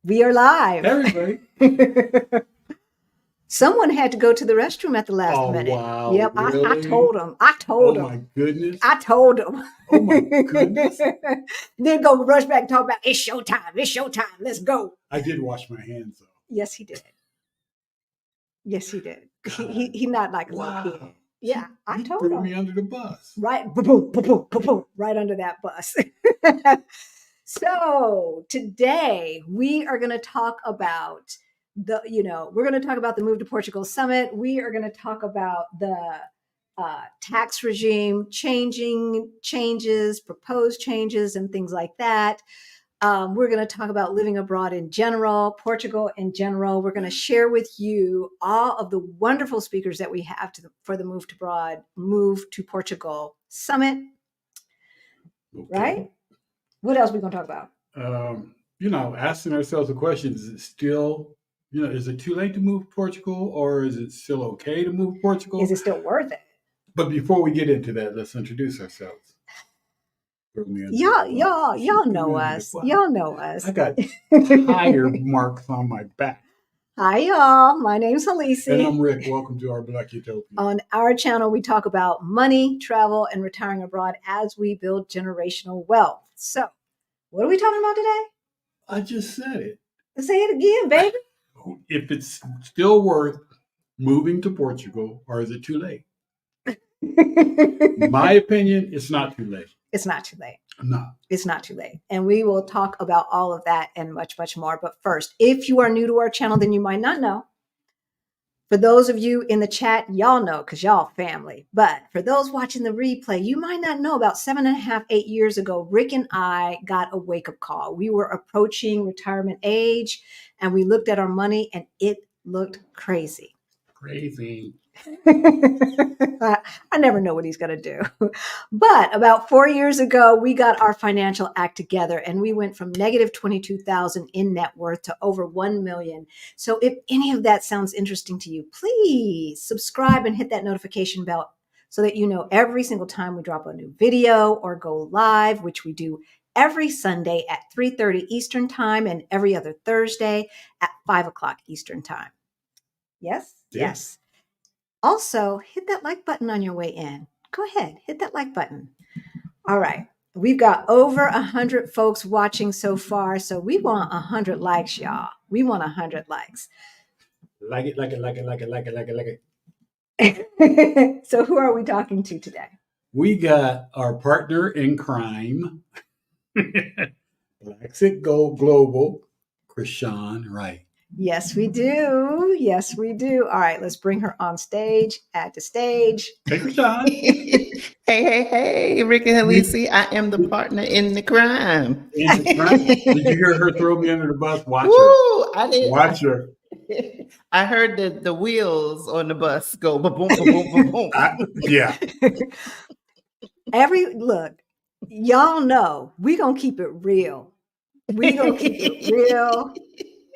We are live. Everybody. Someone had to go to the restroom at the last Oh, minute. wow. Yep, I Really? told him. I Oh, told him. my goodness. I told him. Oh, my goodness. Then go rush back and talk about it's showtime. It's showtime. Let's go. I did wash my hands, though. Yes, he did. Yes, he did. God. He not like a little kid. Wow. Yeah, I You told threw him. me under the bus. Right, boom, boom, boom, boom, boom, right under that bus. So today we are going to talk about we're going to talk about the Move to Portugal Summit. We are going to talk about the tax regime changes, proposed changes, and things like that. We're going to talk about living abroad in general, Portugal in general. We're going to share with you all of the wonderful speakers that we have for the Move to Portugal Summit. Okay. Right? What else are we going to talk about? Asking ourselves the question, is it still, is it too late to move to Portugal, or is it still okay to move to Portugal? Is it still worth it? But before we get into that, let's introduce ourselves. Y'all know us. Y'all know us. I got tire marks on my back. Hi, y'all. My name's Halisi. And I'm Rick. Welcome to our Black Utopia. On our channel, we talk about money, travel, and retiring abroad as we build generational wealth. So, what are we talking about today? I just said it. Say it again, baby. If it's still worth moving to Portugal, or is it too late? My opinion, it's not too late. It's not too late. No. It's not too late. And we will talk about all of that and much, much more. But first, if you are new to our channel, then you might not know. For those of you in the chat, y'all know because y'all family. But for those watching the replay, you might not know about 7.5, 8 years ago, Rick and I got a wake-up call. We were approaching retirement age and we looked at our money and it looked crazy. Crazy. I never know what he's going to do. But about 4 years ago, we got our financial act together and we went from negative 22,000 in net worth to over 1 million. So if any of that sounds interesting to you, please subscribe and hit that notification bell so that you know every single time we drop a new video or go live, which we do every Sunday at 3:30 Eastern time and every other Thursday at 5 o'clock Eastern time. Yes? Yes. Also, hit that like button on your way in. Go ahead, hit that like button. All right. We've got over 100 folks watching so far, so we want 100 likes, y'all. We want 100 likes. Like it. So who are we talking to today? We got our partner in crime, Blaxit Global, Krishan Wright. Yes, we do. Yes, we do. All right, let's bring her on stage. Add to stage. Hey, Krishan. Hey, Rick and Halisi. I am the partner in the crime. Did you hear her throw me under the bus? Watch Woo, her. I did. Watch her. I heard the wheels on the bus go boom, boom, boom, boom, boom. Yeah. Look, y'all know we gonna keep it real. We gonna keep it real.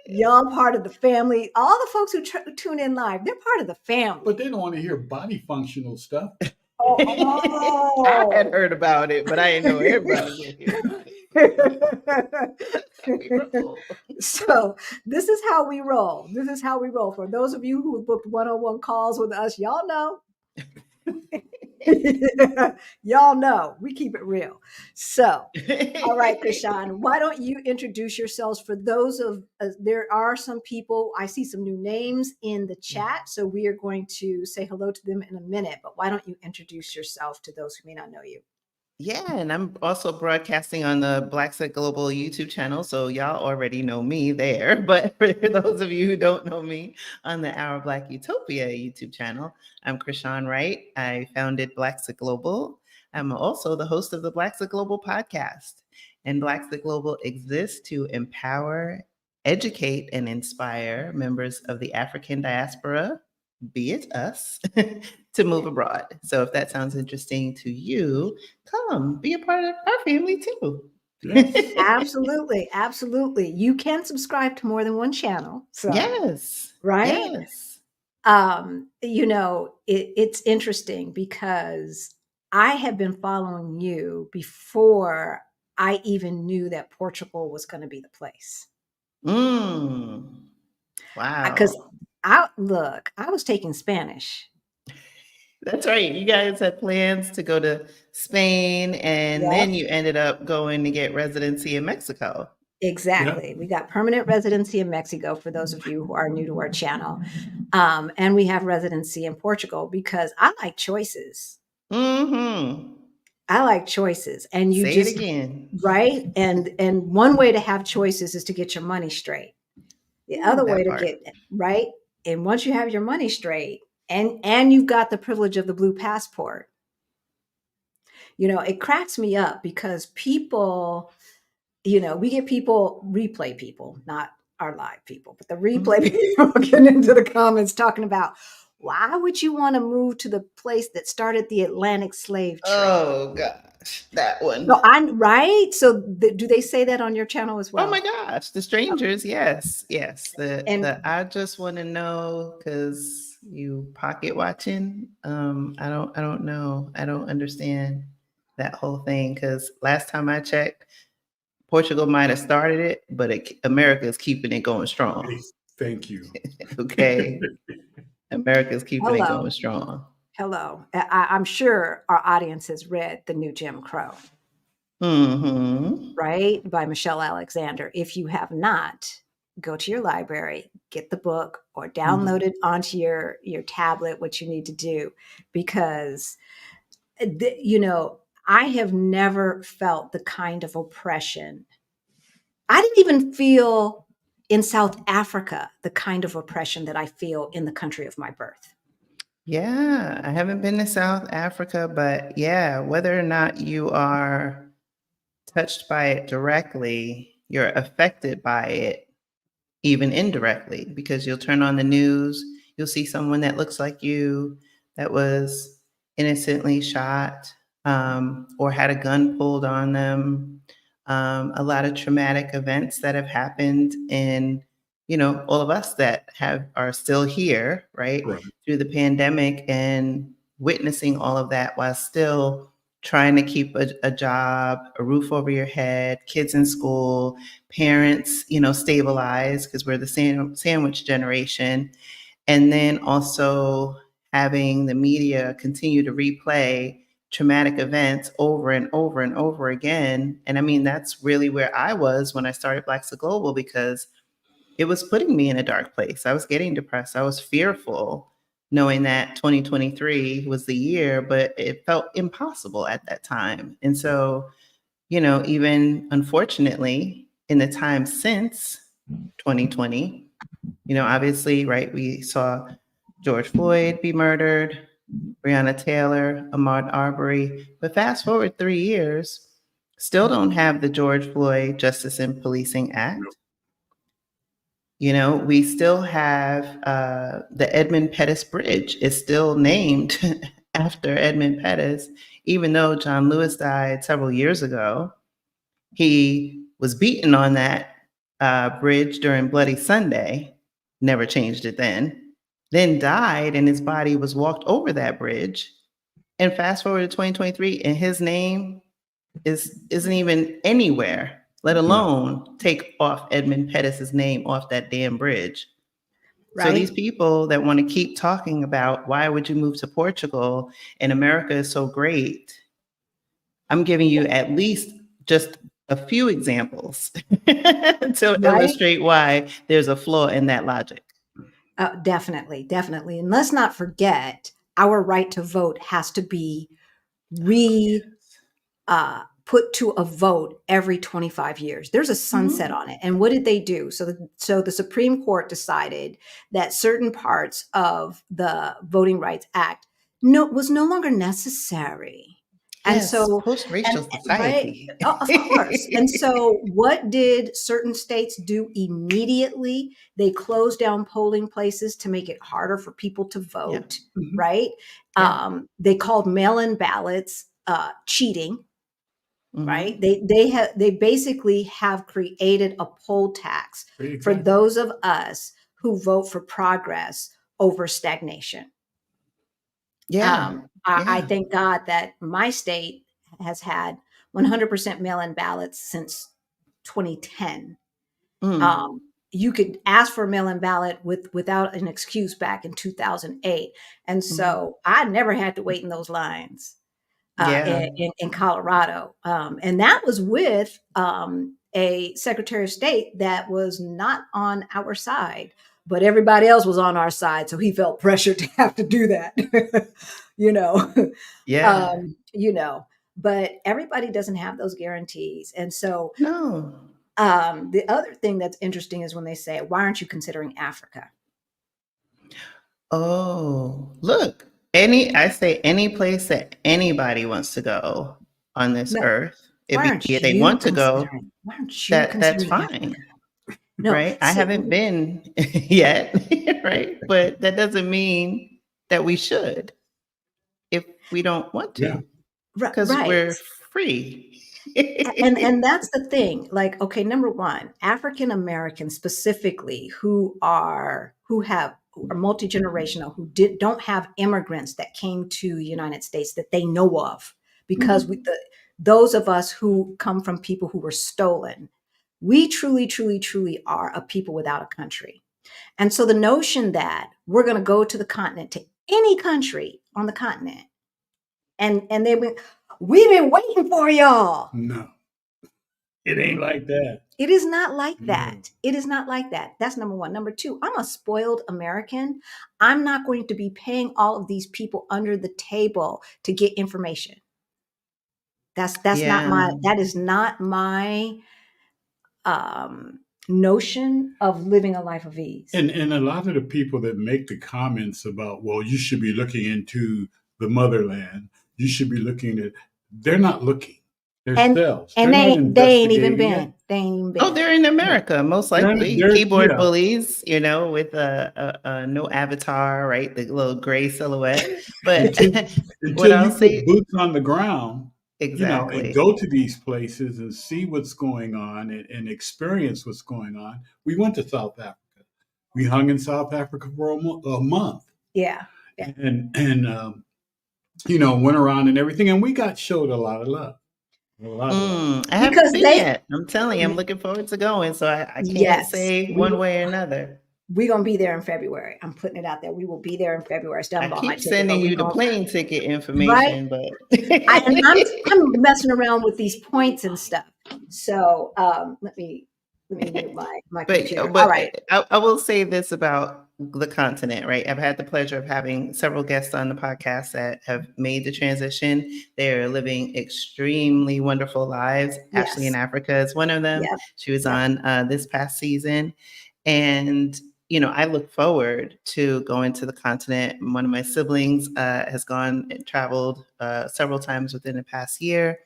Y'all part of the family. All the folks who tune in live, they're part of the family. But they don't want to hear body functional stuff. Oh. I had heard about it, but I didn't know everybody would hear. So this is how we roll. This is how we roll. For those of you who booked one-on-one calls with us, y'all know. Y'all know we keep it real. So, all right, Krishan, why don't you introduce yourselves? For those of there are some people, I see some new names in the chat, so we are going to say hello to them in a minute. But why don't you introduce yourself to those who may not know you? Yeah, and I'm also broadcasting on the Blaxit Global YouTube channel, so y'all already know me there. But for those of you who don't know me on the Our Black Utopia YouTube channel, I'm Krishan Wright. I founded Blaxit Global. I'm also the host of the Blaxit Global podcast. And Blaxit Global exists to empower, educate, and inspire members of the African diaspora, be it us, to move abroad. So if that sounds interesting to you, come be a part of our family too. Yes. Absolutely. Absolutely. You can subscribe to more than one channel. So, yes. Right? Yes. It's interesting because I have been following you before I even knew that Portugal was going to be the place. Mm. Because Wow. I was taking Spanish. That's right. You guys had plans to go to Spain, and Yep, then you ended up going to get residency in Mexico. Yeah. exactly. We got permanent residency in Mexico for those of you who are new to our channel. And we have residency in Portugal because I like choices. Mm-hmm. I like choices. And you Say it just, again. right? And one way to have choices is to get your money straight. The Ooh, other way that to part. get right, and once you have your money straight, and you've got the privilege of the blue passport, it cracks me up because people, we get replay people, not our live people, but the replay Mhm. people getting into the comments talking about why would you want to move to the place that started the Atlantic slave trade? Oh gosh, that one. So I'm right. So do they say that on your channel as Oh my well? gosh, the strangers. Yes, yes. And The I just want to know because you pocket watching. I don't know. I don't understand that whole thing because last time I checked, Portugal might have started it, but America is keeping it going strong. Thank you. Okay, America is keeping it hello, going strong. hello. I'm sure our audience has read The New Jim Crow, Hmm. right? By Michelle Alexander. If you have not, go to your library, get the book, or download it onto your tablet, what you need to do, because, I have never felt the kind of oppression. I didn't even feel in South Africa the kind of oppression that I feel in the country of my birth. Yeah, I haven't been to South Africa, but yeah, whether or not you are touched by it directly, you're affected by it even indirectly because you'll turn on the news, you'll see someone that looks like you that was innocently shot or had a gun pulled on them. A lot of traumatic events that have happened in, all of us that are still here, right, Right. through the pandemic and witnessing all of that while still trying to keep a job, a roof over your head, kids in school, parents, stabilized because we're the sandwich generation. And then also having the media continue to replay traumatic events over and over and over again. And I mean, that's really where I was when I started Blaxit Global because it was putting me in a dark place. I was getting depressed. I was fearful knowing that 2023 was the year, but it felt impossible at that time. And so, even unfortunately, in the time since 2020, obviously, right, we saw George Floyd be murdered, Breonna Taylor, Ahmaud Arbery. But fast forward 3 years, still don't have the George Floyd Justice and Policing Nope. Act. We still have the Edmund Pettus Bridge is still named after Edmund Pettus, even though John Lewis died several years ago. He was beaten on that bridge during Bloody Sunday, never changed it then died, and his body was walked over that bridge. And fast forward to 2023, and his name isn't even anywhere, let No. alone take off Edmund Pettus's name off that damn bridge. So these Right? people that want to keep talking about why would you move to Portugal and America is so great, I'm giving you at least just a few examples to Right? illustrate why there's a flaw in that logic. Definitely, definitely. And let's not forget, our right to vote has to be re put to a vote every 25 years. There's a sunset Mhm. on it. And what did they do? So the Supreme Court decided that certain parts of the Voting Rights Act was no longer necessary. And Yes, so, and post-racial right, society. of course. And so, what did certain states do immediately? They closed down polling places to make it harder for people to Yeah, vote, Mhm. right? yeah. They called mail-in ballots cheating, right? Mhm. They basically have created a poll tax for Exactly. those of us who vote for progress over stagnation. Yeah, I yeah. thank God that my state has had 100% mail-in ballots since 2010. Mm. you could ask for a mail-in ballot without an excuse back in 2008. And so I never had to wait in those lines Yeah. in Colorado. And that was with a Secretary of State that was not on our side, but everybody else was on our side. So he felt pressured to have to do that, you know, Yeah. you know, but everybody doesn't have those guarantees. And so No. the other thing that's interesting is when they say, why aren't you considering Africa? Oh, look. I say any place that anybody wants to go on this No, earth, why aren't if they you want to go, considering? Why aren't you that's considering Africa? fine. No, Right? I see, haven't been yet, right? But that doesn't mean that we should if we don't want Yeah. to, because right. we're free. And that's the thing. Like, okay, number one, African Americans specifically who are multi-generational, who don't have immigrants that came to the United States that they know of, because those of us who come from people who were stolen, we truly, truly, truly are a people without a country. And so the notion that we're going to go to the continent, to any country on the continent, and they went, we've been waiting for y'all. No, it ain't like that. It is not like No. that. It is not like that. That's number one. Number two, I'm a spoiled American. I'm not going to be paying all of these people under the table to get information. That is not my notion of living a life of ease. And a lot of the people that make the comments about, well, you should be looking into the motherland, you should be looking at, they're not looking themselves. And they ain't even investigating been. it. They ain't even been. Oh, they're in America, most likely. They're- Keyboard yeah. bullies, with a no avatar, right? The little gray silhouette. But Until I'll you say put boots on the ground, exactly. and go to these places and see what's going on and experience what's going on. We went to South Africa. We hung in South Africa for a month. Yeah. And went around and everything, and we got showed a lot of love. I haven't been yet. I'm telling you, I'm looking forward to going. So I can't say one way or another. We're going to be there in February. I'm putting it out there. We will be there in February. I keep sending you the plane ticket information, right? But I'm messing around with these points and stuff. So let me mute my computer. All right. I will say this about the continent, right? I've had the pleasure of having several guests on the podcast that have made the transition. They're living extremely wonderful lives. Yes. Ashley in Africa is one of them. Yep. She was on this past season. And, I look forward to going to the continent. One of my siblings has gone and traveled several times within the past year.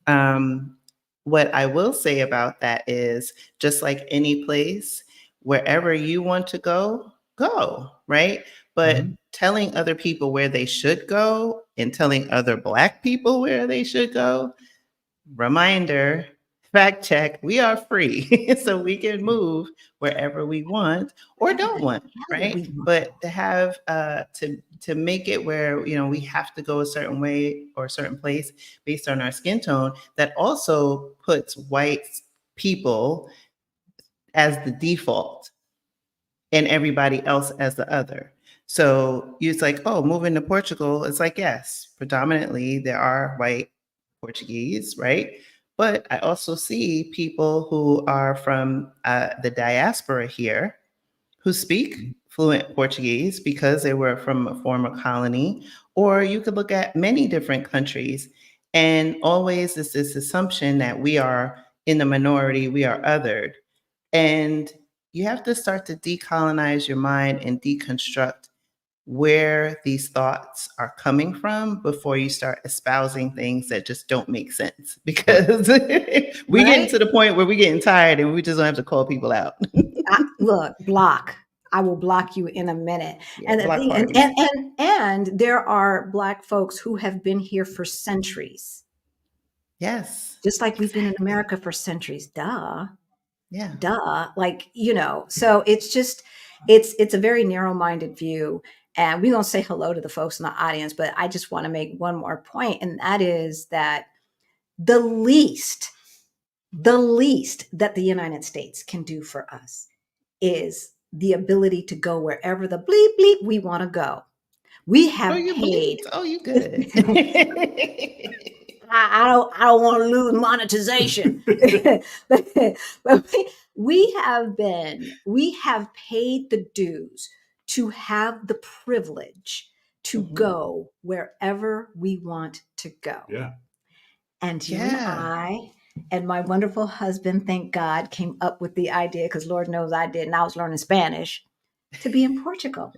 What I will say about that is, just like any place, wherever you want to go, right? But telling other people where they should go and telling other Black people where they should go, reminder, fact check, we are free. So we can move wherever we want or don't want, right? But to have to make it where we have to go a certain way or a certain place based on our skin tone, that also puts white people as the default and everybody else as the other. So it's like, oh, moving to Portugal, it's like, yes, predominantly there are white Portuguese, right? But I also see people who are from the diaspora here who speak fluent Portuguese because they were from a former colony. Or you could look at many different countries, and always is this assumption that we are in the minority, we are othered. And you have to start to decolonize your mind and deconstruct where these thoughts are coming from before you start espousing things that just don't make sense, because we get to the point where we're getting tired and we just don't have to call people out. Look, block. I will block you in a minute. Yeah, and there are Black folks who have been here for centuries. Yes. Just like we've been in America for centuries. Duh. Yeah. Duh. Like, so it's just, it's a very narrow-minded view. And we're going to say hello to the folks in the audience, but I just want to make one more point. And that is that the least that the United States can do for us is the ability to go wherever the bleep bleep we want to go. We have you paid. bleeped? Oh, you good. I don't want to lose monetization. but we have paid the dues to have the privilege to go wherever we want to go. Yeah. And you and I and my wonderful husband, thank God, came up with the idea, because Lord knows I did, and I was learning Spanish, to be in Portugal.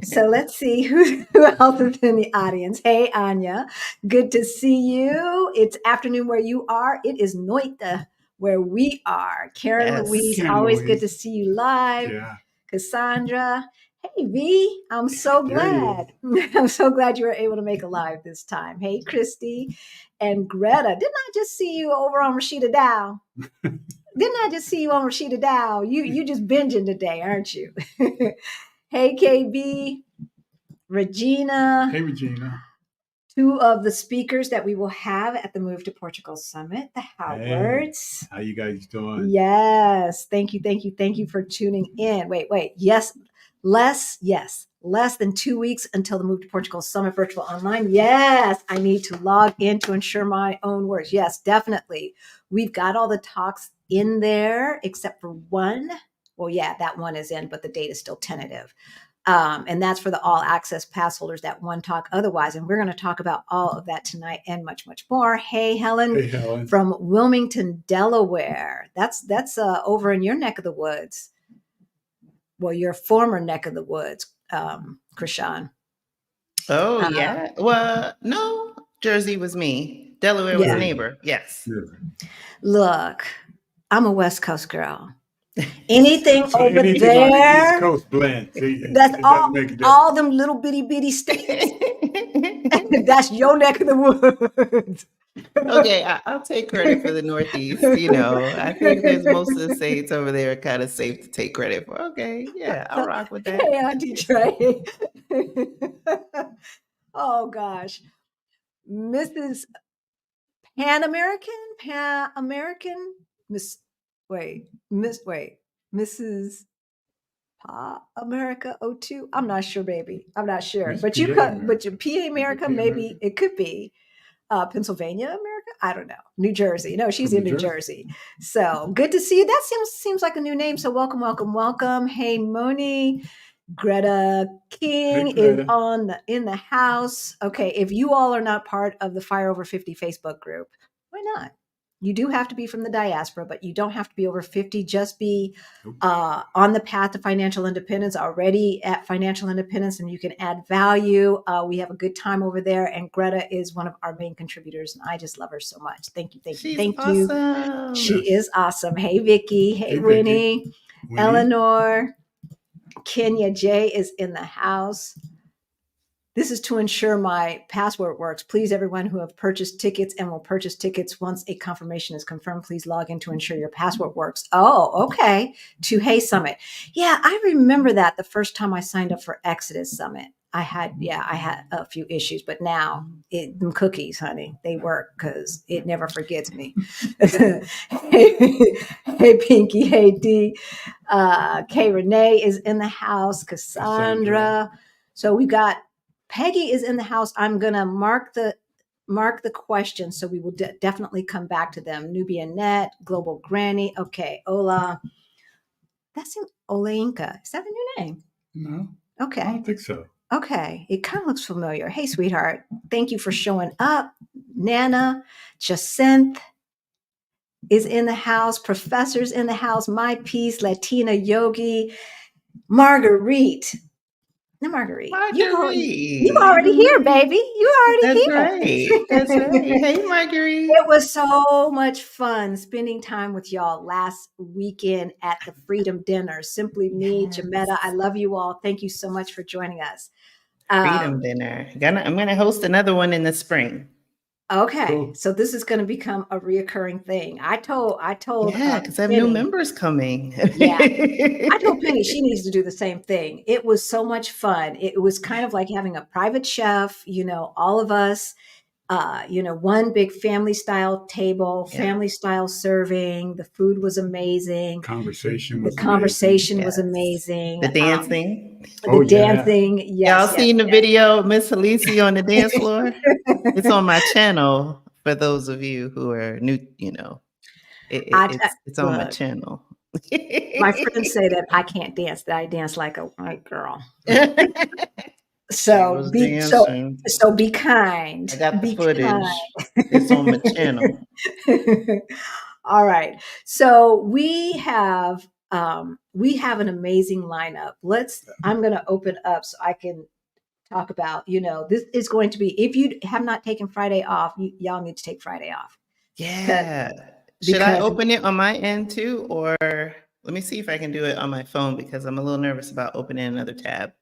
So let's see who else is in the audience. Hey, Anya, good to see you. It's afternoon where you are. It is noite where we are. Karen Yes. Louise, Karen always Louise. good to see you live. Yeah. Cassandra. Hey, V, I'm so There you glad. I'm so glad you were able to make a live this time. Hey, Christy and Greta. Didn't I just see you over on Rashida Dow? Didn't I just see you on Rashida Dow? You just binging today, aren't you? Hey, KB, Regina. Hey, Regina. Two of the speakers that we will have at the Move to Portugal Summit, the Howards. Hey, how you guys doing? Yes. Thank you for tuning in. Wait. Yes. Less than 2 weeks until the Move to Portugal Summit virtual online. Yes. I need to log in to ensure my own words. Yes, definitely. We've got all the talks in there except for one. Well, yeah, that one is in, but the date is still tentative. And that's for the all access pass holders, that one talk otherwise. And we're going to talk about all of that tonight and much, much more. Hey, Helen. From Wilmington, Delaware. That's over in your neck of the woods. Well, your former neck of the woods, Krishan. Oh, yeah. Well, no, Jersey was me. Delaware was a neighbor. Yes. Look, I'm a West Coast girl. Anything so over anything there, on the East Coast blend. That's all them little bitty states. That's your neck of the woods. Okay, I'll take credit for the Northeast. I think there's most of the states over there are kind of safe to take credit for. Okay, yeah, I'll rock with that. Hey, Auntie Trey. Oh gosh, Mrs. Pan American, Mrs. Pa America 02. I'm not sure, baby. I'm not sure. Miss But PA you could, America. but your PA America, PA maybe America? it could be. Pennsylvania America? I don't know. New Jersey. No, she's in New Jersey. So good to see you. That seems like a new name. So welcome. Hey, Moni. Greta King is in the house. Okay, if you all are not part of the Fire Over 50 Facebook group, why not? You do have to be from the diaspora, but you don't have to be over 50. Just be on the path to financial independence, already at financial independence, and you can add value. We have a good time over there, and Greta is one of our main contributors, and I just love her so much. Thank you. She's awesome. She is awesome. Hey, Vicky. Hey, Winnie. Eleanor. Kenya J is in the house. This is to ensure my password works. Please, everyone who have purchased tickets and will purchase tickets once a confirmation is confirmed, please log in to ensure your password works. Oh, okay. To Hey Summit. Yeah, I remember that the first time I signed up for Exodus Summit. I had a few issues, but now them cookies, honey, they work because it never forgets me. Hey, Pinky. Hey, D. Kay Renee is in the house. Cassandra. So we got Peggy is in the house. I'm going to mark the questions, so we will definitely come back to them. Nubia Net, Global Granny. Okay, Ola. That's Olainka. Is that a new name? No. Okay. I don't think so. Okay. It kind of looks familiar. Hey, sweetheart. Thank you for showing up. Nana, Jacinth is in the house. Professor's in the house. My Peace, Latina Yogi, Marguerite. No, Marguerite. You already here, baby. You already here. That's right. Hey, Marguerite. It was so much fun spending time with y'all last weekend at the Freedom Dinner. Simply me, Jametta. I love you all. Thank you so much for joining us. Freedom Dinner. I'm gonna host another one in the spring. Okay, cool. So this is going to become a reoccurring thing. I told. Yeah, because I have new members coming. Yeah, I told Penny she needs to do the same thing. It was so much fun. It was kind of like having a private chef. All of us one big family style table, Yeah. family style serving. The food was amazing. Conversation The was conversation was Yes. amazing. The dancing. Oh, The yeah. dancing, Y'all yes, yes, seen the yes. video of Miss Halisi on the dance floor? It's on my channel for those of you who are new, it's on my Look, channel. my friends say that I can't dance, that I dance like a white girl. She was dancing. So be kind. I got the Be footage. It's on my channel. kind. All right. So we have an amazing lineup. I'm going to open up so I can talk about, this is going to be, if you have not taken Friday off, y'all need to take Friday off. Yeah. Should I open it on my end too? Or let me see if I can do it on my phone because I'm a little nervous about opening another tab.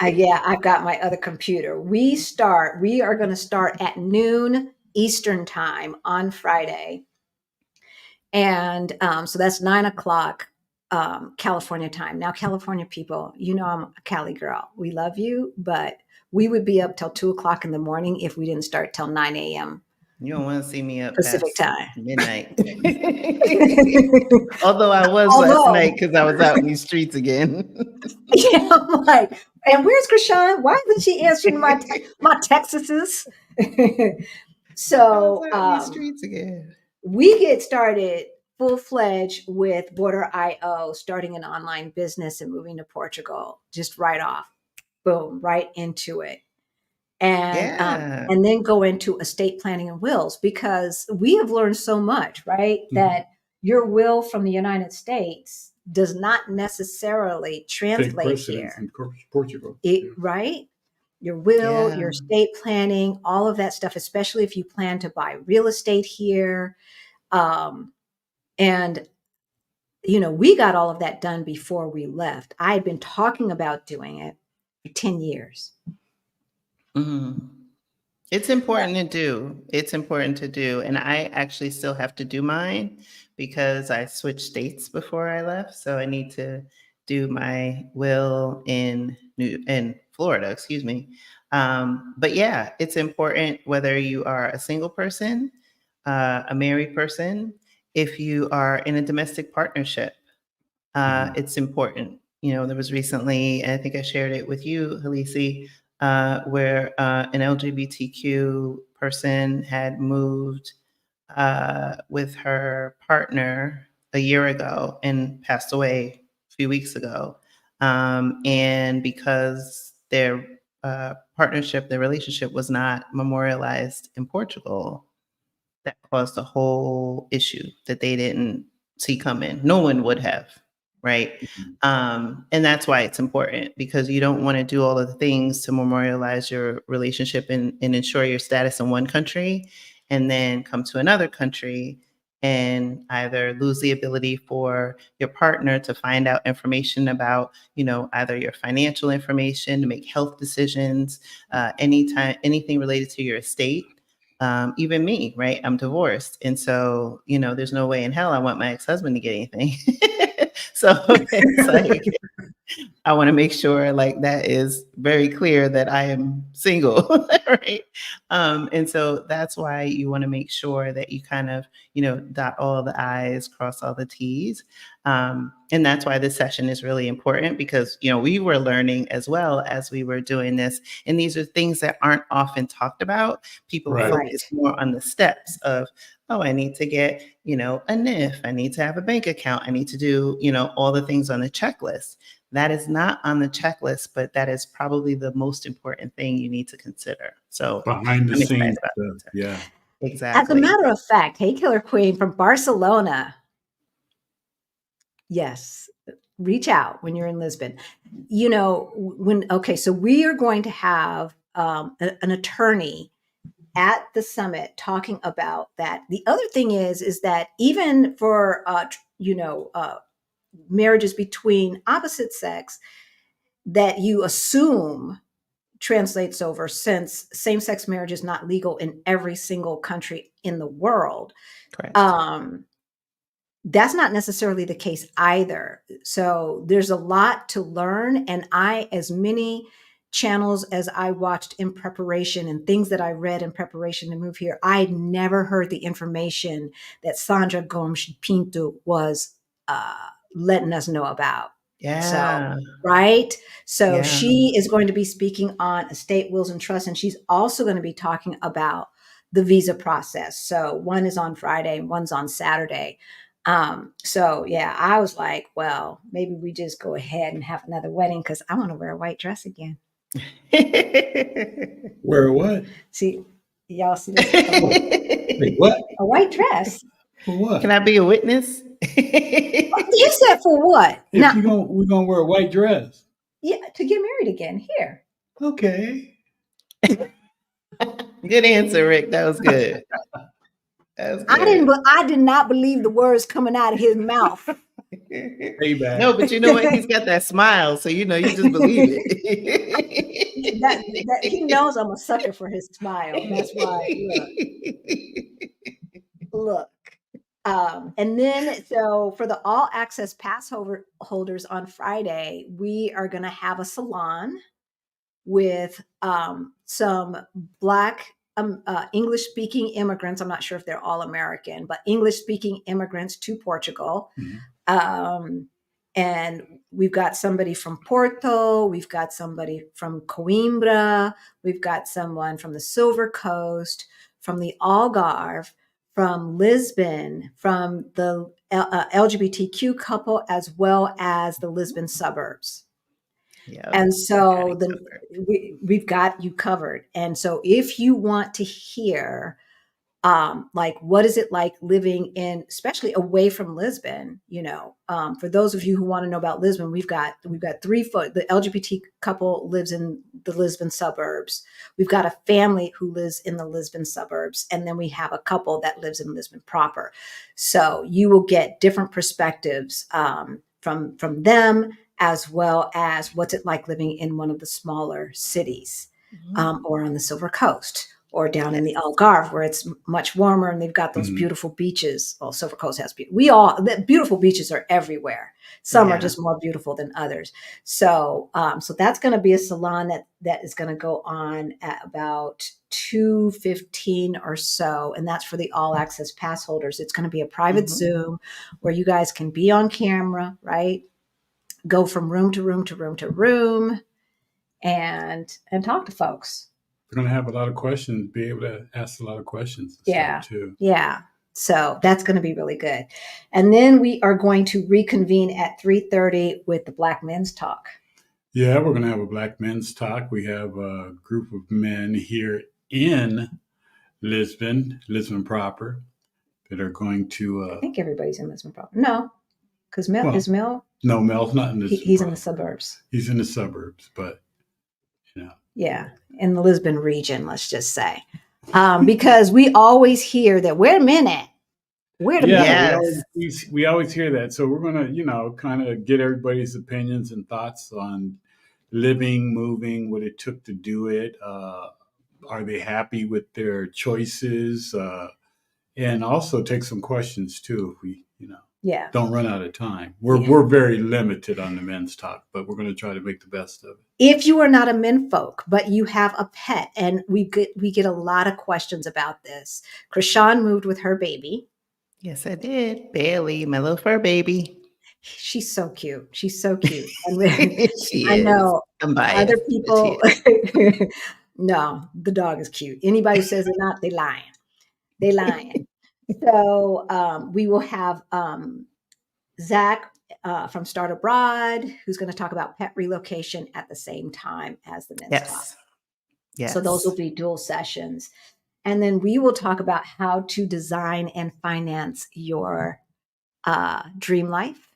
Yeah, I've got my other computer. We are going to start at noon Eastern time on Friday. And so that's 9:00 California time. Now, California people, I'm a Cali girl. We love you, but we would be up till 2:00 in the morning if we didn't start till 9 a.m. You don't want to see me up Pacific past time. midnight. Although I was last night because I was out in these streets again. Yeah, I'm like, and where's Krishan? Why isn't she answering my texts? So I was out in these streets again. we get started full-fledged with Border.io, starting an online business and moving to Portugal, just right off, boom, right into it. And then go into estate planning and wills, because we have learned so much, right? Mm-hmm. That your will from the United States does not necessarily translate here. In Portugal. Right? Your will, your estate planning, all of that stuff, especially if you plan to buy real estate here. And we got all of that done before we left. I had been talking about doing it for 10 years. Mm-hmm. It's important to do. It's important to do. And I actually still have to do mine because I switched states before I left. So I need to do my will in Florida, excuse me. But yeah, it's important whether you are a single person, a married person, if you are in a domestic partnership, it's important. There was recently, and I think I shared it with you, Halisi, where an LGBTQ person had moved with her partner a year ago and passed away a few weeks ago. And because their partnership, their relationship was not memorialized in Portugal, that caused a whole issue that they didn't see coming. No one would have. Right. And that's why it's important, because you don't want to do all of the things to memorialize your relationship and ensure your status in one country and then come to another country and either lose the ability for your partner to find out information about, either your financial information, to make health decisions, anything related to your estate. Even me, right? I'm divorced. And so, there's no way in hell I want my ex-husband to get anything. So it's like, I want to make sure like that is very clear that I am single, right? And so that's why you want to make sure that you kind of, dot all the I's, cross all the T's. And that's why this session is really important, because, we were learning as well as we were doing this. And these are things that aren't often talked about. People focus more on the steps of, oh, I need to get, a NIF. I need to have a bank account. I need to do, all the things on the checklist. That is not on the checklist, but that is probably the most important thing you need to consider. So behind the scenes stuff. Yeah, exactly. As a matter of fact, hey, Killer Queen from Barcelona. Yes, reach out when you're in Lisbon. So we are going to have an attorney at the summit talking about that. The other thing is that even for marriages between opposite sex, that you assume translates over, since same-sex marriage is not legal in every single country in the world. Correct. That's not necessarily the case either. So there's a lot to learn. And as many channels as I watched in preparation and things that I read in preparation to move here, I had never heard the information that Sandra Gomes Pinto was letting us know about. So, Yeah. right? So Yeah. she is going to be speaking on estate wills and trusts, and she's also going to be talking about the visa process. So one is on Friday and one's on Saturday. So yeah, I was like, well, maybe we just go ahead and have another wedding because I want to wear a white dress again. Wear what? See, y'all see this? Wait, what? A white dress. For what? Can I be a witness? You said for what? If we're gonna wear a white dress. Yeah, to get married again here. Okay. Good answer, Rick. That was good. That was good. I did not believe the words coming out of his mouth. Payback. No, but you know what? He's got that smile, so you just believe it. that he knows I'm a sucker for his smile. That's why. Look. And then, so for the all access pass holders on Friday, we are going to have a salon with some Black English speaking immigrants. I'm not sure if they're all American, but English speaking immigrants to Portugal. Mm-hmm. And we've got somebody from Porto, we've got somebody from Coimbra, we've got someone from the Silver Coast, from the Algarve, from Lisbon, from the LGBTQ couple, as well as the Lisbon suburbs. Yep. And so we've got you covered. And so if you want to hear, like, what is it like living in, especially away from Lisbon, for those of you who want to know about Lisbon, we've got the LGBT couple lives in the Lisbon suburbs. We've got a family who lives in the Lisbon suburbs. And then we have a couple that lives in Lisbon proper. So you will get different perspectives from them, as well as what's it like living in one of the smaller cities, or on the Silver Coast, or down in the Algarve, where it's much warmer and they've got those beautiful beaches. Well, Silver Coast has the beautiful beaches are everywhere. Some are just more beautiful than others. So, so that's going to be a salon that is going to go on at about 2:15 or so. And that's for the all access pass holders. It's going to be a private Zoom where you guys can be on camera, right? Go from room to room to room to room and talk to folks. We're going to have a lot of questions, be able to ask a lot of questions. Yeah. Stuff too. Yeah. So that's going to be really good. And then we are going to reconvene at 3:30 with the Black Men's Talk. Yeah, we're going to have a Black Men's Talk. We have a group of men here in Lisbon proper, that are going to... I think everybody's in Lisbon proper. No, because is Mel? No, Mel's not in Lisbon. He's in the suburbs. He's in the suburbs, but, Yeah, in the Lisbon region, let's just say. Because we always hear that, wait a minute. We always hear that. So we're going to, kind of get everybody's opinions and thoughts on living, moving, what it took to do it. Are they happy with their choices? And also take some questions too, if we, don't run out of time. We're very limited on the men's talk, but we're going to try to make the best of it. If you are not a menfolk, but you have a pet, and we get a lot of questions about this. Krishan moved with her baby. Yes, I did. Bailey, my little fur baby. She's so cute. She's so cute. She I know. I'm biased, other people. No, the dog is cute. Anybody who says they're not, they lying. They lying. So we will have Zach from Start Abroad, who's going to talk about pet relocation at the same time as the men's talk. Yes. So those will be dual sessions. And then we will talk about how to design and finance your dream life.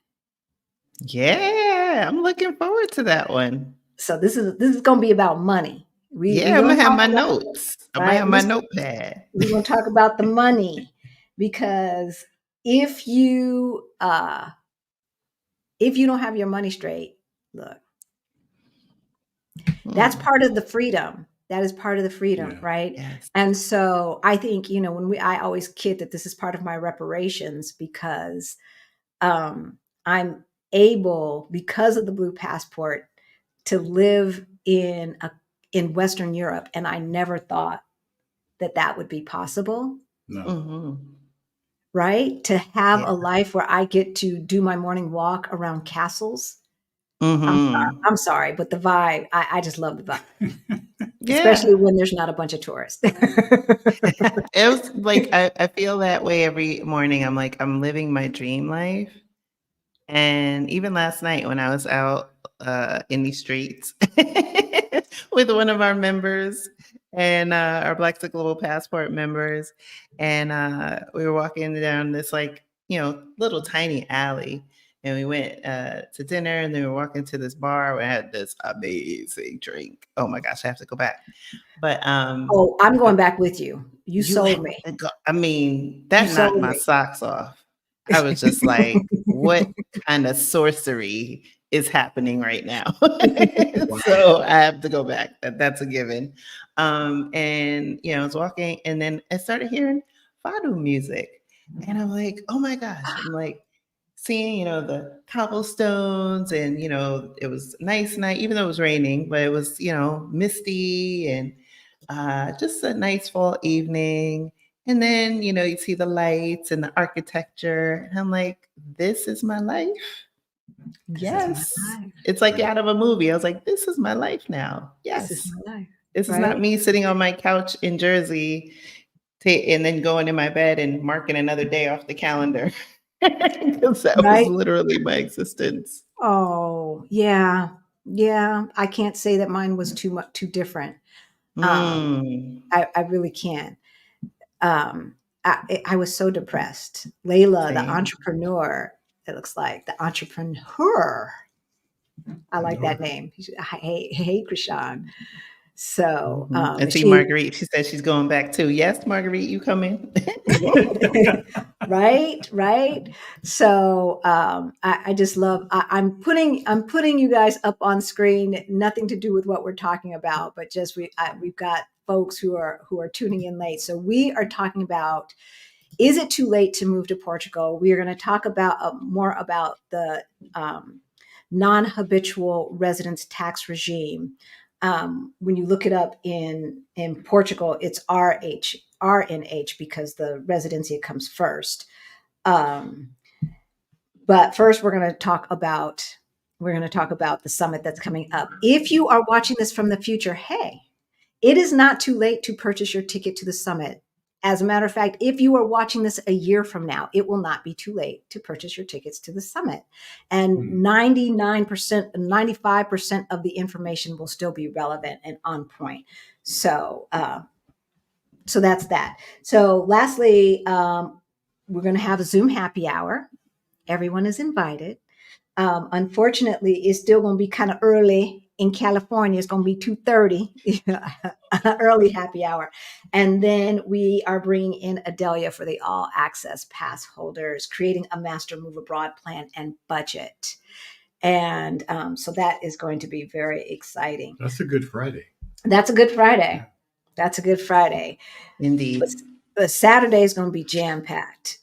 Yeah, I'm looking forward to that one. So this is going to be about money. I'm going to have my notes. I'm going to have my notepad. We're going to talk about the money, because if you don't have your money straight, look, that's part of the freedom. That is part of the freedom, right? Yes. And so I think, I always kid that this is part of my reparations, because I'm able, because of the Blue Passport, to live in Western Europe, and I never thought that would be possible. No. Mhm. Right? To have Yeah. a life where I get to do my morning walk around castles. Mhm. I'm sorry, but the vibe, I just love the vibe, especially Yeah. when there's not a bunch of tourists. It was like I feel that way every morning. I'm like, I'm living my dream life. And even last night when I was out in these streets with one of our members and our Blaxit Global Passport members, and we were walking down this like, little tiny alley. And we went to dinner and then we were walking to this bar where I had this amazing drink. Oh my gosh, I have to go back. But Oh, I'm going back with you. You you sold have me. to go. I mean, You that knocked sold my me. socks off. I was just like, what kind of sorcery is happening right now? Wow. So I have to go back. That's a given. And I was walking and then I started hearing Fado music. And I'm like, oh my gosh. I'm like seeing, the cobblestones and it was a nice night, even though it was raining, but it was, misty and just a nice fall evening. And then, you see the lights and the architecture. And I'm like, this is my life. This is my Yes. life. It's like out of a movie. I was like, this is my life now. This is Yes. my life. This is not Right? me sitting on my couch in Jersey and then going in my bed and marking another day off the calendar. Because that was Right? literally my existence. Oh, yeah. Yeah. I can't say that mine was too different. Um, Mm, I really can't. Um, I was so depressed. Layla, the same. entrepreneur, it looks like the entrepreneur. I like that Lord. name. Hey, Krishan. So, Mhm. I see she, Marguerite. She said she's going back too. Yes, Marguerite, you coming? right. So, I just love, I'm putting you guys up on screen, nothing to do with what we're talking about, but just, we've got folks who are tuning in late. So we are talking about, is it too late to move to Portugal? We are going to talk about more about the non-habitual residence tax regime. When you look it up in Portugal, it's RNH because the residencia comes first. Um, but first, we're going to talk about the summit that's coming up. If you are watching this from the future, hey, it is not too late to purchase your ticket to the summit. As a matter of fact, if you are watching this a year from now, it will not be too late to purchase your tickets to the summit. And 99%, 95% of the information will still be relevant and on point. So, so that's that. So lastly, we're going to have a Zoom happy hour. Everyone is invited. Unfortunately, it's still going to be kind of early in California. It's going to be 2:30, early happy hour. And then we are bringing in Adelia for the all access pass holders, creating a master move abroad plan and budget. And so that is going to be very exciting. That's a Good Friday. That's a Good Friday. That's a Good Friday. Indeed. But Saturday is going to be jam packed.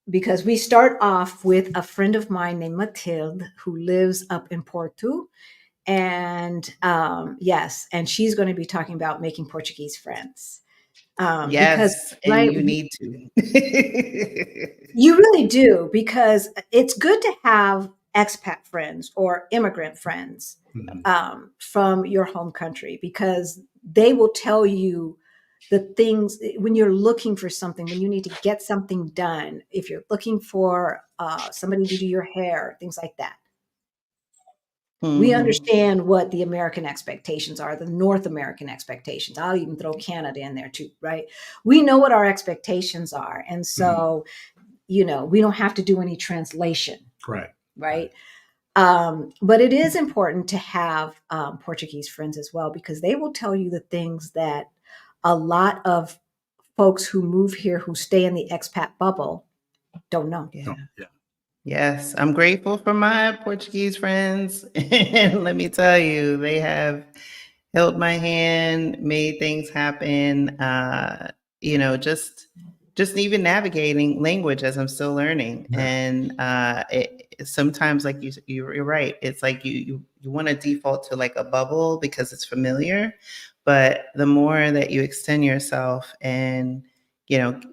Because we start off with a friend of mine named Mathilde who lives up in Porto. And yes, and she's going to be talking about making Portuguese friends. Because, Yes, and right, you need to. you really do, because it's good to have expat friends or immigrant friends from your home country, because they will tell you the things when you're looking for something, when you need to get something done, if you're looking for somebody to do your hair, things like that. We Mhm. understand what the American expectations are, the North American expectations. I'll even throw Canada in there too, right? We know what our expectations are. And so, we don't have to do any translation, Right. right? But it is important to have Portuguese friends as well, because they will tell you the things that a lot of folks who move here, who stay in the expat bubble, don't know. Yeah. No, yeah. Yes, I'm grateful for my Portuguese friends. And let me tell you, they have held my hand, made things happen. Just just even navigating language as I'm still learning. Yeah. And sometimes, like you're right. It's like you want to default to like a bubble because it's familiar, but the more that you extend yourself and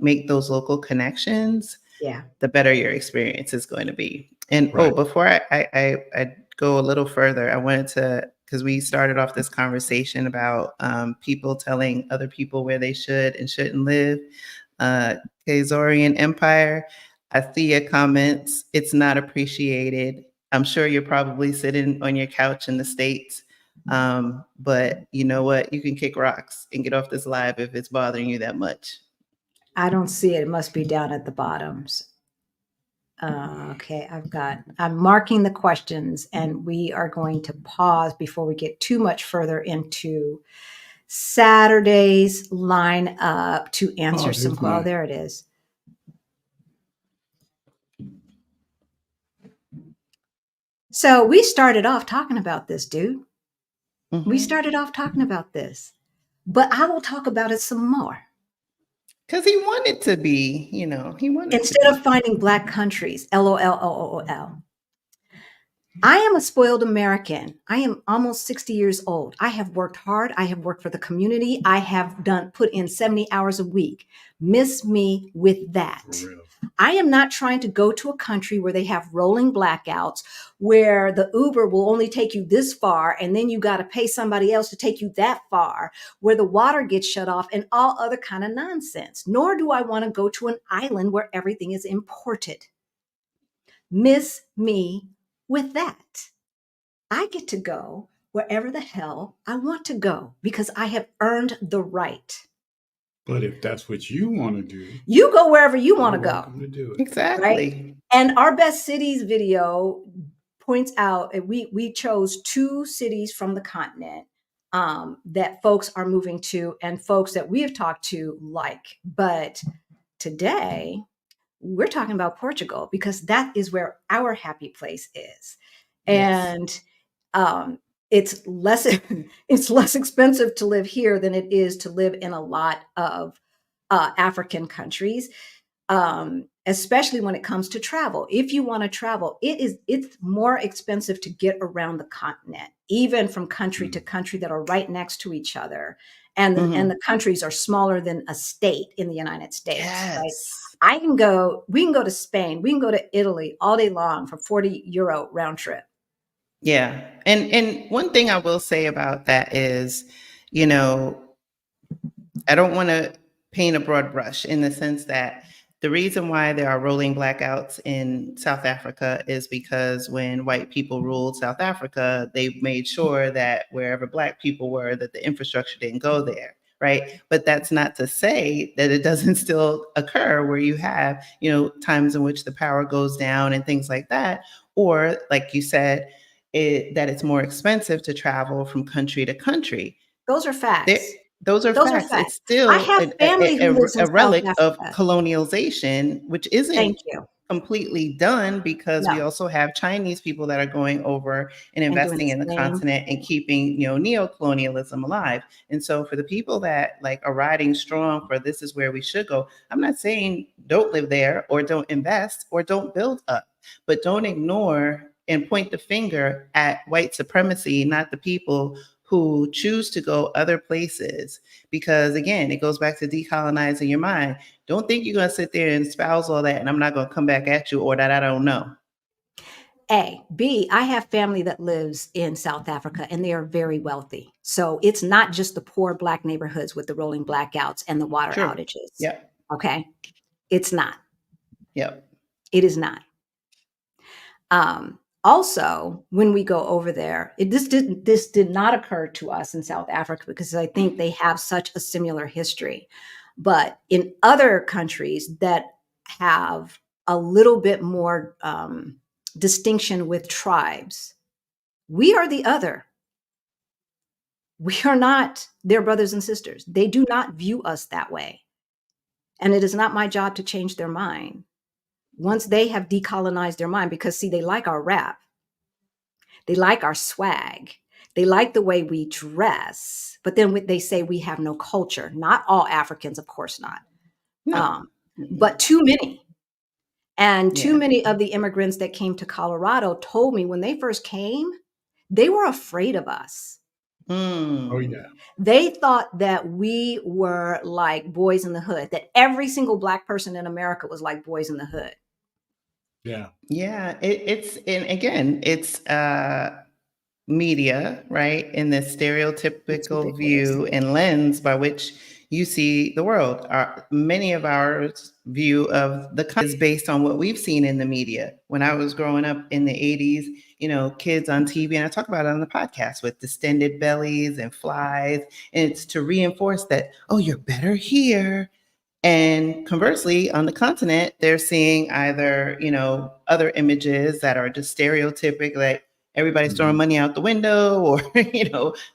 make those local connections, Yeah. the better your experience is going to be. And Right. before I go a little further, I wanted to, because we started off this conversation about people telling other people where they should and shouldn't live. Khazarian Empire, I see your comments. It's not appreciated. I'm sure you're probably sitting on your couch in the States. But you know what? You can kick rocks and get off this live if it's bothering you that much. I don't see it. It must be down at the bottoms. Okay, I'm marking the questions, and we are going to pause before we get too much further into Saturday's lineup to answer some. Oh, there it is. So we started off talking about this, dude. Mm-hmm. We started off talking about this, but I will talk about it some more. Because he wanted to be, he wanted Instead of finding Black countries, LOL. I am a spoiled American. I am almost 60 years old. I have worked hard. I have worked for the community. I have put in 70 hours a week. Miss me with that. I am not trying to go to a country where they have rolling blackouts, where the Uber will only take you this far, and then you got to pay somebody else to take you that far, where the water gets shut off and all other kind of nonsense. Nor do I want to go to an island where everything is imported. Miss me with that. I get to go wherever the hell I want to go because I have earned the right. But if that's what you want to do, you go wherever you want to go. To do it. Exactly. Right? And our best cities video points out we chose 2 cities from the continent that folks are moving to and folks that we have talked to like. But today, we're talking about Portugal because that is where our happy place is. Yes. And it's less expensive to live here than it is to live in a lot of African countries, especially when it comes to travel. If you want to travel, it's more expensive to get around the continent, even from country to country that are right next to each other. And the countries are smaller than a state in the United States. Yes. Right? We can go to Spain, we can go to Italy all day long for €40 round trip. Yeah. And one thing I will say about that is, I don't want to paint a broad brush in the sense that the reason why there are rolling blackouts in South Africa is because when white people ruled South Africa, they made sure that wherever Black people were, that the infrastructure didn't go there. Right. But that's not to say that it doesn't still occur where you have, times in which the power goes down and things like that. Or like you said, that it's more expensive to travel from country to country. Those are facts. Those are facts. It's still I have family who lives in a relic South of Africa. colonialization, which isn't Thank you. completely done because we also have Chinese people that are going over and investing in the continent and keeping, neo-colonialism alive. And so for the people that are riding strong for this is where we should go, I'm not saying don't live there or don't invest or don't build up, but don't ignore and point the finger at white supremacy, not the people who choose to go other places. Because again, it goes back to decolonizing your mind. Don't think you're going to sit there and espouse all that and I'm not going to come back at you or that I don't know. A. B, I have family that lives in South Africa and they are very wealthy. So it's not just the poor Black neighborhoods with the rolling blackouts and the water outages. Yep. Okay. It's not. Yep. It is not. Also, when we go over there, this did not occur to us in South Africa because I think they have such a similar history. But in other countries that have a little bit more distinction with tribes, we are the other. We are not their brothers and sisters. They do not view us that way. And it is not my job to change their mind. Once they have decolonized their mind, because see, they like our rap. They like our swag. They like the way we dress. But then they say we have no culture. Not all Africans, of course not. No. but too many. And too Yeah. many of the immigrants that came to Colorado told me when they first came, they were afraid of us. Oh Mm. yeah. They thought that we were like boys in the hood, that every single Black person in America was like boys in the hood. Yeah. Yeah, and again, it's media, right? In this It's stereotypical ubiquitous. view and lens by which you see the world. Many of our view of the country is based on what we've seen in the media. When I was growing up in the 80s, kids on TV, and I talk about it on the podcast, with distended bellies and flies. And it's to reinforce that, oh, you're better here. And conversely, on the continent, they're seeing either, other images that are just stereotypic, like everybody's throwing money out the window, or,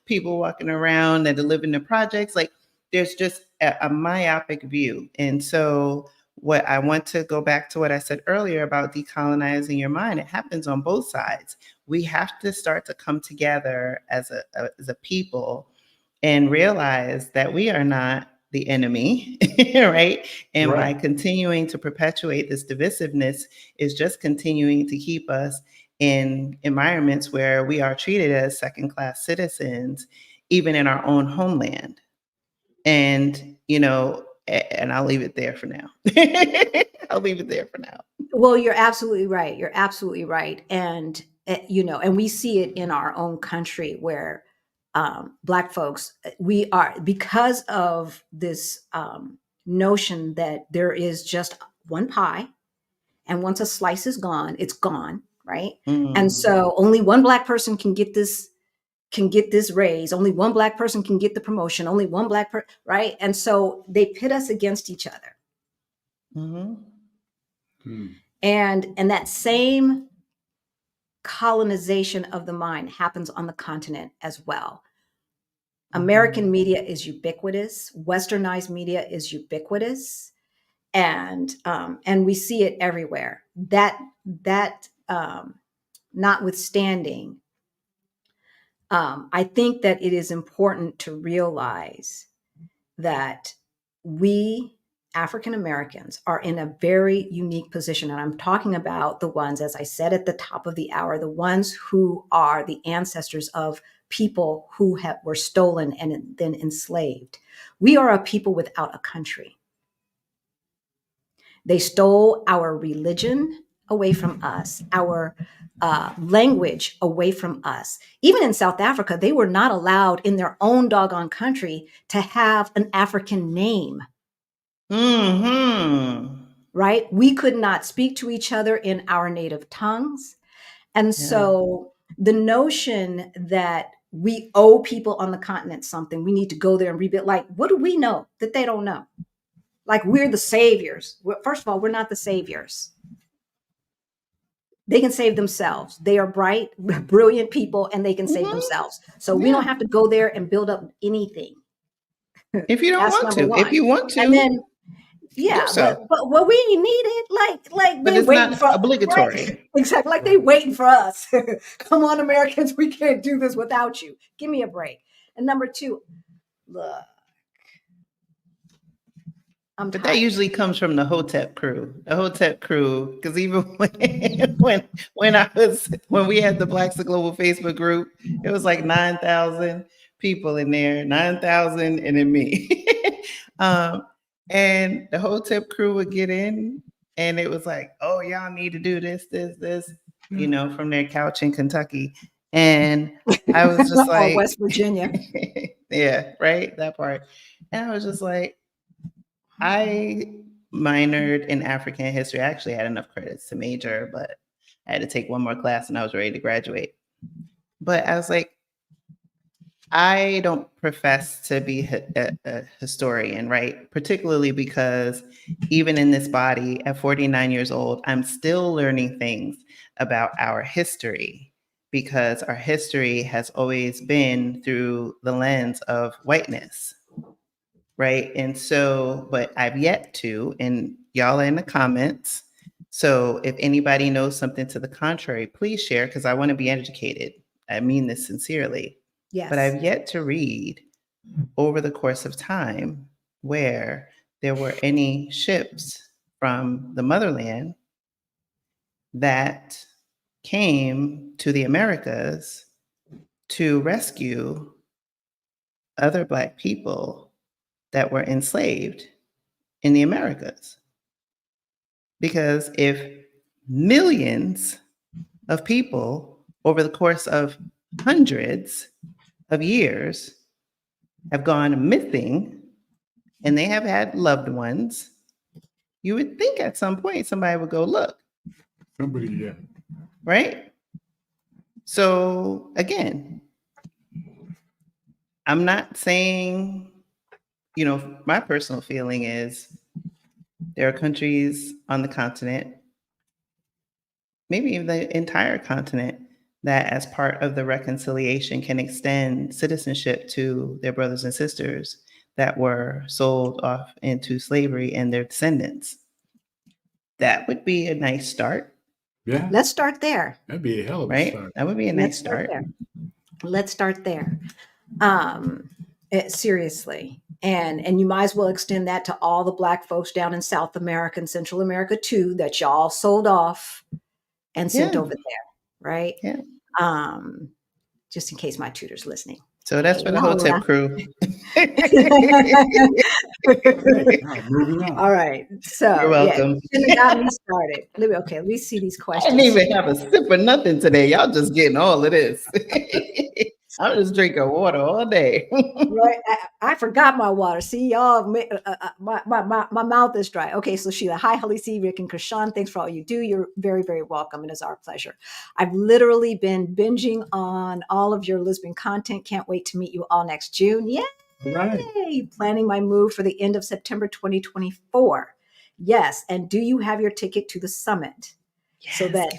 people walking around that live in the projects. Like there's just a myopic view. And so what I want to go back to what I said earlier about decolonizing your mind, it happens on both sides. We have to start to come together as a people and realize that we are not the enemy, right? And by Right. continuing to perpetuate this divisiveness is just continuing to keep us in environments where we are treated as second-class citizens, even in our own homeland. And, and I'll leave it there for now. I'll leave it there for now. Well, you're absolutely right. You're absolutely right. And, and we see it in our own country where Black folks, we are, because of this notion that there is just one pie, and once a slice is gone, it's gone, right? And Mm. so only one Black person can get this raise, only one Black person can get the promotion, only one Black person, right? And so they pit us against each other. Mm-hmm. And that same colonization of the mind happens on the continent as well. American media is ubiquitous. Westernized media is ubiquitous, and we see it everywhere. That notwithstanding, I think that it is important to realize that we African Americans are in a very unique position. And I'm talking about the ones, as I said at the top of the hour, the ones who are the ancestors of people who were stolen and then enslaved. We are a people without a country. They stole our religion away from us, our language away from us. Even in South Africa, they were not allowed in their own doggone country to have an African name. Mm-hmm. Right? We could not speak to each other in our native tongues. And so the notion that we owe people on the continent something, we need to go there and rebuild. Like, what do we know that they don't know? Like, we're the saviors. First of all, we're not the saviors. They can save themselves. They are bright, brilliant people, and they can save themselves. So we don't have to go there and build up anything. If you don't That's want number to. one. If you want to, And then, do yeah, so. but what we needed, like But they it's waiting not for, obligatory. right? Exactly, like they waiting for us. Come on, Americans, we can't do this without you. Give me a break. And number two, look, I'm But tired. that usually comes from the Hotep crew. The Hotep crew, because even when we had the Blaxit Global Facebook group, it was like 9,000 people in there, 9,000, and then me. And the Hotep crew would get in, and it was like, "Oh, y'all need to do this, from their couch in Kentucky." And I was just Or like, West Virginia. "Yeah, right, that part." And I was just like, I minored in African history. I actually had enough credits to major, but I had to take one more class and I was ready to graduate. But I was like, I don't profess to be a historian, right? Particularly because even in this body at 49 years old, I'm still learning things about our history, because our history has always been through the lens of whiteness. Right. And so, but I've yet to, and y'all are in the comments. So if anybody knows something to the contrary, please share, because I want to be educated. I mean this sincerely. Yes. But I've yet to read over the course of time where there were any ships from the motherland that came to the Americas to rescue other Black people that were enslaved in the Americas. Because if millions of people over the course of hundreds of years have gone missing and they have had loved ones, you would think at some point somebody would go look. Somebody, yeah. Right? So again, I'm not saying, my personal feeling is there are countries on the continent, maybe even the entire continent, that as part of the reconciliation can extend citizenship to their brothers and sisters that were sold off into slavery and their descendants. That would be a nice start. Yeah. Let's start there. That'd be a hell of a Right? start. That would be a nice start. Let's start there. Seriously. And you might as well extend that to all the Black folks down in South America and Central America too, that y'all sold off and sent over there, right? Yeah. Just in case my tutor's listening. So that's for the Hotep crew. Moving on. All right. So you're welcome. Yeah, got me started. Let me see these questions. I didn't even have a sip of nothing today. Y'all just getting all of this. I'm just drinking water all day. Right. I forgot my water. See, y'all, my mouth is dry. Okay, so Sheila, hi, Halisi, Rick, and Krishan. Thanks for all you do. You're very, very welcome. It is our pleasure. I've literally been binging on all of your Lisbon content. Can't wait to meet you all next June. Yay! Right. Planning my move for the end of September 2024. Yes. And do you have your ticket to the summit? Yes, so that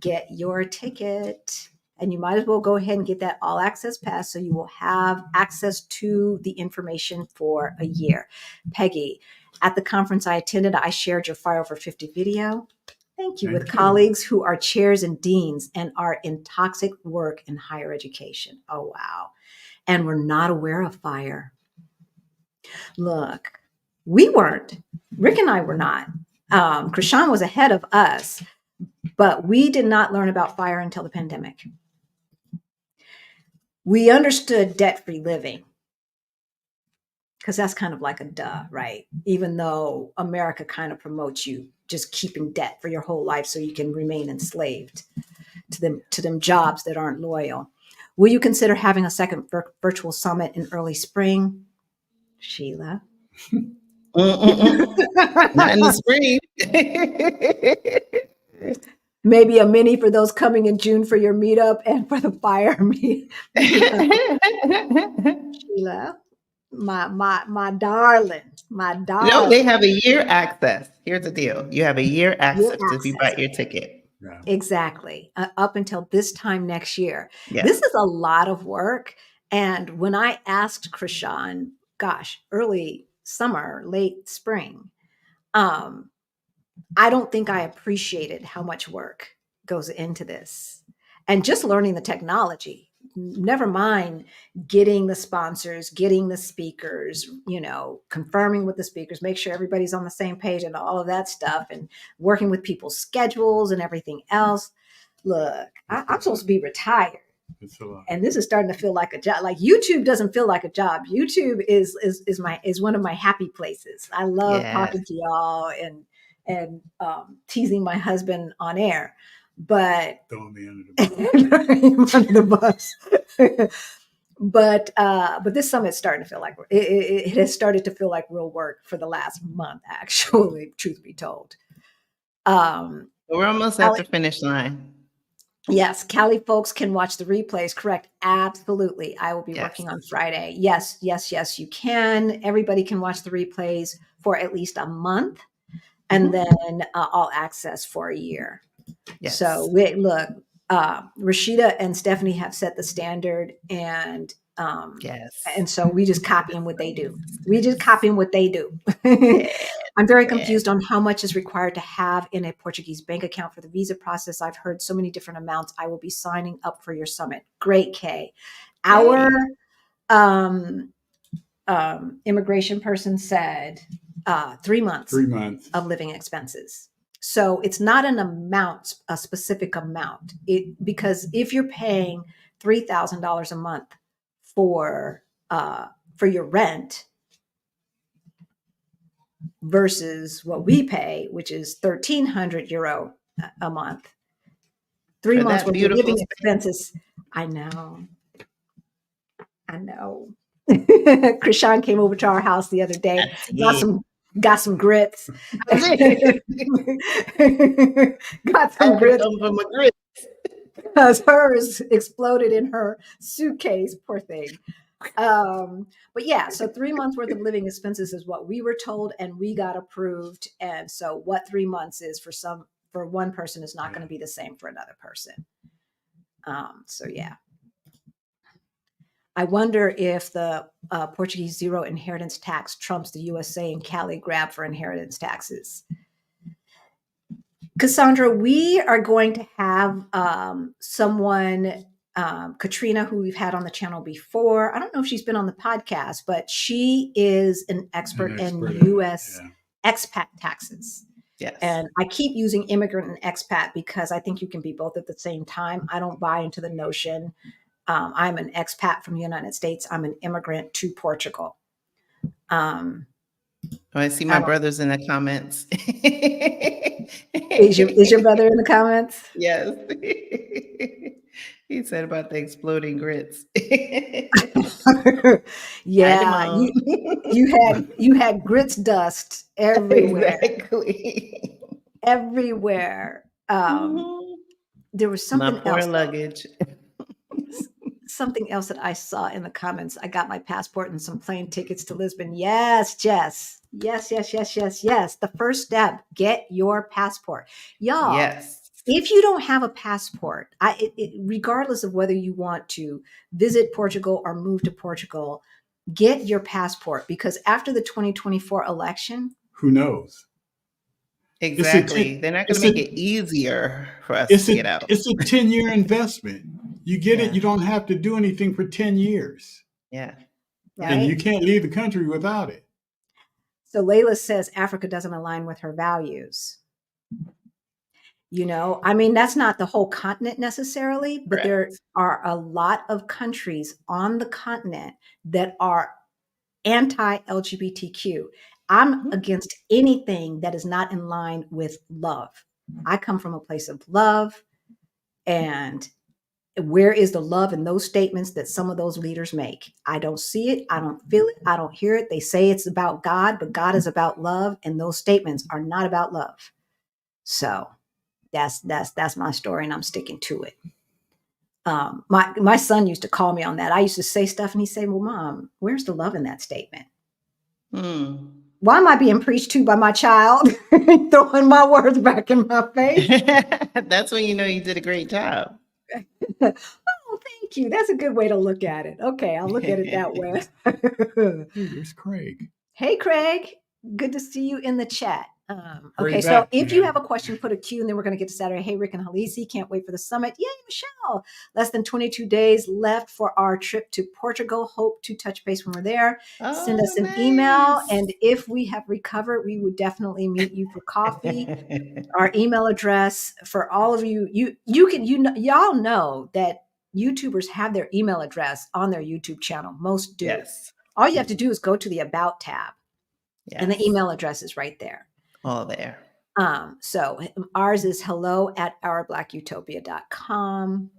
get your ticket. And you might as well go ahead and get that all access pass so you will have access to the information for a year. Peggy, at the conference I attended, I shared your Fire Over 50 video. Thank you. With colleagues who are chairs and deans and are in toxic work in higher education. Oh, wow. And we're not aware of fire. Look, we weren't. Rick and I were not. Krishan was ahead of us, but we did not learn about fire until the pandemic. We understood debt-free living because that's kind of like a duh, right? Even though America kind of promotes you just keeping debt for your whole life so you can remain enslaved to them jobs that aren't loyal. Will you consider having a second virtual summit in early spring? Sheila? Not in the spring. Maybe a mini for those coming in June for your meetup and for the fire meetup. Sheila, my darling. No, they have a year access. Here's the deal. You have a year access if you buy your ticket. Yeah. Exactly. Up until this time next year. Yeah. This is a lot of work. And when I asked Krishan, early summer, late spring, I don't think I appreciated how much work goes into this. And just learning the technology, never mind getting the sponsors, getting the speakers, confirming with the speakers, make sure everybody's on the same page and all of that stuff, and working with people's schedules and everything else. Look, I'm supposed to be retired. And this is starting to feel like a job. Like YouTube doesn't feel like a job. YouTube is one of my happy places. I love talking to y'all and teasing my husband on air, but throwing me under the bus. But this summit's starting to feel like it has started to feel like real work for the last month, actually, truth be told. We're almost at the finish line. Yes, Cali folks can watch the replays, correct? Absolutely. I will be working on Friday. Yes, you can. Everybody can watch the replays for at least a month, and then all access for a year. Yes. So Rashida and Stephanie have set the standard, and and so we just copying what they do. I'm very confused on how much is required to have in a Portuguese bank account for the visa process. I've heard so many different amounts. I will be signing up for your summit. Great, Kay. Our immigration person said 3 months 3 months. of living expenses. So it's not an amount, a specific amount. Because if you're paying $3,000 a month for your rent versus what we pay, which is 1,300 euro a month, 3 For months that worth of beautiful living space. expenses. I know. Krishan came over to our house the other day, got some grits. Got some grits From a grid. because hers exploded in her suitcase. Poor thing. But yeah, so 3 months worth of living expenses is what we were told, and we got approved. And so what 3 months is for one person is not going to be the same for another person. So yeah. I wonder if the Portuguese zero inheritance tax trumps the USA and Cali grab for inheritance taxes. Cassandra, we are going to have someone, Katrina, who we've had on the channel before. I don't know if she's been on the podcast, but she is an expert in U.S. expat taxes. Yes. And I keep using immigrant and expat because I think you can be both at the same time. I don't buy into the notion. I'm an expat from the United States. I'm an immigrant to Portugal. I see my brother's in the comments. Is your brother in the comments? Yes. He said about the exploding grits. Yeah, you had grits dust everywhere. Exactly. Everywhere. There was something my poor else. Luggage. Something else that I saw in the comments. I got my passport and some plane tickets to Lisbon. Yes, Jess. Yes. The first step, get your passport. Y'all, yes. If you don't have a passport, regardless of whether you want to visit Portugal or move to Portugal, get your passport, because after the 2024 election, who knows? Exactly. They're not going to make it easier for us to get out. It's a 10-year investment. You get it. You don't have to do anything for 10 years. Yeah. Right? And you can't leave the country without it. So Layla says Africa doesn't align with her values. I mean, that's not the whole continent necessarily, but there are a lot of countries on the continent that are anti-LGBTQ. I'm against anything that is not in line with love. I come from a place of love, and where is the love in those statements that some of those leaders make? I don't see it. I don't feel it. I don't hear it. They say it's about God, but God is about love, and those statements are not about love. So that's my story, and I'm sticking to it. My son used to call me on that. I used to say stuff, and he'd say, "Well, Mom, where's the love in that statement? Why am I being preached to by my child, throwing my words back in my face?" That's when you know you did a great job. Oh, thank you. That's a good way to look at it. Okay, I'll look at it that way. Hey, there's Craig. Hey, Craig. Good to see you in the chat. Okay, so if you have a question, put a Q, and then we're going to get to Saturday. Hey, Rick and Halisi, can't wait for the summit. Yay, Michelle. Less than 22 days left for our trip to Portugal. Hope to touch base when we're there. Send us an email, and if we have recovered, we would definitely meet you for coffee. Our email address for all of you, y'all know that YouTubers have their email address on their YouTube channel. Most do. Yes. All you have to do is go to the About tab, and the email address is right there. All there. So ours is hello@ourblackutopia.com.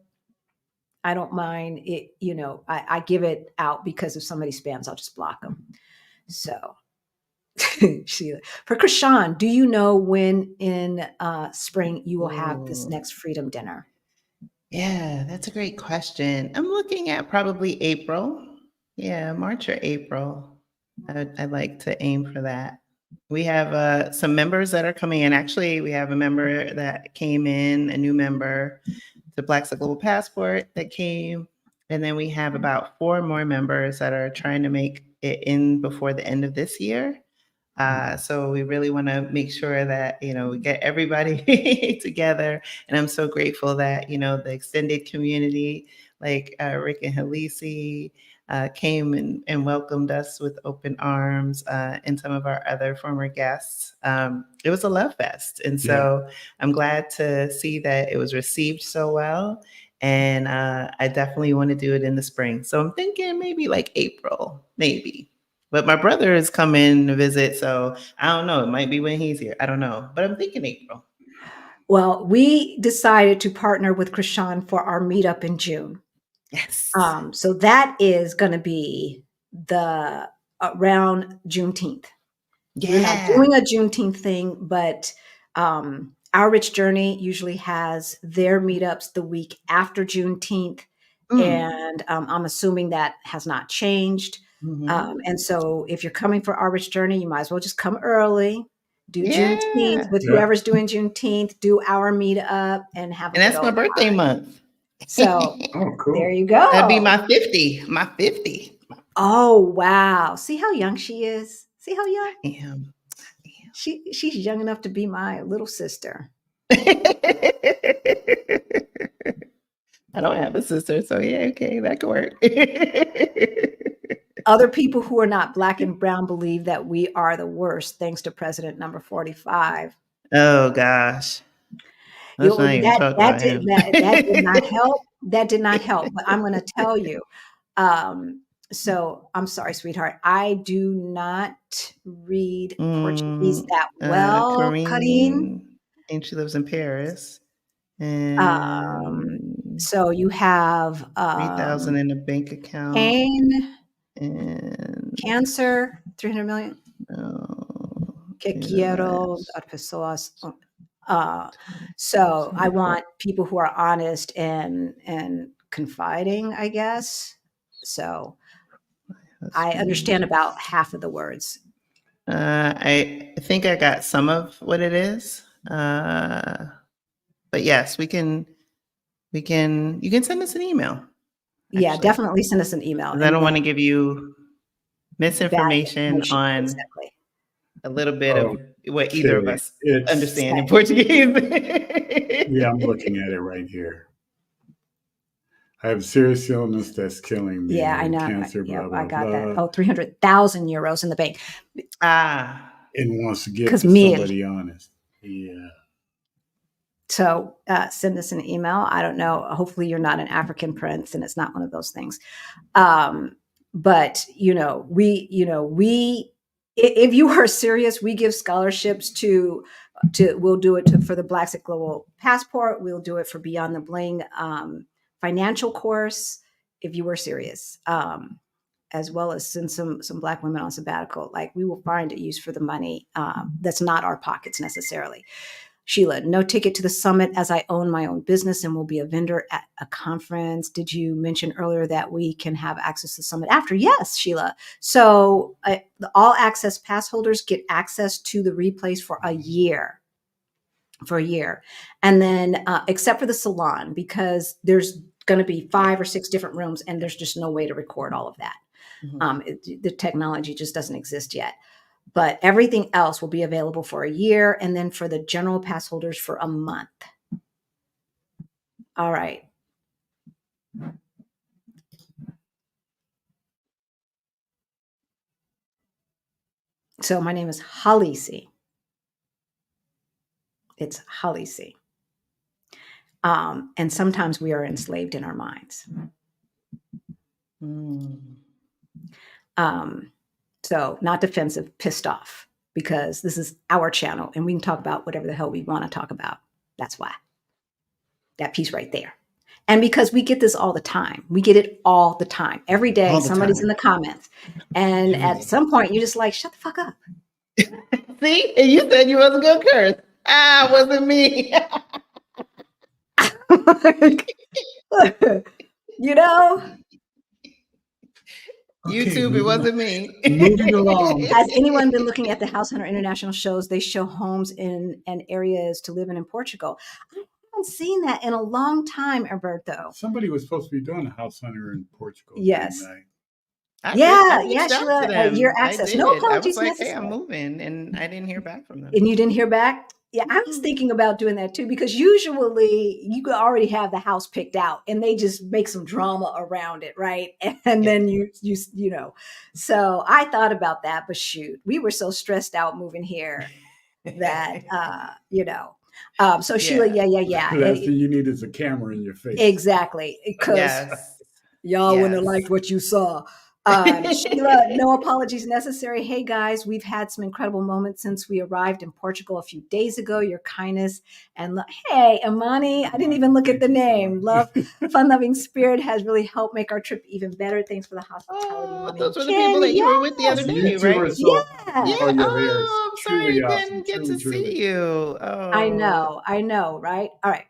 I don't mind it. I give it out because if somebody spams, I'll just block them. So Sheila, for Krishan, do you know when in spring you will have this next freedom dinner? Yeah, that's a great question. I'm looking at probably April. Yeah, March or April. I'd like to aim for that. We have some members that are coming in. Actually, we have a member that came in, a new member to Blaxit Global Passport that came. And then we have about 4 more members that are trying to make it in before the end of this year. So we really want to make sure that, we get everybody together. And I'm so grateful that, the extended community, like Rick and Halisi, came and welcomed us with open arms, and some of our other former guests. It was a love fest. And so I'm glad to see that it was received so well. And I definitely want to do it in the spring. So I'm thinking maybe like April, maybe. But my brother is coming to visit, so I don't know. It might be when he's here. I don't know. But I'm thinking April. Well, we decided to partner with Krishan for our meetup in June. Yes. So that is going to be the around Juneteenth. We're not doing a Juneteenth thing, but Our Rich Journey usually has their meetups the week after Juneteenth. And I'm assuming that has not changed. And so if you're coming for Our Rich Journey, you might as well just come early, do Juneteenth with whoever's doing Juneteenth, do our meetup, and have a And that's my birthday month. So cool. There you go. That'd be my 50. My 50. Oh, wow. See how young she is? See how young? I am. She's young enough to be my little sister. I don't have a sister, so yeah, okay, that could work. Other people who are not Black and brown believe that we are the worst, thanks to President number 45. Oh gosh. Let's not even talk about him. That did not help. That did not help. But I'm going to tell you. So I'm sorry, sweetheart. I do not read Portuguese that well, Karine. And she lives in Paris. And so you have 3,000 in the bank account. Pain and cancer, 300 million. Que quiero dar pessoas. So I want people who are honest and confiding, I guess. So I understand about half of the words. I think I got some of what it is. But yes, you can send us an email. Yeah, definitely send us an email. I don't want to give you misinformation on a little bit of what either of us understand in Portuguese. Yeah, I'm looking at it right here. I have a serious illness that's killing me. Yeah, I know. Cancer, blah, blah, I got blah. that. Oh, 300,000 euros in the bank. And wants to give to somebody honest. Yeah. So send us an email. I don't know. Hopefully you're not an African prince and it's not one of those things. But if you are serious, we give scholarships we'll do it for the Blaxit Global Passport. We'll do it for Beyond the Bling financial course. If you were serious, as well as send some Black women on sabbatical, like we will find a use for the money. That's not our pockets necessarily. Sheila, no ticket to the summit as I own my own business and will be a vendor at a conference. Did you mention earlier that we can have access to the summit after? Yes, Sheila. So the all access pass holders get access to the replays for a year. And then except for the salon, because there's going to be 5 or 6 different rooms and there's just no way to record all of that. The technology just doesn't exist yet. But everything else will be available for a year, and then for the general pass holders for a month. All right. So my name is Halisi. It's Halisi. And sometimes we are enslaved in our minds. So not defensive, pissed off, because this is our channel and we can talk about whatever the hell we want to talk about. That's why. That piece right there. And because we get this all the time. We get it all the time. Every day somebody's in the comments. And at some point you're just like, shut the fuck up. See? And you said you wasn't going to curse. Wasn't me. You know? YouTube, it wasn't me. Moving along. Has anyone been looking at the House Hunter International shows? They show homes and areas to live in Portugal. I haven't seen that in a long time, Alberto. Somebody was supposed to be doing a House Hunter in Portugal. Yes. I did. I Yeah, yeah, reached out to Sheila, your them. I access. No did. I was apologies like, "Hey, I'm necessary. moving," and I didn't hear back from them. And you didn't hear back? Yeah, I was Mm-mm. thinking about doing that too, because usually you could already have the house picked out and they just make some drama around it, right? And Yeah. then you know. So I thought about that, but shoot, we were so stressed out moving here that you know. So Sheila, Yeah. yeah. Last thing you need is a camera in your face. Exactly. Because Yes. y'all wouldn't have liked Yes. what you saw. Sheila, no apologies necessary. Hey guys, we've had some incredible moments since we arrived in Portugal a few days ago. Your kindness and hey, Amani, I didn't even look at the Thank you so name. much. Fun-loving spirit has really helped make our trip even better. Thanks for the hospitality, Oh, Moni those and were the people Ken. that you were with the other Yes, You day, two are right? so yes. Yeah. oh your hair is Oh, I'm sorry truly I awesome. didn't get Truly, to truly. see you. Oh. I know, right? All right.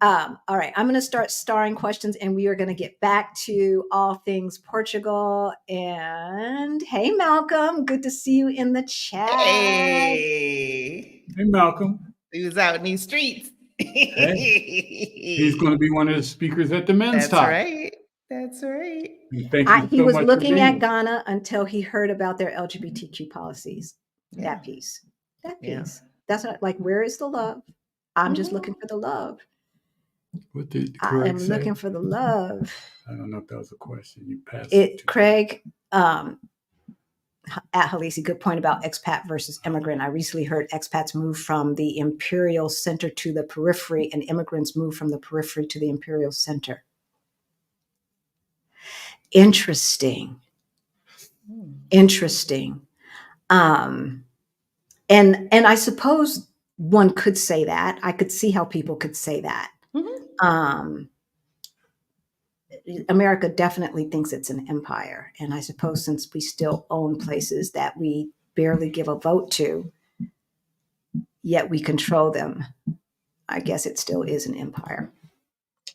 All right. I'm going to start starring questions and we are going to get back to all things Portugal. And hey, Malcolm, good to see you in the chat. Hey. Hey Malcolm. He was out in these streets. Hey. He's going to be one of the speakers at the men's That's talk. right. That's right. And thank you He so was much for looking being at here. Ghana until he heard about their LGBTQ policies. Yeah. That piece. That Yeah. piece. That's not like, where is the love? I'm just Mhm. looking for the love. What did I Craig am say? looking for the love. I don't know if that was a question. You passed it to me. Craig, at Halisi, good point about expat versus immigrant. I recently heard expats move from the imperial center to the periphery and immigrants move from the periphery to the imperial center. Interesting. Interesting. And I suppose one could say that. I could see how people could say that. Mhm. America definitely thinks it's an empire. And I suppose since we still own places that we barely give a vote to, yet we control them, I guess it still is an empire.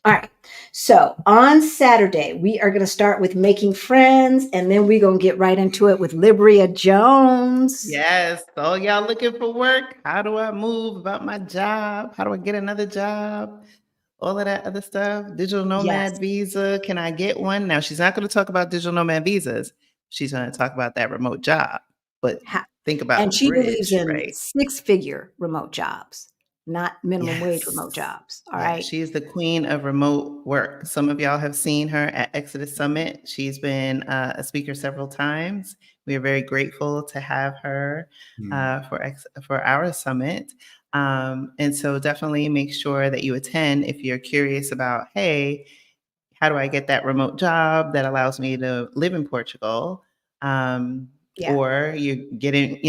All right. So on Saturday, we are going to start with making friends, and then we're going to get right into it with Libria Jones. Yes. So y'all looking for work? How do I move about my job? How do I get another job? All of that other stuff. Digital nomad Yes. visa. Can I get one? Now she's not going to talk about digital nomad visas. She's going to talk about that remote job. But think about And the she believes bridge, in right? 6-figure remote jobs, not minimum wage remote Yes. jobs. All Yeah, right. she is the queen of remote work. Some of y'all have seen her at Exodus Summit. She's been a speaker several times. We are very grateful to have her for our summit. And so definitely make sure that you attend if you're curious about, hey, how do I get that remote job that allows me to live in Portugal? Yeah. Or you're getting,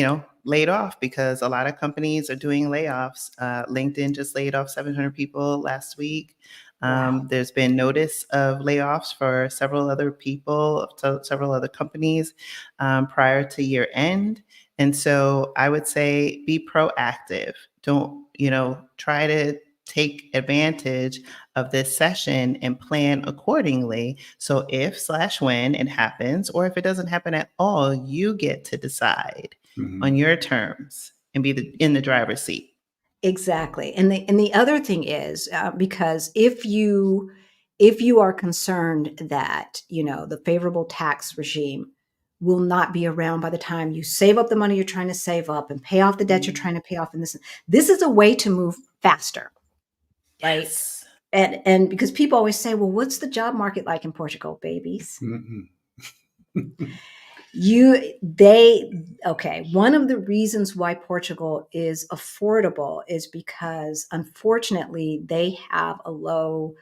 laid off because a lot of companies are doing layoffs. LinkedIn just laid off 700 people last week. Wow. There's been notice of layoffs for several other people, several other companies prior to year end. And so I would say be proactive. Don't, try to take advantage of this session and plan accordingly. So if/when it happens, or if it doesn't happen at all, you get to decide on your terms and be in the driver's seat. Exactly. And the other thing is because if you are concerned that the favorable tax regime will not be around by the time you save up the money you're trying to save up and pay off the debt you're trying to pay off, and this is a way to move faster, right? Yes. And because people always say, well, what's the job market like in Portugal, babies? One of the reasons why Portugal is affordable is because unfortunately they have a low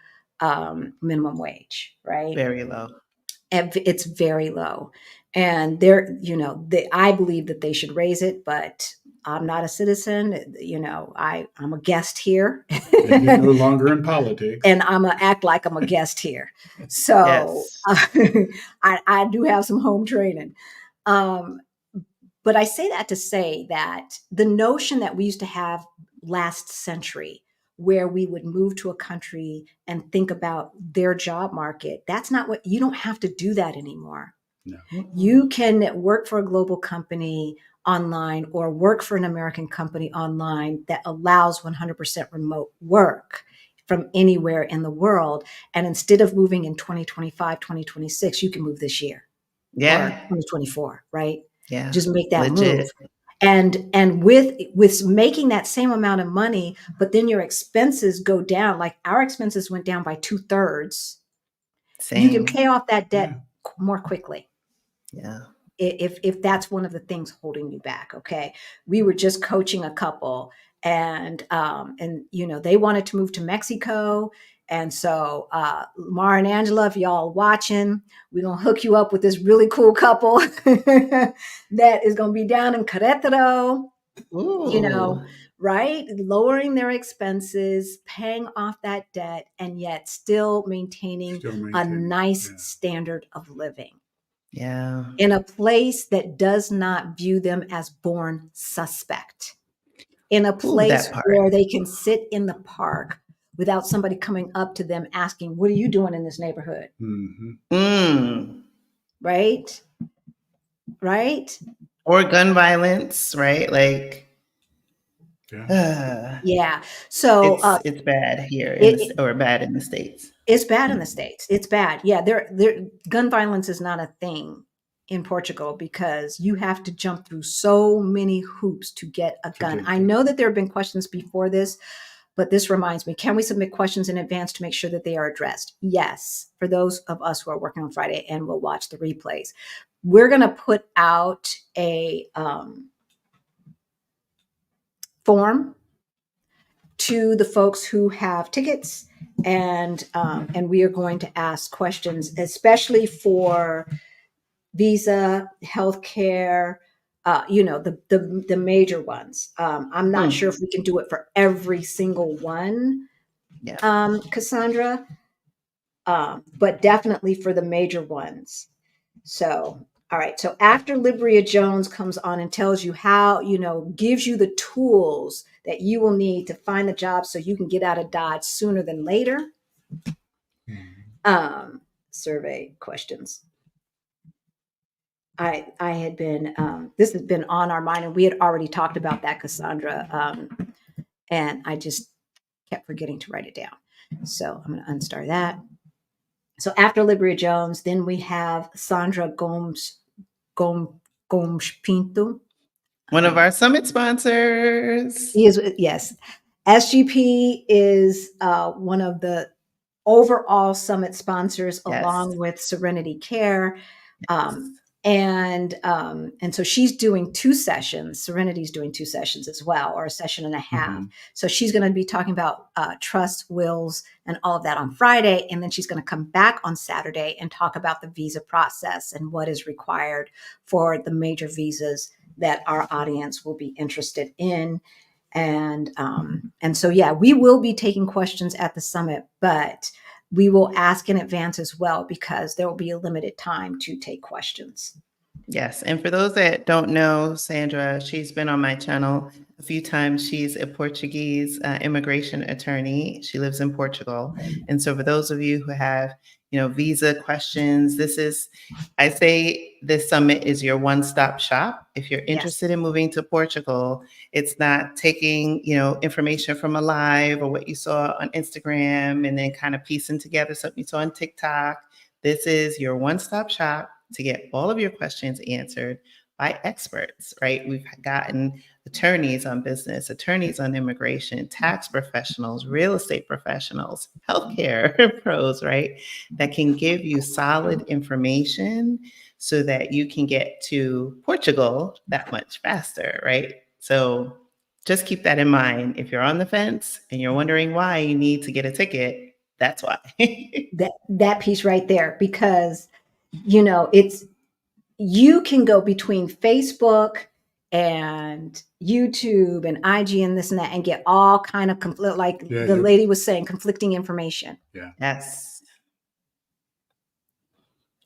minimum wage, right? Very low. And it's very low. And I believe that they should raise it, but I'm not a citizen. I'm a guest here. And you're no longer in politics. And I'm going to act like I'm a guest here. So Yes. I do have some home training. But I say that to say that the notion that we used to have last century, where we would move to a country and think about their job market, that's not what you don't have to do that anymore. No. You can work for a global company online or work for an American company online that allows 100% remote work from anywhere in the world. And instead of moving in 2025, 2026, you can move this year. or Yeah. 2024, right? Yeah. Just make that Legit. move. And with making that same amount of money, but then your expenses go down, like our expenses went down by 2/3, you can Same. pay off that Yeah. debt more quickly. Yeah. If that's one of the things holding you back. Okay, we were just coaching a couple, and they wanted to move to Mexico, and so Mara and Angela, if y'all watching, we're gonna hook you up with this really cool couple that is gonna be down in Querétaro, Ooh. right, lowering their expenses, paying off that debt, and yet still maintaining Still a maintaining. nice Yeah. standard of living Yeah. in a place that does not view them as born suspect, in a Ooh, place that part. where they can sit in the park without somebody coming up to them asking, "What are you doing in this neighborhood?" Mm. Right? Right? Or gun violence, right? Like, Yeah. Yeah. So it's bad here it, or bad in the States. it's bad in the States. It's bad. Yeah, gun violence is not a thing in Portugal because you have to jump through so many hoops to get a gun. I know that there have been questions before this, but this reminds me, can we submit questions in advance to make sure that they are addressed? Yes, for those of us who are working on Friday and will watch the replays. We're going to put out a form to the folks who have tickets, and we are going to ask questions, especially for visa, healthcare, the major ones. I'm not sure if we can do it for every single one, Cassandra, but definitely for the major ones. So, all right. So after Libria Jones comes on and tells you how, gives you the tools that you will need to find the job so you can get out of Dodge sooner than later. Survey questions. I had been, this has been on our mind, and we had already talked about that, Cassandra. And I just kept forgetting to write it down. So I'm going to unstar that. So after Libria Jones, then we have Sandra Gomes Pinto. One of our summit sponsors. Yes. SGP is one of the overall summit sponsors, along with Serenity Care. And so she's doing 2 sessions. Serenity's doing 2 sessions as well, or a session and a half. So she's going to be talking about trust, wills, and all of that on Friday. And then she's going to come back on Saturday and talk about the visa process and what is required for the major visas that our audience will be interested in. And so, yeah, we will be taking questions at the summit, but we will ask in advance as well, because there will be a limited time to take questions. Yes. And for those that don't know, Sandra, she's been on my channel a few times. She's a Portuguese immigration attorney. She lives in Portugal. And so for those of you who have, visa questions, I say this summit is your one-stop shop. If you're interested in moving to Portugal, it's not taking, information from a live or what you saw on Instagram and then kind of piecing together something you saw on TikTok. This is your one-stop shop to get all of your questions answered by experts, right? We've gotten attorneys on business, attorneys on immigration, tax professionals, real estate professionals, healthcare pros, right? That can give you solid information so that you can get to Portugal that much faster, right? So just keep that in mind. If you're on the fence and you're wondering why you need to get a ticket, that's why. that piece right there, because you can go between Facebook and YouTube and IG and this and that and get all kind of the lady was saying, conflicting information. Yeah. Yes.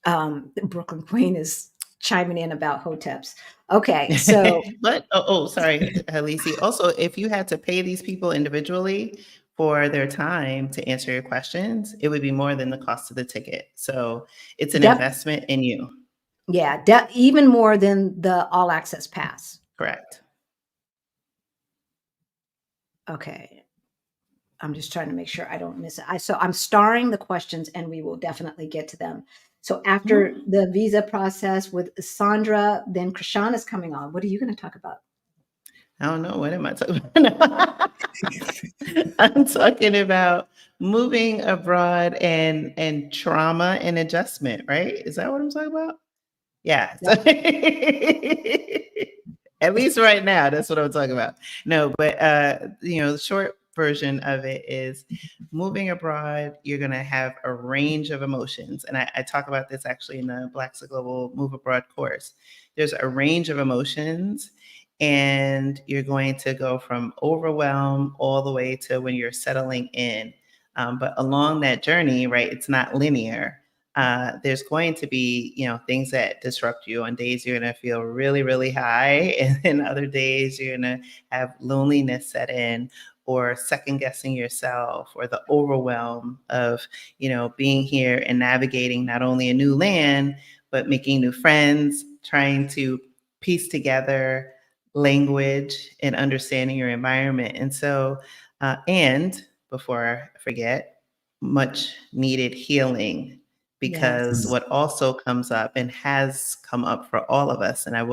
Brooklyn Queen is chiming in about hoteps. Okay, so but sorry, Halisi. Also, if you had to pay these people individually for their time to answer your questions, it would be more than the cost of the ticket. So it's an investment in you. Yeah, even more than the all access pass. Correct. Okay. I'm just trying to make sure I don't miss it. So I'm starring the questions and we will definitely get to them. So after the visa process with Sandra, then Krishan is coming on. What are you going to talk about? I don't know. What am I talking about? I'm talking about moving abroad and trauma and adjustment, right? Is that what I'm talking about? Yeah. At least right now, that's what I'm talking about. No, but the short version of it is moving abroad, you're gonna have a range of emotions. And I talk about this actually in the Blaxit Global Move Abroad course. There's a range of emotions, and you're going to go from overwhelm all the way to when you're settling in. But along that journey, right, it's not linear. There's going to be, things that disrupt you. On days you're going to feel really, really high, and then other days you're going to have loneliness set in, or second guessing yourself, or the overwhelm of, being here and navigating not only a new land, but making new friends, trying to piece together language and understanding your environment. And so, and before I forget, much needed healing, because what also comes up and has come up for all of us, and I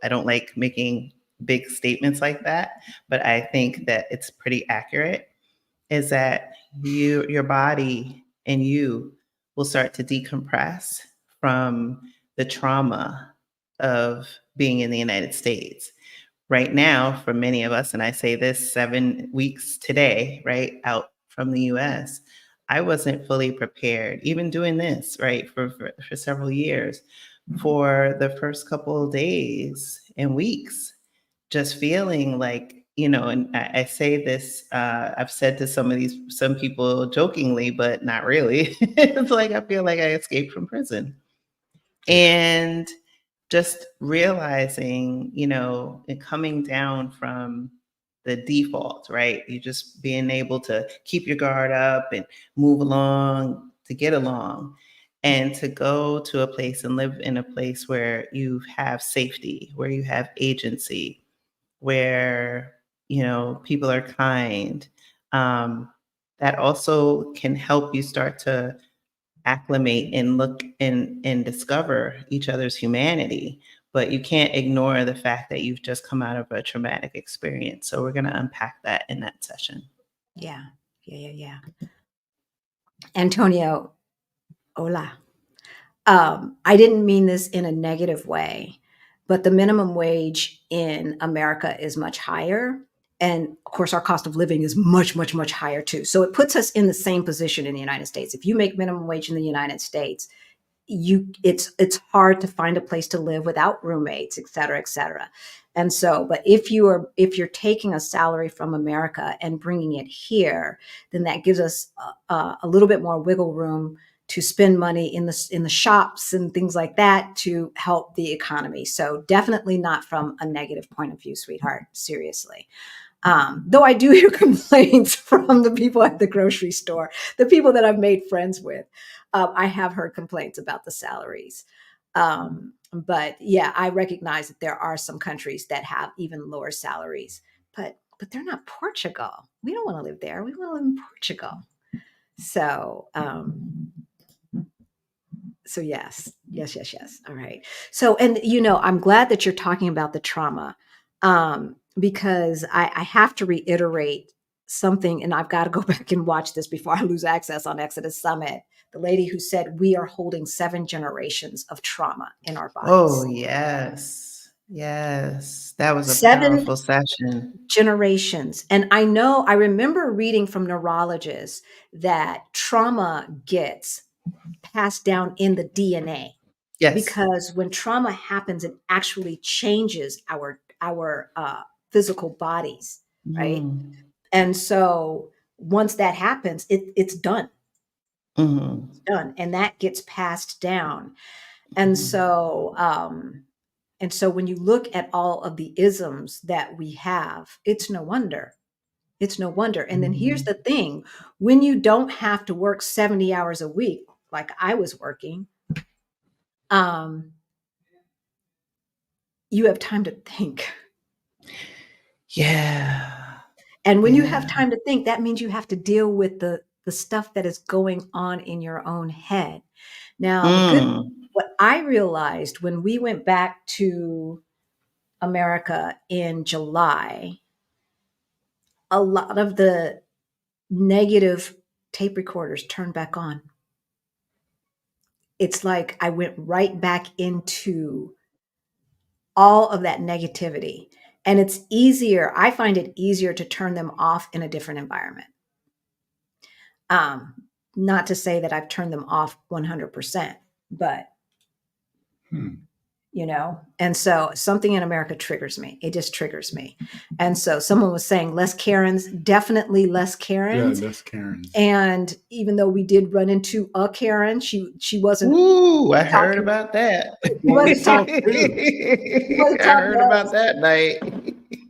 don't like making big statements like that, but I think that it's pretty accurate, is that your body and you will start to decompress from the trauma of being in the United States. Right now, for many of us, and I say this 7 weeks today, right, out from the US, I wasn't fully prepared, even doing this, right, for several years, for the first couple of days and weeks, just feeling like, and I say this, I've said to some people jokingly, but not really. It's like, I feel like I escaped from prison. And just realizing, and coming down from the default, right? You just being able to keep your guard up and move along to get along, and to go to a place and live in a place where you have safety, where you have agency, where, people are kind. That also can help you start to acclimate and look and discover each other's humanity. But you can't ignore the fact that you've just come out of a traumatic experience. So we're going to unpack that in that session. Yeah. Antonio, hola. I didn't mean this in a negative way, but the minimum wage in America is much higher. And of course, our cost of living is much, much, much higher too. So it puts us in the same position in the United States. If you make minimum wage in the United States, it's hard to find a place to live without roommates, et cetera, et cetera. And so, but if you're taking a salary from America and bringing it here, then that gives us a little bit more wiggle room to spend money in the shops and things like that to help the economy. So definitely not from a negative point of view, sweetheart. Seriously. Though I do hear complaints from the people at the grocery store, the people that I've made friends with. I have heard complaints about the salaries. But yeah, I recognize that there are some countries that have even lower salaries, but they're not Portugal. We don't want to live there. We want to live in Portugal. So, so yes. All right. So, and I'm glad that you're talking about the trauma, because I have to reiterate something, and I've got to go back and watch this before I lose access on Exodus Summit. The lady who said we are holding 7 generations of trauma in our bodies. Oh, yes. That was a 7 powerful session. generations. And I remember reading from neurologists that trauma gets passed down in the DNA. Yes. Because when trauma happens, it actually changes our physical bodies, right? And so once that happens, it's done. It's done, and that gets passed down. And so, when you look at all of the isms that we have, it's no wonder. And then here's the thing: when you don't have to work 70 hours a week, like I was working, you have time to think. Yeah. And when you have Yeah. time to think, that means you have to deal with the stuff that is going on in your own head. Now, what I realized when we went back to America in July, a lot of the negative tape recorders turned back on. It's like I went right back into all of that negativity. And it's easier, I find it easier to turn them off in a different environment. Um, Not to say that I've turned them off 100%, but you know, and so something in America triggers me. It just triggers me. And so someone was saying less Karens, definitely less Karens. Yeah, less Karens. And even though we did run into a Karen, she wasn't. Ooh, I heard about that. She wasn't talking. I heard about that night.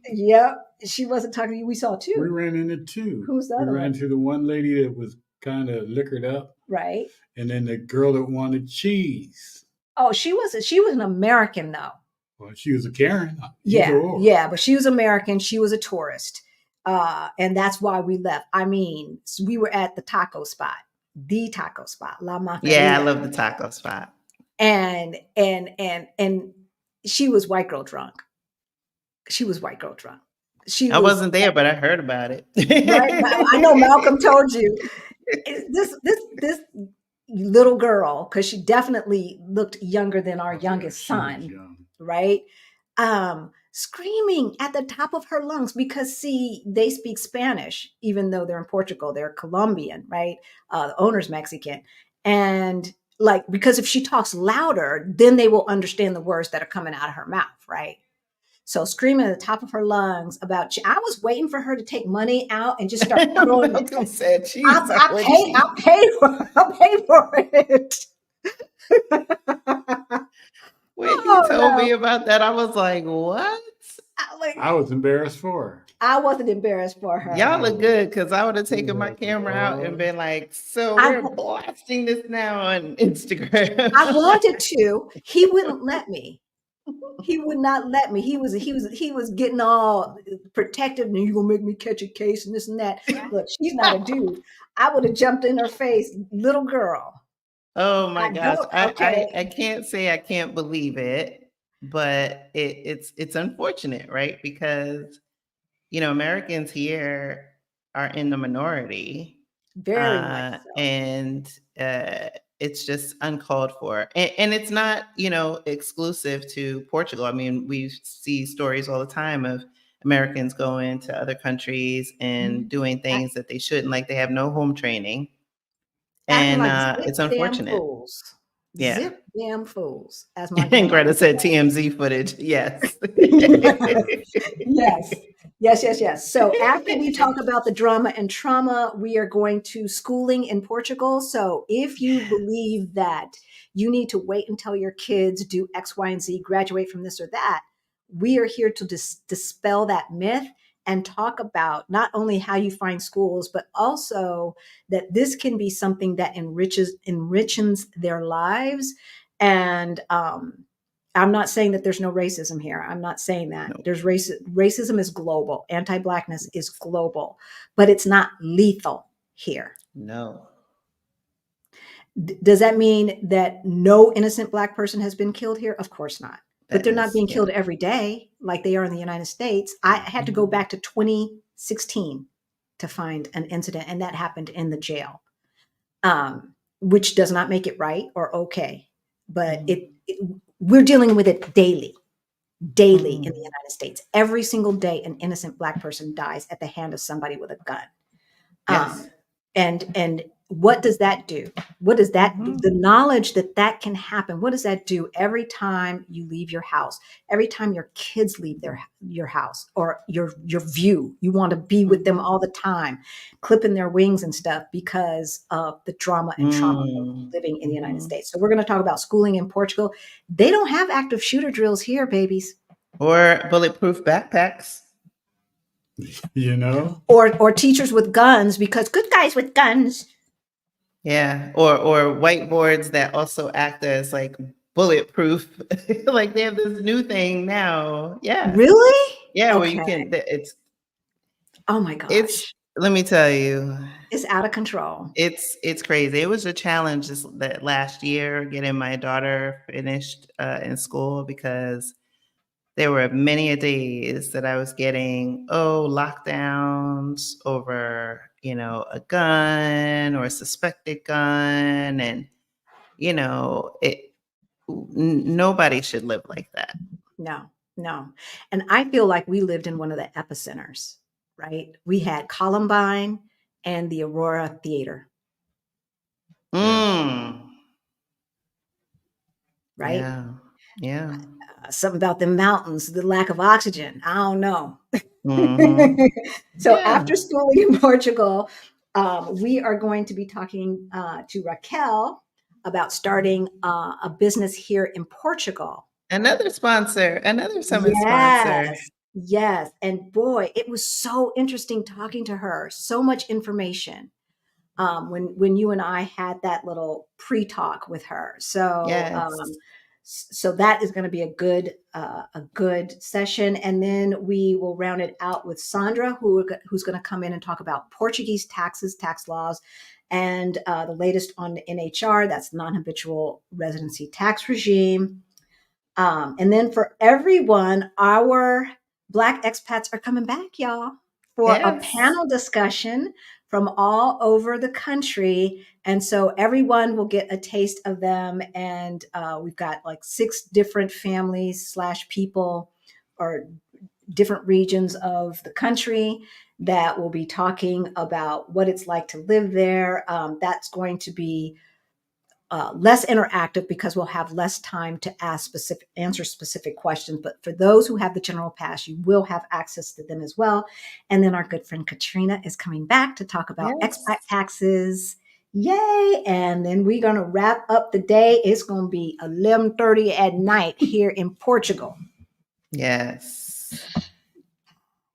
Yep, she wasn't talking to you. We saw two. We ran into two. Who's that? We ran into the one lady that was kind of liquored up, right? And then the girl that wanted cheese. Oh, she was an American though. Well, she was a Karen. Yeah, but she was American. She was a tourist. And that's why we left. I mean, we were at the taco spot, La Macarena. Yeah, I love the taco spot. And she was white girl drunk. I wasn't there, but I heard about it. Right? I know Malcolm told you. This little girl, because she definitely looked younger than our youngest son, right? Screaming at the top of her lungs because, see, they speak Spanish, even though they're in Portugal, they're Colombian, right? The owner's Mexican. And like, because if she talks louder, then they will understand the words that are coming out of her mouth, right? So screaming at the top of her lungs about, I was waiting for her to take money out and just start throwing it. I'll pay for it. When you told me about that, I was like, what? I was embarrassed for her. I wasn't embarrassed for her. Y'all look good, because I would have taken my camera out and been like, so we're blasting this now on Instagram. I wanted to. He wouldn't let me. He would not let me. He was getting all protective, and you gonna make me catch a case and this and that. Look, she's not a dude. I would have jumped in her face, little girl. Oh my gosh. I can't say I can't believe it, but it's unfortunate, right? Because, you know, Americans here are in the minority. Very much so. And it's just uncalled for. And it's not, you know, exclusive to Portugal. I mean, we see stories all the time of Americans going to other countries and doing things that they shouldn't, like they have no home training. And like it's unfortunate. Yeah. Zip damn fools. As my and Greta said TMZ footage. Yes. Yes. So after we talk about the drama and trauma, we are going to schooling in Portugal. So if you believe that you need to wait until your kids do X, Y, and Z, graduate from this or that, we are here to dispel that myth and talk about not only how you find schools, but also that this can be something that enriches their lives. And I'm not saying that there's no racism here. I'm not saying that. No. There's racism is global. Anti-Blackness is global, but it's not lethal here. No. Does that mean that no innocent Black person has been killed here? Of course not. But they're not being killed every day like they are in the United States. I had to go back to 2016 to find an incident, and that happened in the jail, which does not make it right or okay. But we're dealing with it daily in the United States. Every single day, an innocent Black person dies at the hand of somebody with a gun. Yes. And what does that do? What does that do? The knowledge that can happen, what does that do every time you leave your house, every time your kids leave your house or your view? You want to be with them all the time, clipping their wings and stuff because of the drama and trauma of living in the United States. So we're going to talk about schooling in Portugal. They don't have active shooter drills here, babies. Or bulletproof backpacks. You know? Or teachers with guns, because good guys with guns. Yeah, or whiteboards that also act as like bulletproof. Like they have this new thing now. Yeah. Really? Yeah, where you can. Oh my It's gosh. let me tell you, It's out of control. it's crazy. It was a challenge that last year getting my daughter finished in school because there were many a days that I was getting, lockdowns over, a gun or a suspected gun. And, nobody should live like that. No, no. And I feel like we lived in one of the epicenters, right? We had Columbine and the Aurora Theater, Yeah. right? Yeah. Yeah. Something about the mountains, the lack of oxygen. I don't know. Hmm. So Yeah. after schooling in Portugal, we are going to be talking to Raquel about starting a business here in Portugal. Another sponsor, another summit sponsor. Yes, yes. And boy, it was so interesting talking to her. So much information when you and I had that little pre-talk with her. Yes. So that is going to be a good session, and then we will round it out with Sandra, who's going to come in and talk about Portuguese taxes, tax laws, and the latest on the NHR, that's non-habitual residency tax regime. And then for everyone, our Black expats are coming back, y'all, for a Yes. panel discussion from all over the country. And so everyone will get a taste of them. And we've got like 6 different families slash people or different regions of the country that will be talking about what it's like to live there. That's going to be less interactive because we'll have less time to answer specific questions. But for those who have the general pass, you will have access to them as well. And then our good friend Katrina is coming back to talk about expat Yes. taxes. Yay! And then we're going to wrap up the day. It's going to be 11:30 at night here in Portugal. Yes.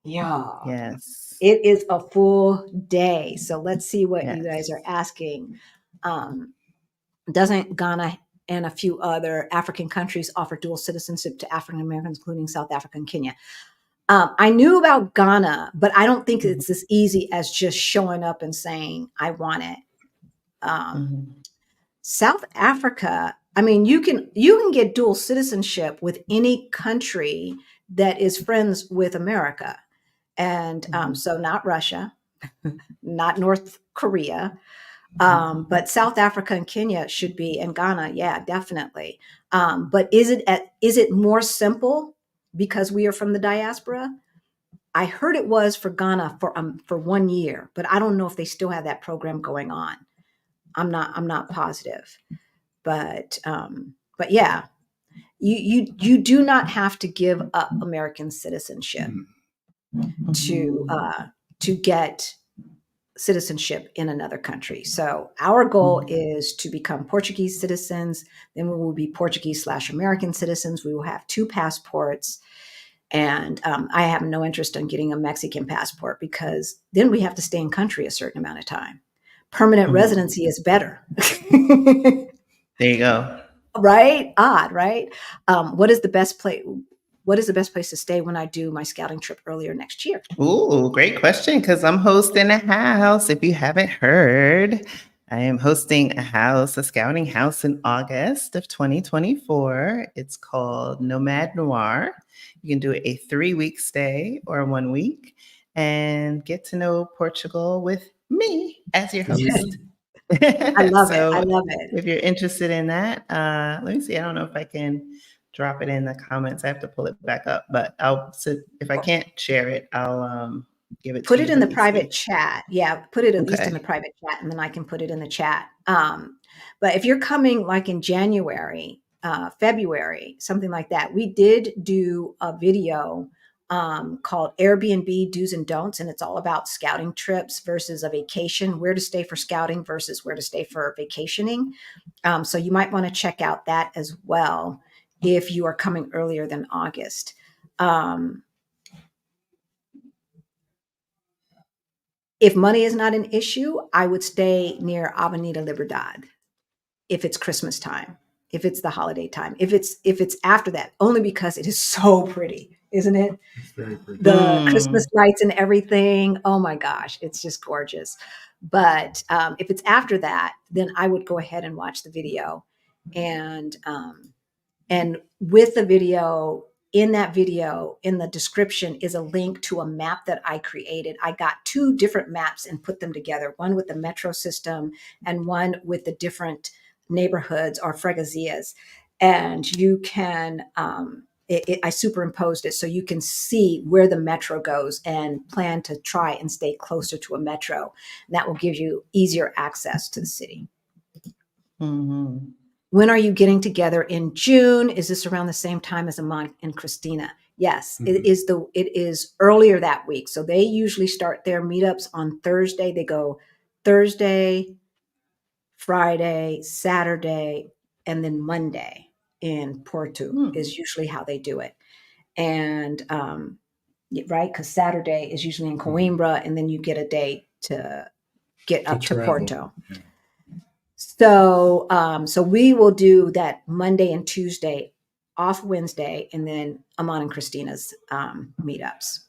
Yeah. Yes. It is a full day. So let's see what you guys Yes. are asking. Doesn't Ghana and a few other African countries offer dual citizenship to African Americans, including South Africa and Kenya? I knew about Ghana, but I don't think it's as easy as just showing up and saying, I want it. South Africa, I mean, you can get dual citizenship with any country that is friends with America. And so not Russia, not North Korea, but South Africa and Kenya should be, and Ghana, yeah, definitely. But is it more simple because we are from the diaspora? I heard it was for Ghana for 1 year, but I don't know if they still have that program going on. I'm not positive, but yeah, you do not have to give up American citizenship to get citizenship in another country. So our goal is to become Portuguese citizens. Then we will be Portuguese / American citizens. We will have 2 passports. And I have no interest in getting a Mexican passport because then we have to stay in country a certain amount of time. Permanent residency is better. There you go. Right? Odd, right? What is the best place? What is the best place to stay when I do my scouting trip earlier next year? Ooh, great question, because I'm hosting a house. If you haven't heard, I am hosting a scouting house in August of 2024. It's called Nomad Noir. You can do a 3-week stay or 1 week and get to know Portugal with me as your host. I love it. I So love it. if you're interested in that, let me see. I don't know if I can drop it in the comments. I have to pull it back up, but if I can't share it, I'll give it to Put you. it in Let the me private see. chat. Yeah, put it at least in the Okay. private chat, and then I can put it in the chat. But if you're coming like in January, February, something like that, we did do a video called Airbnb Do's and Don'ts, and it's all about scouting trips versus a vacation, where to stay for scouting versus where to stay for vacationing. So you might want to check out that as well if you are coming earlier than August. If money is not an issue, I would stay near Avenida Libertad if it's Christmas time, if it's the holiday time, if it's after that, only because it is so pretty. isn't it? It's very pretty. The Christmas lights and everything. Oh my gosh, it's just gorgeous. But if it's after that, then I would go ahead and watch the video, and with the video, in that video, in the description is a link to a map that I created. I got 2 different maps and put them together, one with the metro system and one with the different neighborhoods or freguesias. And you can, I superimposed it so you can see where the metro goes and plan to try and stay closer to a metro. And that will give you easier access to the city. Mm-hmm. When are you getting together in June? Is this around the same time as Amon and Christina? Yes, it is earlier that week. So they usually start their meetups on Thursday. They go Thursday, Friday, Saturday, and then Monday in Porto is usually how they do it. And right, because Saturday is usually in Coimbra, and then you get a day to get up to Porto. Yeah. So we will do that Monday and Tuesday, off Wednesday, and then Amon and Christina's meetups.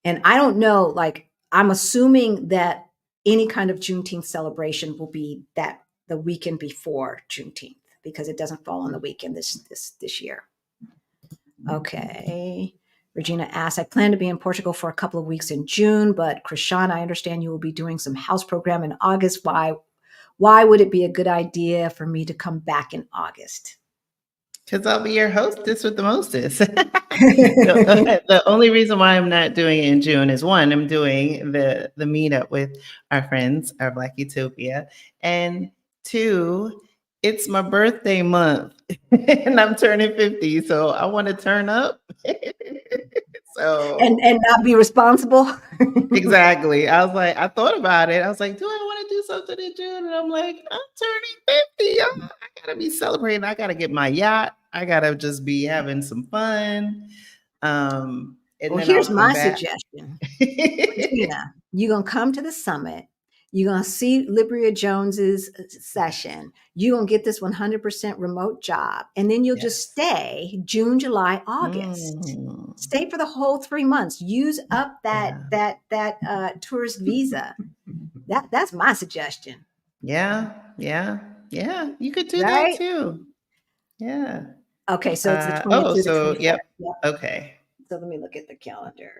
And I don't know, like, I'm assuming that any kind of Juneteenth celebration will be that the weekend before Juneteenth, because it doesn't fall on the weekend this year. Okay. Regina asks, I plan to be in Portugal for a couple of weeks in June, but Krishan, I understand you will be doing some house program in August. Why would it be a good idea for me to come back in August? Because I'll be your hostess with the mostest. The only reason why I'm not doing it in June is, one, I'm doing the meetup with our friends, our Black Utopia, and 2, it's my birthday month and I'm turning 50, so I want to turn up. So and not be responsible. Exactly. I thought about it. I was like, do I want to do something in June? And I'm like, I'm turning 50. I gotta be celebrating. I gotta get my yacht. I gotta just be having some fun. And well, then here's my back. suggestion. Regina, you're gonna come to the summit. You're going to see Libria Jones's session. You're going to get this 100% remote job. And then you'll just stay June, July, August. Stay for the whole 3 months. Use up that tourist visa. That's my suggestion. Yeah. You could do that too. Yeah. Okay, so it's the 20th through the 24th. Yep. Okay. So let me look at the calendar.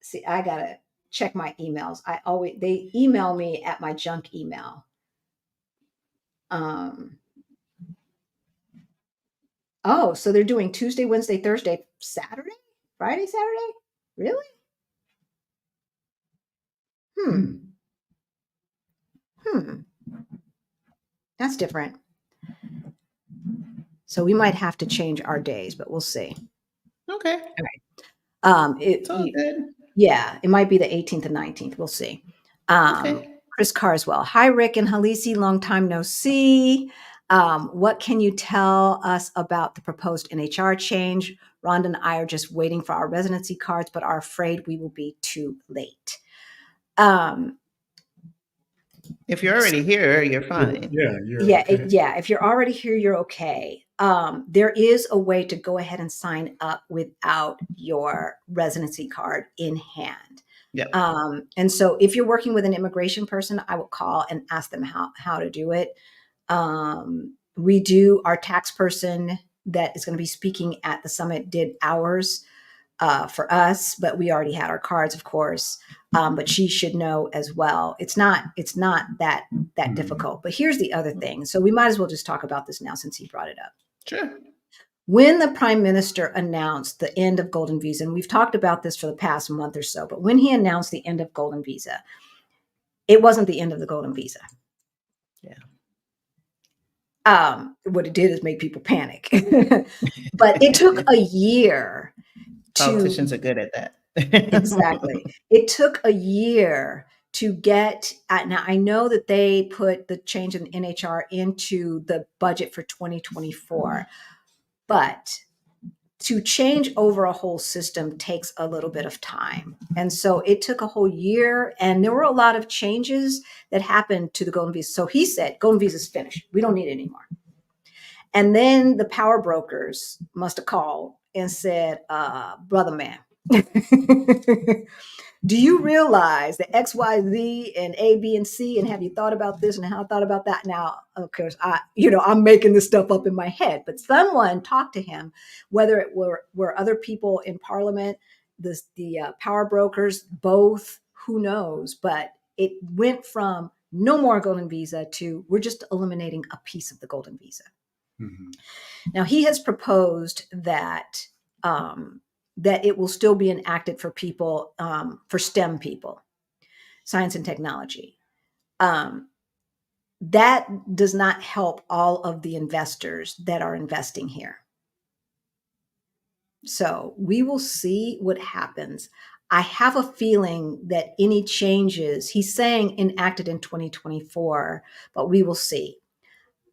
See, I gotta check my emails. They email me at my junk email. So they're doing Tuesday, Wednesday, Thursday, Saturday, Friday, Saturday? Really? That's different. So we might have to change our days, but we'll see. Okay. All right. It's all good. Yeah, it might be the 18th and 19th. We'll see. Okay. Chris Carswell. Hi, Rick and Halisi. Long time no see. What can you tell us about the proposed NHR change? Rhonda and I are just waiting for our residency cards, but are afraid we will be too late. If you're already here, you're fine. If you're already here, you're okay. There is a way to go ahead and sign up without your residency card in hand. Yeah. And so if you're working with an immigration person, I will call and ask them how to do it. Our tax person that is going to be speaking at the summit did ours for us, but we already had our cards, of course. But she should know as well. It's not that difficult. But here's the other thing. So we might as well just talk about this now since he brought it up. Sure. When the prime minister announced the end of Golden Visa, and we've talked about this for the past month or so, but when he announced the end of Golden Visa, it wasn't the end of the Golden Visa. Yeah. What it did is make people panic. But it took a year. Politicians are good at that. Exactly. It took a year to get, now I know that they put the change in NHR into the budget for 2024, but to change over a whole system takes a little bit of time. And so it took a whole year, and there were a lot of changes that happened to the Golden Visa. So he said, Golden Visa is finished. We don't need it anymore. And then the power brokers must have called and said, brother man, do you realize that X, Y, Z and A, B, and C? And have you thought about this and how I thought about that? Now, of course, I'm making this stuff up in my head, but someone talked to him, whether it were other people in Parliament, the power brokers, both, who knows? But it went from no more golden visa to we're just eliminating a piece of the golden visa. Mm-hmm. Now, he has proposed that that it will still be enacted for people, for STEM people, science and technology. That does not help all of the investors that are investing here. So we will see what happens. I have a feeling that any changes, he's saying enacted in 2024, but we will see.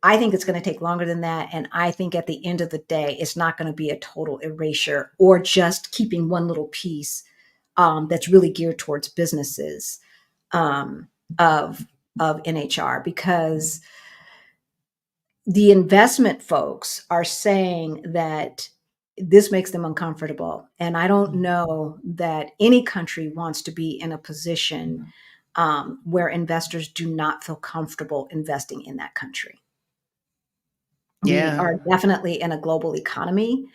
I think it's going to take longer than that. And I think at the end of the day, it's not going to be a total erasure or just keeping one little piece that's really geared towards businesses of NHR, because the investment folks are saying that this makes them uncomfortable. And I don't know that any country wants to be in a position where investors do not feel comfortable investing in that country. We are definitely in a global economy.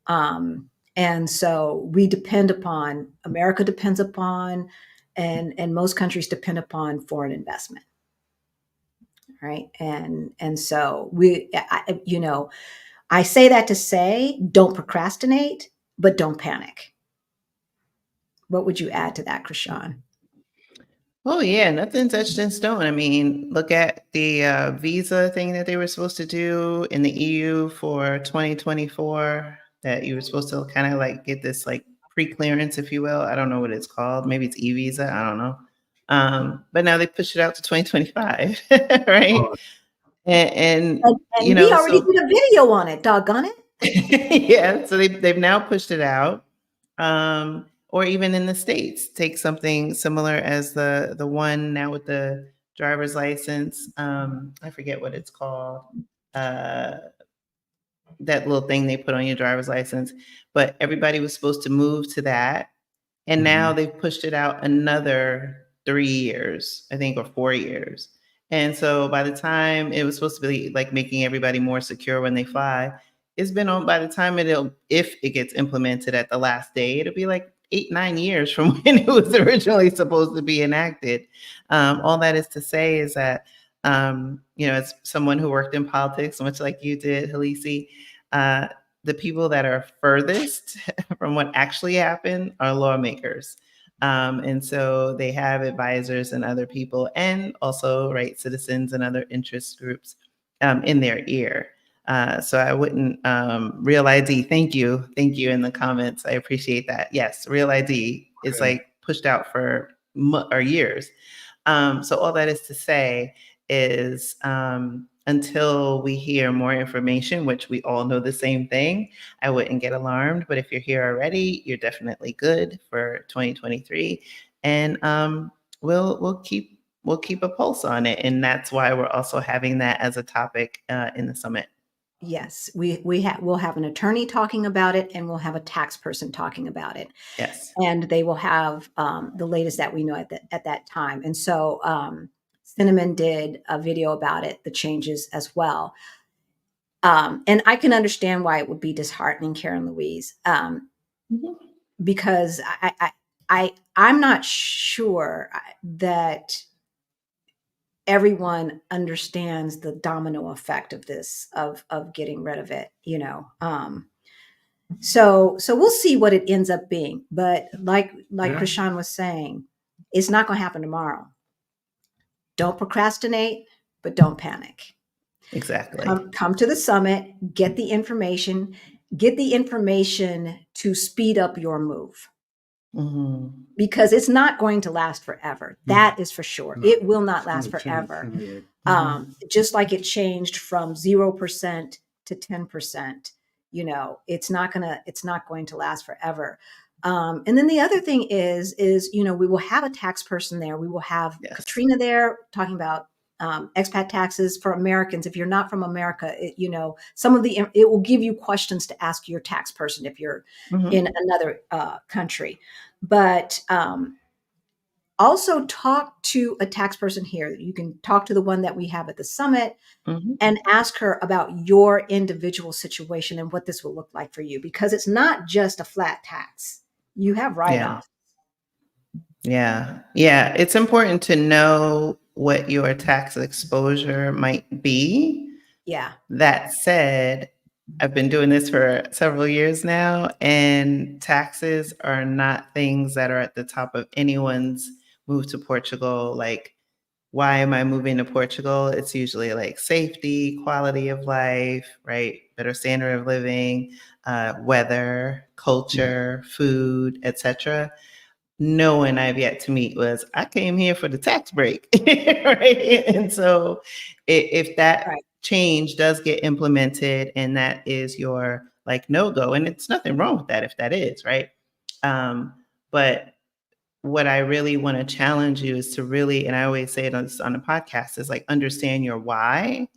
And so we depend upon, America depends upon, and most countries depend upon foreign investment. Right. And so I say that to say, don't procrastinate, but don't panic. What would you add to that, Krishan? Oh, yeah, nothing's etched in stone. I mean, look at the visa thing that they were supposed to do in the EU for 2024, that you were supposed to kind of like get this like pre-clearance, if you will. I don't know what it's called. Maybe it's e-visa. I don't know. But now they pushed it out to 2025, right? Oh. And we already did a video on it, doggone it. Yeah, so they've now pushed it out. Or even in the States, take something similar as the one now with the driver's license. I forget what it's called. That little thing they put on your driver's license, but everybody was supposed to move to that. And now they've pushed it out another 3 years, I think, or 4 years. And so by the time it was supposed to be like making everybody more secure when they fly, it's been on, by the time if it gets implemented at the last day, it'll be like 8-9 years from when it was originally supposed to be enacted. All that is to say is that, as someone who worked in politics, much like you did, Halisi, the people that are furthest from what actually happened are lawmakers. And so they have advisors and other people, and also citizens and other interest groups in their ear. So I wouldn't, Real ID, thank you in the comments. I appreciate that. Yes, Real ID is like pushed out for years. So all that is to say is, until we hear more information, which we all know the same thing, I wouldn't get alarmed. But if you're here already, you're definitely good for 2023. And we'll keep a pulse on it. And that's why we're also having that as a topic in the summit. Yes, we'll have an attorney talking about it, and we'll have a tax person talking about it. Yes. And they will have the latest that we know at that time. And so Cinnamon did a video about it, the changes as well. And I can understand why it would be disheartening, Karen Louise, because I'm not sure that everyone understands the domino effect of this, of getting rid of it, So we'll see what it ends up being. But like Krishan was saying, it's not going to happen tomorrow. Don't procrastinate, but don't panic. Exactly. Come to the summit, get the information to speed up your move. Because it's not going to last forever. That is for sure. No, it will not last forever. Just like it changed from 0% to 10%, it's not going to last forever. And then the other thing is, we will have a tax person there. We will have Katrina there talking about expat taxes for Americans. If you're not from America, some of it will give you questions to ask your tax person if you're in another country. But also talk to a tax person here. You can talk to the one that we have at the summit and ask her about your individual situation and what this will look like for you, because it's not just a flat tax. You have write-offs. Yeah. It's important to know what your tax exposure might be. Yeah. That said, I've been doing this for several years now, and taxes are not things that are at the top of anyone's move to Portugal. Like, why am I moving to Portugal? It's usually like safety, quality of life, right? Better standard of living, weather, culture, food, etc. No one I've yet to meet was, I came here for the tax break, right? And so if that change does get implemented and that is your like no-go, and it's nothing wrong with that if that is, right? But what I really want to challenge you is to really, and I always say it on the podcast, is like understand your why.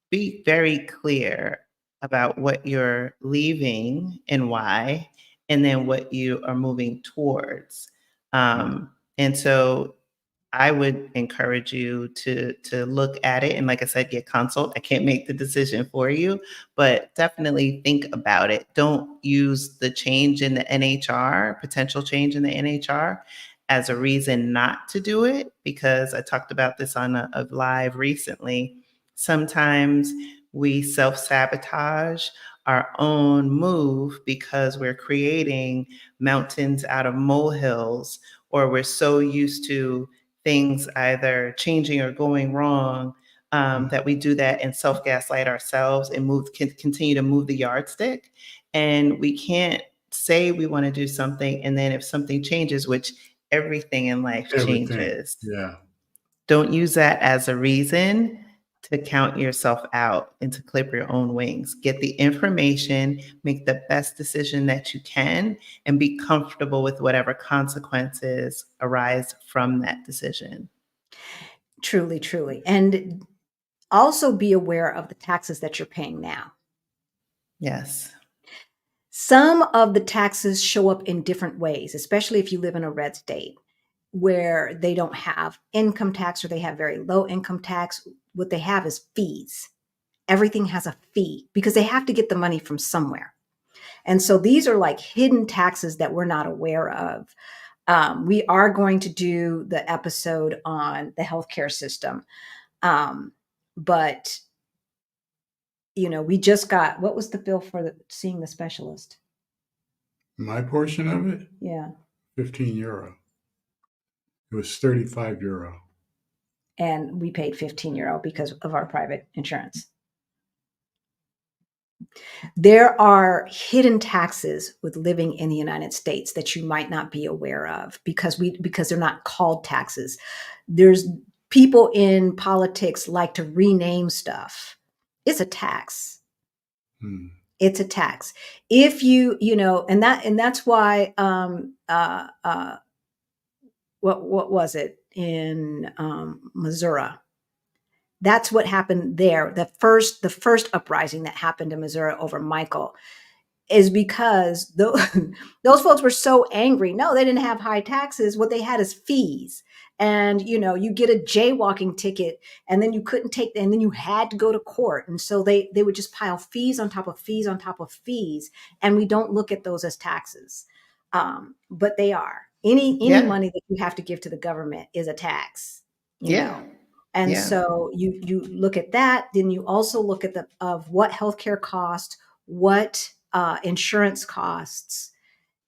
Be very clear about what you're leaving and why, and then what you are moving towards. And so I would encourage you to look at it and, like I said, get consult. I can't make the decision for you, but definitely think about it. Don't use the change in the NHR, potential change in the NHR, as a reason not to do it, because I talked about this on a live recently. Sometimes we self-sabotage our own move because we're creating mountains out of molehills, or we're so used to things either changing or going wrong that we do that and self-gaslight ourselves and continue to move the yardstick. And we can't say we want to do something, and then if something changes, which everything in life changes, don't use that as a reason to count yourself out and to clip your own wings. Get the information, make the best decision that you can, and be comfortable with whatever consequences arise from that decision. Truly, truly. And also be aware of the taxes that you're paying now. Yes. Some of the taxes show up in different ways, especially if you live in a red state where they don't have income tax or they have very low income tax. What they have is fees. Everything has a fee because they have to get the money from somewhere. And so these are like hidden taxes that we're not aware of. We are going to do the episode on the healthcare system. But, we just got, what was the bill for seeing the specialist? My portion of it? Yeah. €15. It was €35. And we paid €15 because of our private insurance. There are hidden taxes with living in the United States that you might not be aware of because they're not called taxes. There's people in politics like to rename stuff. It's a tax. It's a tax. If and that's why what was it in Missouri? That's what happened there. The first uprising that happened in Missouri over Michael is because those folks were so angry. No, they didn't have high taxes. What they had is fees. And, you get a jaywalking ticket and then you couldn't take, and then you had to go to court. And so they would just pile fees on top of fees on top of fees. And we don't look at those as taxes. But they are. Any money that you have to give to the government is a tax, you know. And so you look at that, then you also look at of what healthcare costs, what insurance costs,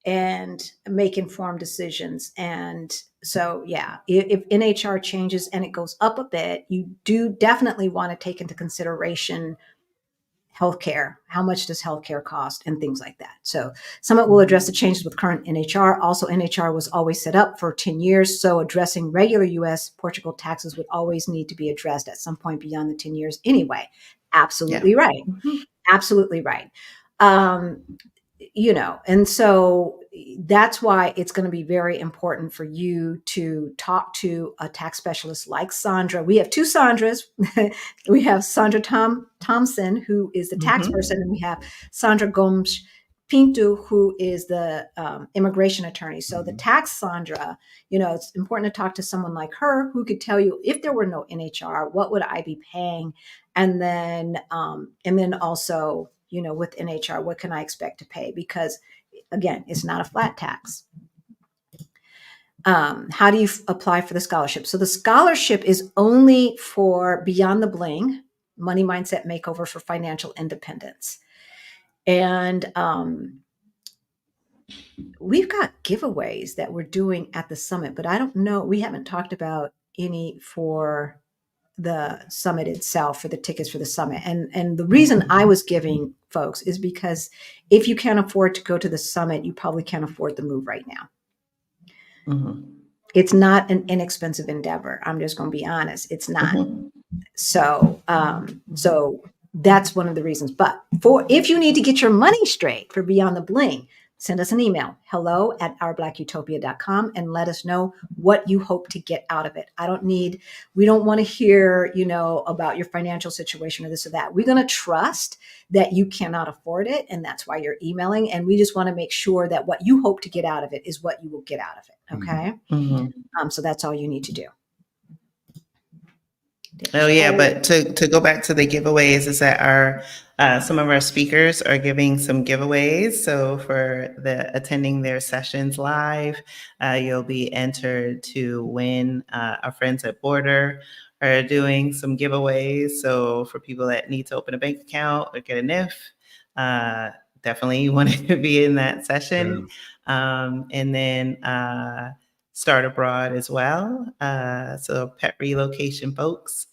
and make informed decisions. And so, if NHR changes and it goes up a bit, you do definitely want to take into consideration healthcare. How much does healthcare cost and things like that? So Summit will address the changes with current NHR. Also, NHR was always set up for 10 years. So addressing regular US Portugal taxes would always need to be addressed at some point beyond the 10 years anyway. Absolutely right. Absolutely right. and so that's why it's going to be very important for you to talk to a tax specialist like Sandra. We have two Sandras. We have Sandra Thompson, who is the tax person, and we have Sandra Gomes Pinto, who is the immigration attorney. So the tax Sandra, it's important to talk to someone like her who could tell you, if there were no NHR, what would I be paying? And then also, with NHR, what can I expect to pay? Because again, it's not a flat tax. How do you apply for the scholarship? So the scholarship is only for Beyond the Bling, Money Mindset Makeover for Financial Independence. And we've got giveaways that we're doing at the summit, but I don't know, we haven't talked about any for the summit itself, for the tickets for the summit. And the reason I was giving folks is because if you can't afford to go to the summit, you probably can't afford the move right now. It's not an inexpensive endeavor. I'm just going to be honest. It's not. So that's one of the reasons. But if you need to get your money straight for Beyond the Bling, send us an email, hello@ourblackutopia.com, and let us know what you hope to get out of it. We don't want to hear, about your financial situation or this or that. We're going to trust that you cannot afford it, and that's why you're emailing. And we just want to make sure that what you hope to get out of it is what you will get out of it. Okay. So that's all you need to do. Oh yeah, but to go back to the giveaways, is that some of our speakers are giving some giveaways. So for attending their sessions live, you'll be entered to win. Our friends at Border are doing some giveaways. So for people that need to open a bank account or get a NIF, definitely you want to be in that session. And then Start Abroad as well. So pet relocation folks.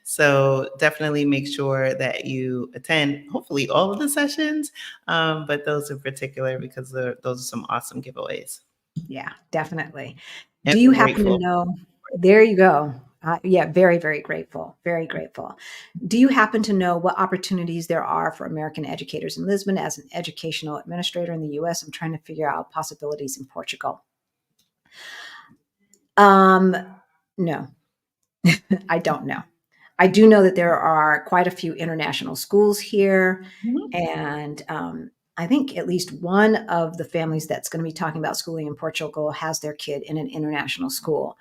So definitely make sure that you attend hopefully all of the sessions, but those in particular, because those are some awesome giveaways. Yeah, definitely. Do you happen to know? There you go. Yeah, very, very grateful. Very grateful. Do you happen to know what opportunities there are for American educators in Lisbon as an educational administrator in the U.S.? I'm trying to figure out possibilities in Portugal. No, I don't know. I do know that there are quite a few international schools here. And I think at least one of the families that's going to be talking about schooling in Portugal has their kid in an international school.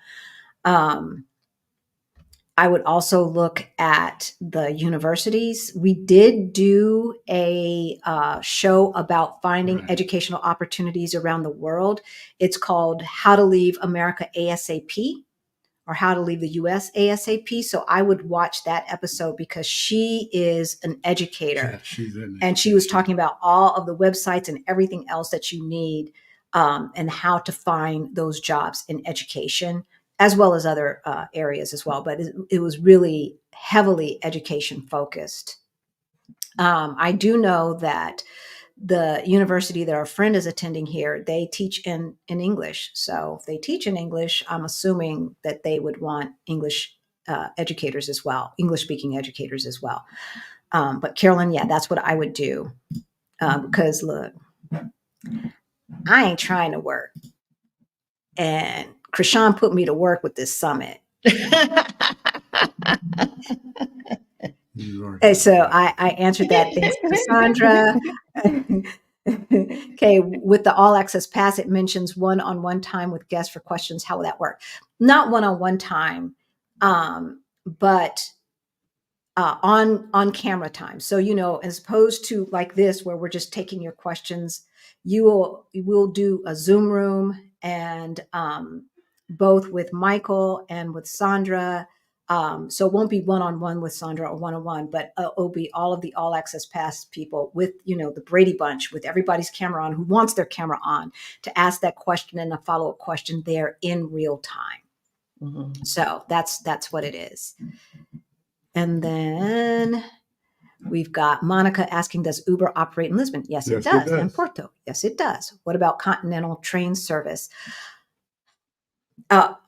I would also look at the universities. We did do a show about finding educational opportunities around the world. It's called How to Leave America ASAP, or How to Leave the US ASAP. So I would watch that episode because she is an educator. Yeah, and she was talking about all of the websites and everything else that you need, and how to find those jobs in education, as well as other areas as well. But it was really heavily education focused. I do know that the university that our friend is attending here, they teach in English. So if they teach in English, I'm assuming that they would want English educators as well, English speaking educators as well. But Carolyn, yeah, that's what I would do. Because look, I ain't trying to work. And Krishan put me to work with this summit. And so I answered that. Thanks, Cassandra. Okay, with the all access pass, it mentions one-on-one time with guests for questions. How will that work? Not one-on-one time, but on camera time. So, as opposed to like this, where we're just taking your questions, we'll do a Zoom room, and both with Michael and with Sandra. So it won't be one-on-one with Sandra or one-on-one, but it'll be all of the all access pass people with, the Brady Bunch, with everybody's camera on, who wants their camera on, to ask that question and a follow-up question there in real time. So that's what it is. And then we've got Monica asking, does Uber operate in Lisbon? Yes, it does. And Porto? Yes, it does. What about continental train service?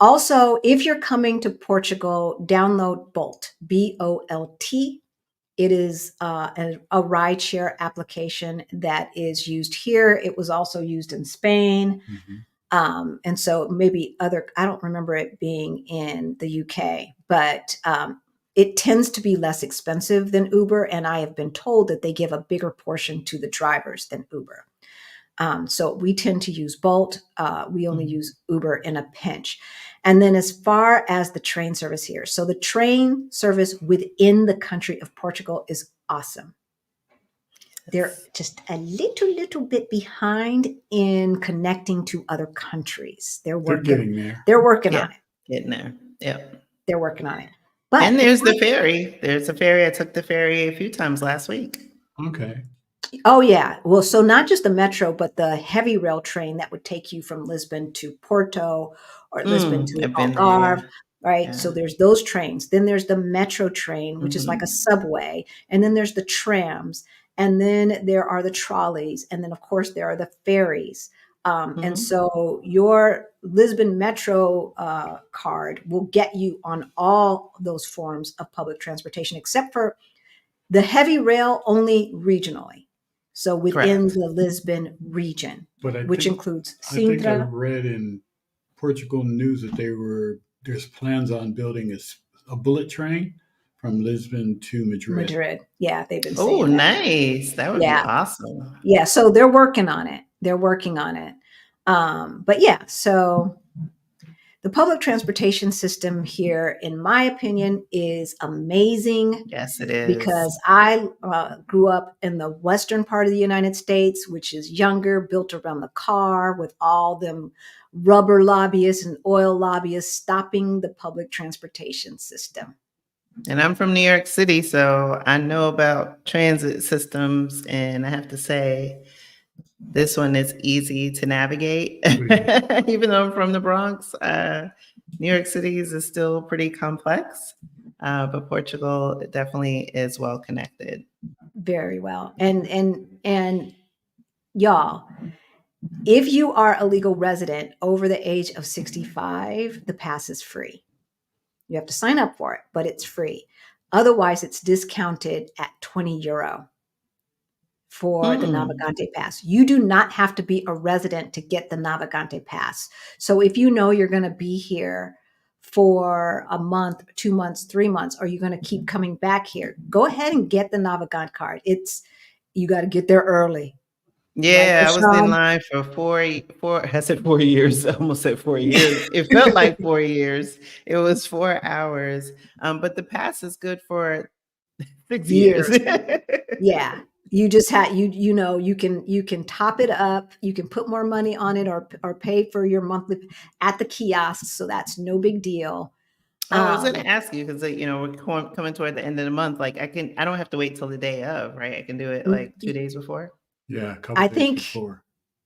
Also, if you're coming to Portugal, download Bolt, BOLT, It is a rideshare application that is used here. It was also used in Spain. And so maybe I don't remember it being in the UK, but it tends to be less expensive than Uber. And I have been told that they give a bigger portion to the drivers than Uber. So we tend to use Bolt. We only use Uber in a pinch. And then as far as the train service here, so the train service within the country of Portugal is awesome. They're just a little bit behind in connecting to other countries. They're getting there. They're working on it. Getting there. Yep. They're working on it. And there's the ferry. There's a ferry. I took the ferry a few times last week. Okay. Oh, yeah. Well, so not just the metro, but the heavy rail train that would take you from Lisbon to Porto or Lisbon to Algarve, right? Yeah. So there's those trains. Then there's the metro train, which is like a subway. And then there's the trams. And then there are the trolleys. And then, of course, there are the ferries. And so your Lisbon Metro card will get you on all those forms of public transportation, except for the heavy rail only regionally. So within the Lisbon region, which includes Sintra. I think I read in Portugal news that there's plans on building a bullet train from Lisbon to Madrid. Yeah, they've been saying that. Nice. That would be awesome. Yeah, so they're working on it. But yeah, so the public transportation system here, in my opinion, is amazing. Yes, it is. Because I grew up in the western part of the United States, which is younger, built around the car with all them rubber lobbyists and oil lobbyists stopping the public transportation system. And I'm from New York City, so I know about transit systems, and I have to say, this one is easy to navigate. Even though I'm from the Bronx, New York City is still pretty complex, but Portugal definitely is well connected. Very well. And y'all, if you are a legal resident over the age of 65, the pass is free. You have to sign up for it, but it's free. Otherwise, it's discounted at €20 for the Navigante Pass. You do not have to be a resident to get the Navigante Pass. So if you know you're going to be here for a month, 2 months, 3 months, or you're going to keep coming back here, go ahead and get the Navigante card. You got to get there early. Yeah, I was in line for I said 4 years. I almost said 4 years. It felt like 4 years. It was 4 hours. But the pass is good for 6 years. Yeah. You just you can top it up. You can put more money on it or pay for your monthly at the kiosks. So that's no big deal. I was going to ask you because we're coming toward the end of the month. Like I don't have to wait till the day of, right? I can do it like 2 days before. Yeah, a couple days before.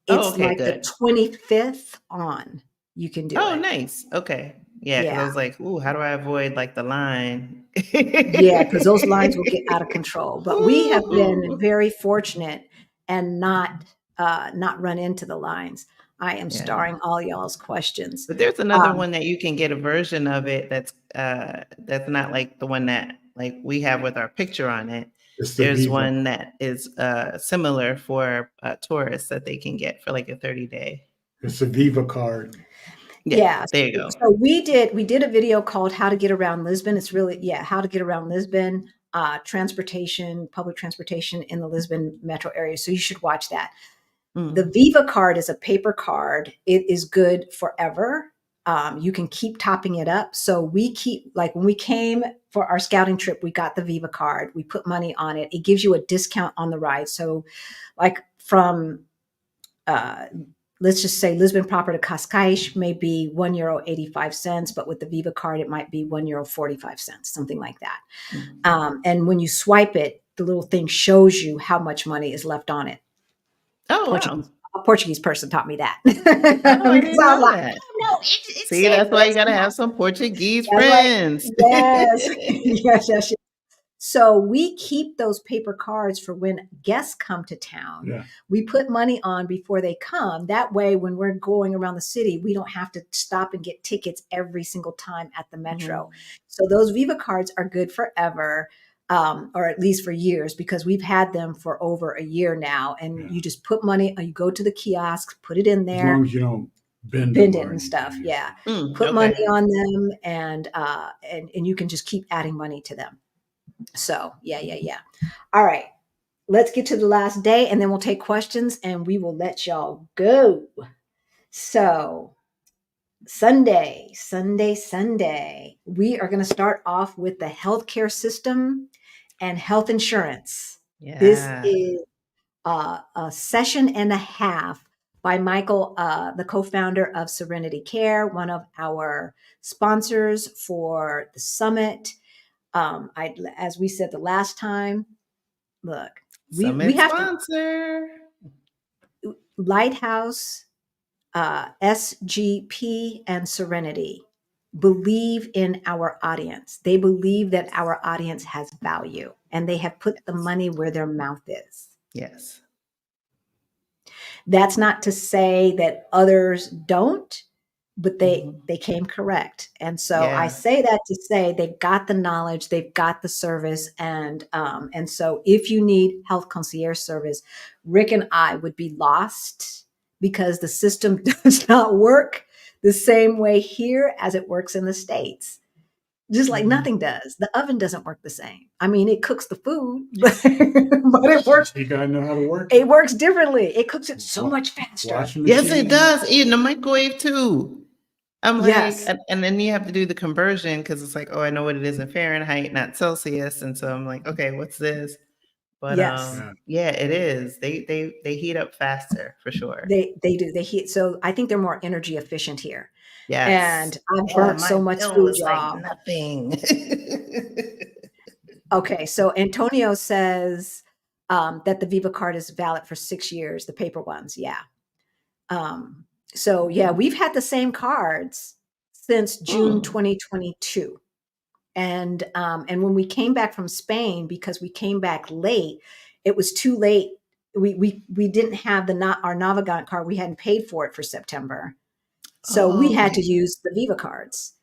It's the 25th on. You can do it. Oh, nice. Okay. Yeah, because I was like, ooh, how do I avoid like the line? Yeah, because those lines will get out of control. But we have been very fortunate and not run into the lines. I am starring all y'all's questions. But there's another one that you can get a version of it that's not like the one that like we have with our picture on it. There's one that is similar for tourists that they can get for like a 30-day. It's a Viva card. Yeah, there you go. So we did a video called "How to Get Around Lisbon." It's really how to get around Lisbon, public transportation in the Lisbon metro area. So you should watch that. The Viva card is a paper card. It is good forever. You can keep topping it up. So we keep, like when we came for our scouting trip, we got the Viva card. We put money on it. It gives you a discount on the ride. So like from, let's just say Lisbon proper to Cascais may be €1.85, but with the Viva card, it might be €1.45, something like that. And when you swipe it, the little thing shows you how much money is left on it. Oh, wow. A Portuguese person taught me that. I didn't know that. No, see, that's why you got to have some Portuguese friends. Yes. So we keep those paper cards for when guests come to town. Yeah. We put money on before they come. That way, when we're going around the city, we don't have to stop and get tickets every single time at the metro. So those Viva cards are good forever. or at least for years, because we've had them for over a year now. And Yeah. you just put money, you go to the kiosk, put it in As there, long as you don't bend bend them it or and stuff. anything. Yeah. Put money Okay. on them, and you can just keep adding money to them. So yeah. All right. Let's get to the last day, and then we'll take questions and we will let y'all go. So Sunday. We are going to start off with the healthcare system and health insurance. This Yeah. is a session and a half by Michael, the co-founder of Serenity Care, one of our sponsors for the summit. As we said the last time, look, we Summit have to sponsor. Lighthouse, SGP, and Serenity believe in our audience. They believe that our audience has value, and they have put the money where their mouth is. Yes. That's not to say that others don't, but they came correct. And so I Yeah. say that to say they've got the knowledge, they've got the service, and so if you need health concierge service, Rick and I would be lost because the system does not work the same way here as it works in the States. Just like nothing does. The oven doesn't work the same. I mean, it cooks the food, but it works. You gotta know how to work It works differently. It cooks it so Wa- much faster. Washing Yes, machine. it does. In the microwave too. I'm like, Yes. and then you have to do the conversion because it's like, oh, I know what it is in Fahrenheit, not Celsius, and so I'm like, okay, what's this? But Yes. yeah, it is. They heat up faster for sure. They do. They heat. So I think they're more energy efficient here. Yes. And I've Yeah, burnt my so much bill food, was like y'all. nothing. Okay, so Antonio says that the Viva card is valid for 6 years, the paper ones. Yeah. So yeah, we've had the same cards since June 2022. And when we came back from Spain, because we came back late, it was too late. We didn't have our Navigant card. We hadn't paid for it for September. So we had to use the Viva cards.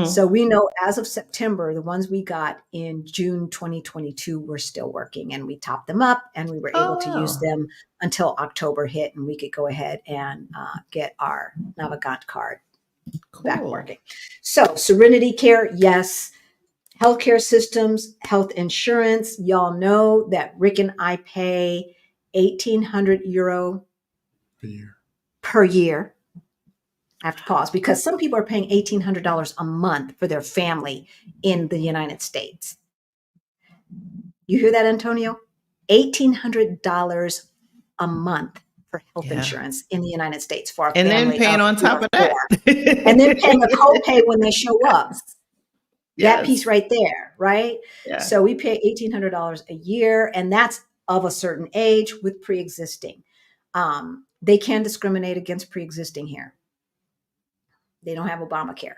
So we know as of September, the ones we got in June 2022 were still working, and we topped them up, and we were able to use them until October hit, and we could go ahead and get our Navigant card back working. So Serenity Care, yes. Healthcare systems, health insurance. Y'all know that Rick and I pay €1,800 per year. I have to pause because some people are paying $1,800 a month for their family in the United States. You hear that, Antonio? $1,800 a month for health insurance in the United States for a family. And then paying on top of that. And then paying a copay when they show up. Yes. That piece right there, right? Yeah. So we pay $1,800 a year, and that's of a certain age with pre-existing. They can discriminate against pre-existing here. They don't have Obamacare,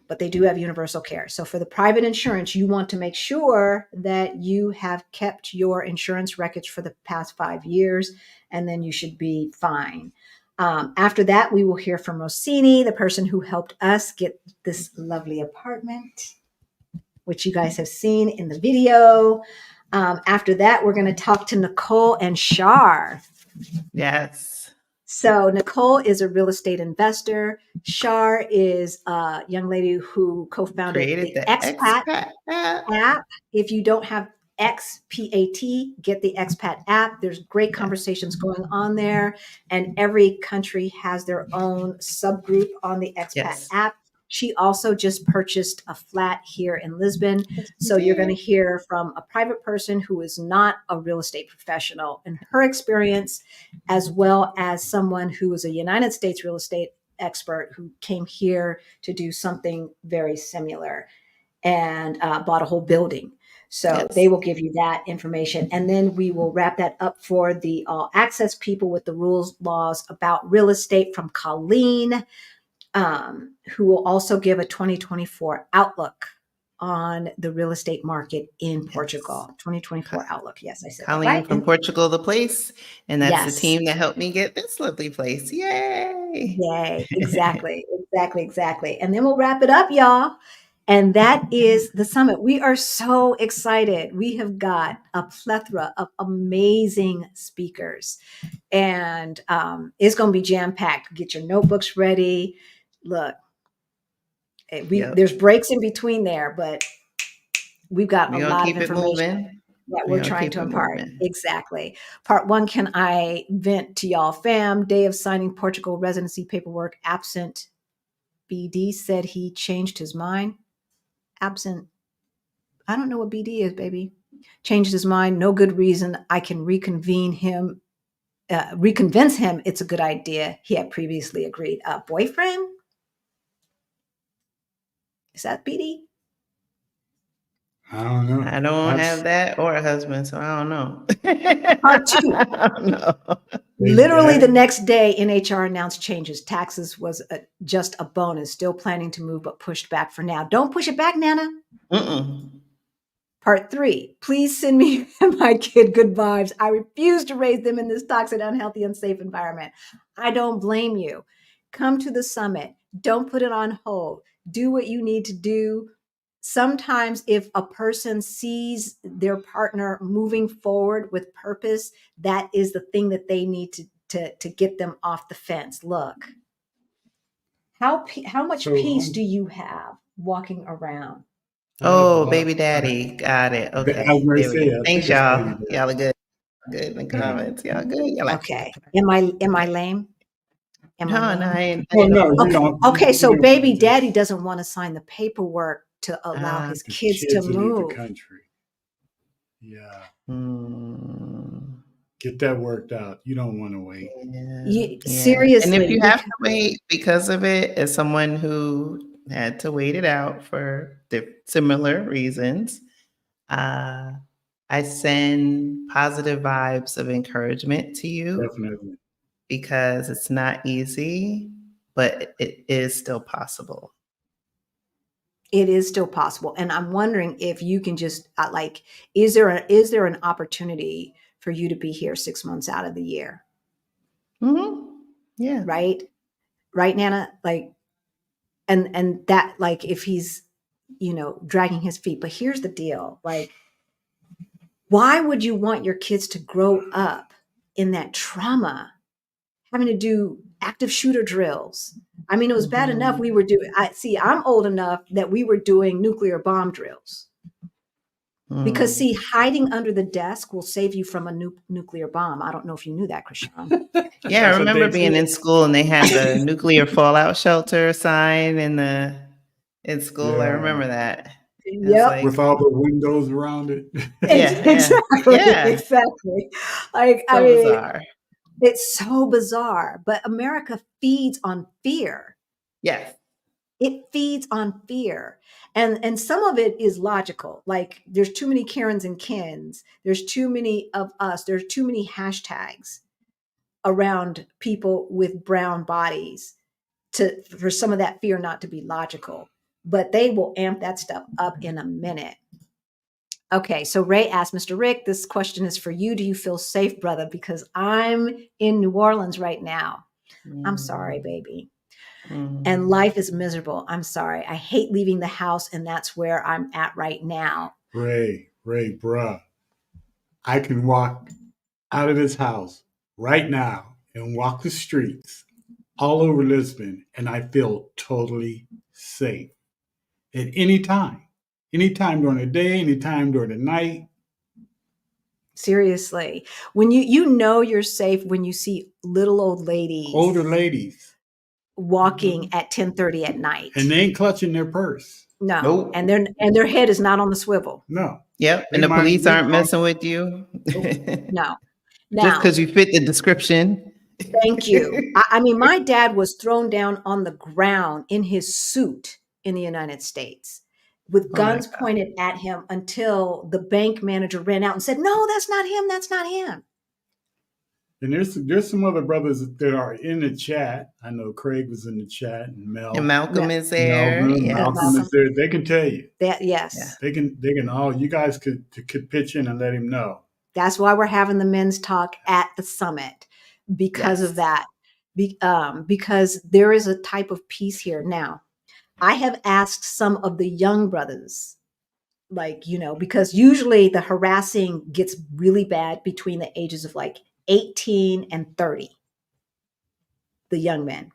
but they do have universal care. So for the private insurance, you want to make sure that you have kept your insurance records for the past 5 years, and then you should be fine. After that, we will hear from Rossini, the person who helped us get this lovely apartment, which you guys have seen in the video. After that, we're going to talk to Nicole and Shar. Yes. So Nicole is a real estate investor. Shar is a young lady who co-founded the Expat app. If you don't have XPAT, get the Expat app. There's great conversations going on there, and every country has their own subgroup on the Expat app. She also just purchased a flat here in Lisbon. So you're going to hear from a private person who is not a real estate professional and her experience, as well as someone who is a United States real estate expert who came here to do something very similar and bought a whole building. So they will give you that information. And then we will wrap that up for the all access people with the rules, laws about real estate from Colleen, who will also give a 2024 outlook on the real estate market in Portugal. 2024 outlook. Yes, I said Colleen that right. From Portugal, the place. And that's the team that helped me get this lovely place. Yay. Yay. Exactly. And then we'll wrap it up, y'all. And that is the summit. We are so excited. We have got a plethora of amazing speakers, and it's going to be jam packed. Get your notebooks ready. Look, Yep. there's breaks in between there, but we've got We're a gonna lot of keep it information moving. that We're we're gonna trying keep to it impart. moving. Exactly. Part one, can I vent to y'all, fam? Day of signing Portugal residency paperwork. Absent BD said he changed his mind. Absent, I don't know what BD is, baby. Changed his mind. No good reason. I can reconvene him, reconvince him it's a good idea. He had previously agreed. Boyfriend? Is that BD? I don't know. I don't have that or a husband, so I don't know. Part two. I don't know. Literally the next day, NHR announced changes. Taxes was just a bonus. Still planning to move, but pushed back for now. Don't push it back, Nana. Mm-mm. Part three, please send me and my kid good vibes. I refuse to raise them in this toxic, unhealthy, unsafe environment. I don't blame you. Come to the summit. Don't put it on hold. Do what you need to do. Sometimes if a person sees their partner moving forward with purpose, that is the thing that they need to get them off the fence. Look, how much peace do you have walking around? Oh, baby daddy. Got it. Okay. I was going to There we say, go. I Thanks, think it's y'all. baby daddy. Y'all are good. Good in the comments. Y'all good. Y'all like Okay. Am I lame? Am I no, lame? no, I ain't. Oh, no, you Okay. don't. Okay, so you baby just- daddy doesn't want to sign the paperwork to allow his the kids to will leave move. the country. Yeah. Mm, Get that worked out. You don't want to wait. yeah. Seriously. And if you have to wait because of it, as someone who had to wait it out for similar reasons, I send positive vibes of encouragement to you Definitely. because it's not easy, but it is still possible. It is still possible. And I'm wondering if you can just is there an opportunity for you to be here 6 months out of the year? Mm-hmm. Yeah. Right? Right, Nana? And that, if he's, dragging his feet. But here's the deal. Why would you want your kids to grow up in that trauma, having to do active shooter drills? I mean, it was bad enough we were doing, I'm old enough that we were doing nuclear bomb drills. Because hiding under the desk will save you from a nuclear bomb. I don't know if you knew that, Krishan. Yeah, I remember being in school and they had the nuclear fallout shelter sign in school. I remember that. Yep. With all the windows around it. Exactly. Yeah. Exactly. Bizarre. It's so bizarre. But America feeds on fear. Yes. It feeds on fear. And some of it is logical. There's too many Karens and Kens. There's too many of us. There's too many hashtags around people with brown bodies for some of that fear not to be logical. But they will amp that stuff up in a minute. Okay, so Ray asked, Mr. Rick, this question is for you. Do you feel safe, brother? Because I'm in New Orleans right now. I'm sorry, baby. And life is miserable. I'm sorry. I hate leaving the house, and that's where I'm at right now. Ray, bruh. I can walk out of this house right now and walk the streets all over Lisbon, and I feel totally safe at any time. Anytime during the day, anytime during the night. Seriously. When you're safe when you see little old ladies. Older ladies. Walking at 10:30 at night. And they ain't clutching their purse. No. Nope. And their head is not on the swivel. No. Yep. And the police aren't messing with you. No. Just because you fit the description. Thank you. I mean, my dad was thrown down on the ground in his suit in the United States with guns pointed at him until the bank manager ran out and said, "No, that's not him. That's not him." And there's some other brothers that are in the chat. I know Craig was in the chat, and Malcolm is there. Malcolm is there. They can tell you that. Yes, they can. All you guys could pitch in and let him know. That's why we're having the men's talk at the summit because of that. Because there is a type of peace here now. I have asked some of the young brothers, like, because usually the harassing gets really bad between the ages of like 18 and 30, the young men.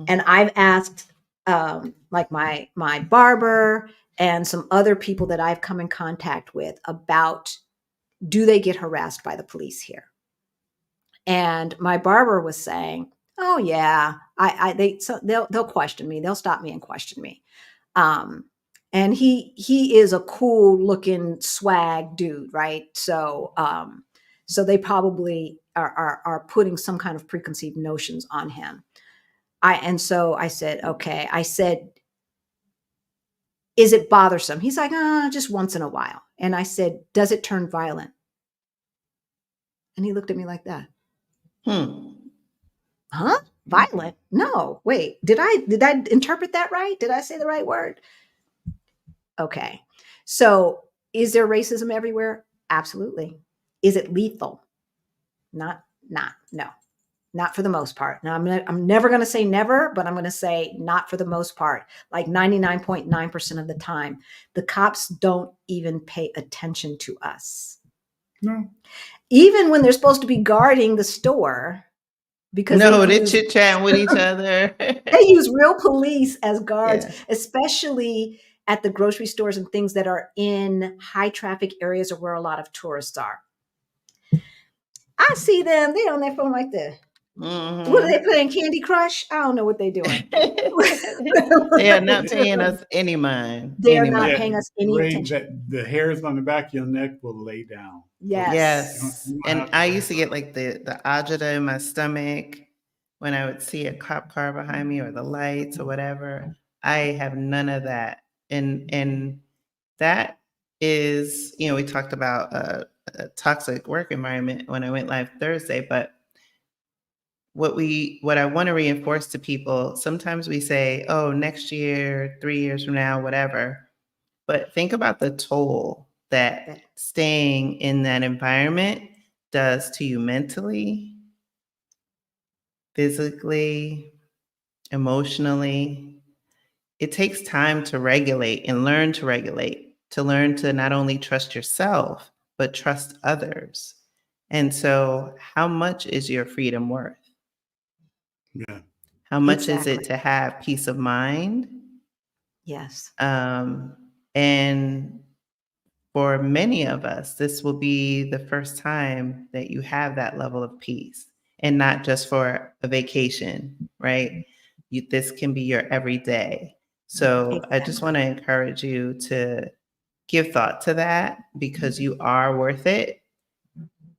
And I've asked like my barber and some other people that I've come in contact with about, do they get harassed by the police here? And my barber was saying, "Oh yeah, they'll question me. They'll stop me and question me." Um, and he is a cool looking swag dude, right? So they probably are putting some kind of preconceived notions on him. So I said, okay. I said, is it bothersome? He's like, just once in a while. And I said, does it turn violent? And he looked at me like that. Huh? Violent? No, wait. Did I interpret that right? Did I say the right word? Okay. So is there racism everywhere? Absolutely. Is it lethal? No, not for the most part. Now I'm never going to say never, but I'm going to say not for the most part. Like 99.9% of the time, the cops don't even pay attention to us. No. Even when they're supposed to be guarding the store, because they chit chat with each other. They use real police as guards, especially at the grocery stores and things that are in high traffic areas or where a lot of tourists are. I see them, they're on their phone like this. What are they playing? Candy Crush? I don't know what they're doing. They are not paying us any mind. They're not paying us any attention. The hairs on the back of your neck will lay down. Yes. And I used to get like the agita in my stomach when I would see a cop car behind me or the lights or whatever. I have none of that. And that is, we talked about a toxic work environment when I went live Thursday, but what I want to reinforce to people, sometimes we say, oh, next year, 3 years from now, whatever. But think about the toll that staying in that environment does to you mentally, physically, emotionally. It takes time to regulate and learn to regulate, to learn to not only trust yourself, but trust others. And so how much is your freedom worth? Yeah. How much is it to have peace of mind? Yes. And for many of us, this will be the first time that you have that level of peace, and not just for a vacation, right? This can be your everyday. So I just want to encourage you to give thought to that, because you are worth it.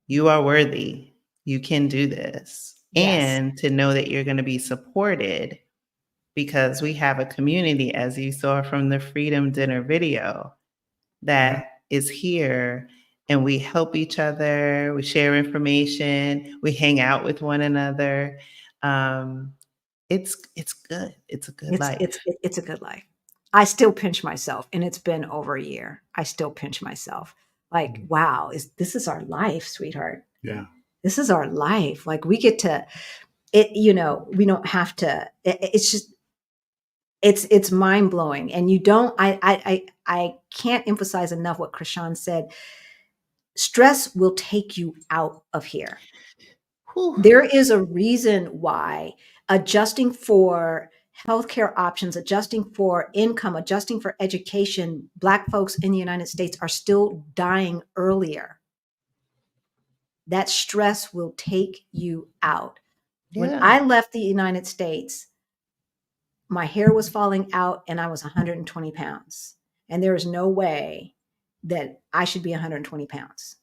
You are worthy. You can do this. And to know that you're going to be supported, because we have a community, as you saw from the Freedom Dinner video, that is here, and we help each other. We share information. We hang out with one another. It's good. It's a good life. It's a good life. I still pinch myself, and it's been over a year. I still pinch myself. Like, wow, this is our life, sweetheart. Yeah. This is our life. Like, we get to it, we don't have to, it's just, it's mind blowing. And I can't emphasize enough what Krishan said. Stress will take you out of here. Whew. There is a reason why adjusting for healthcare options, adjusting for income, adjusting for education, Black folks in the United States are still dying earlier. That stress will take you out. When I left the United States, my hair was falling out and I was 120 pounds. And there is no way that I should be 120 pounds.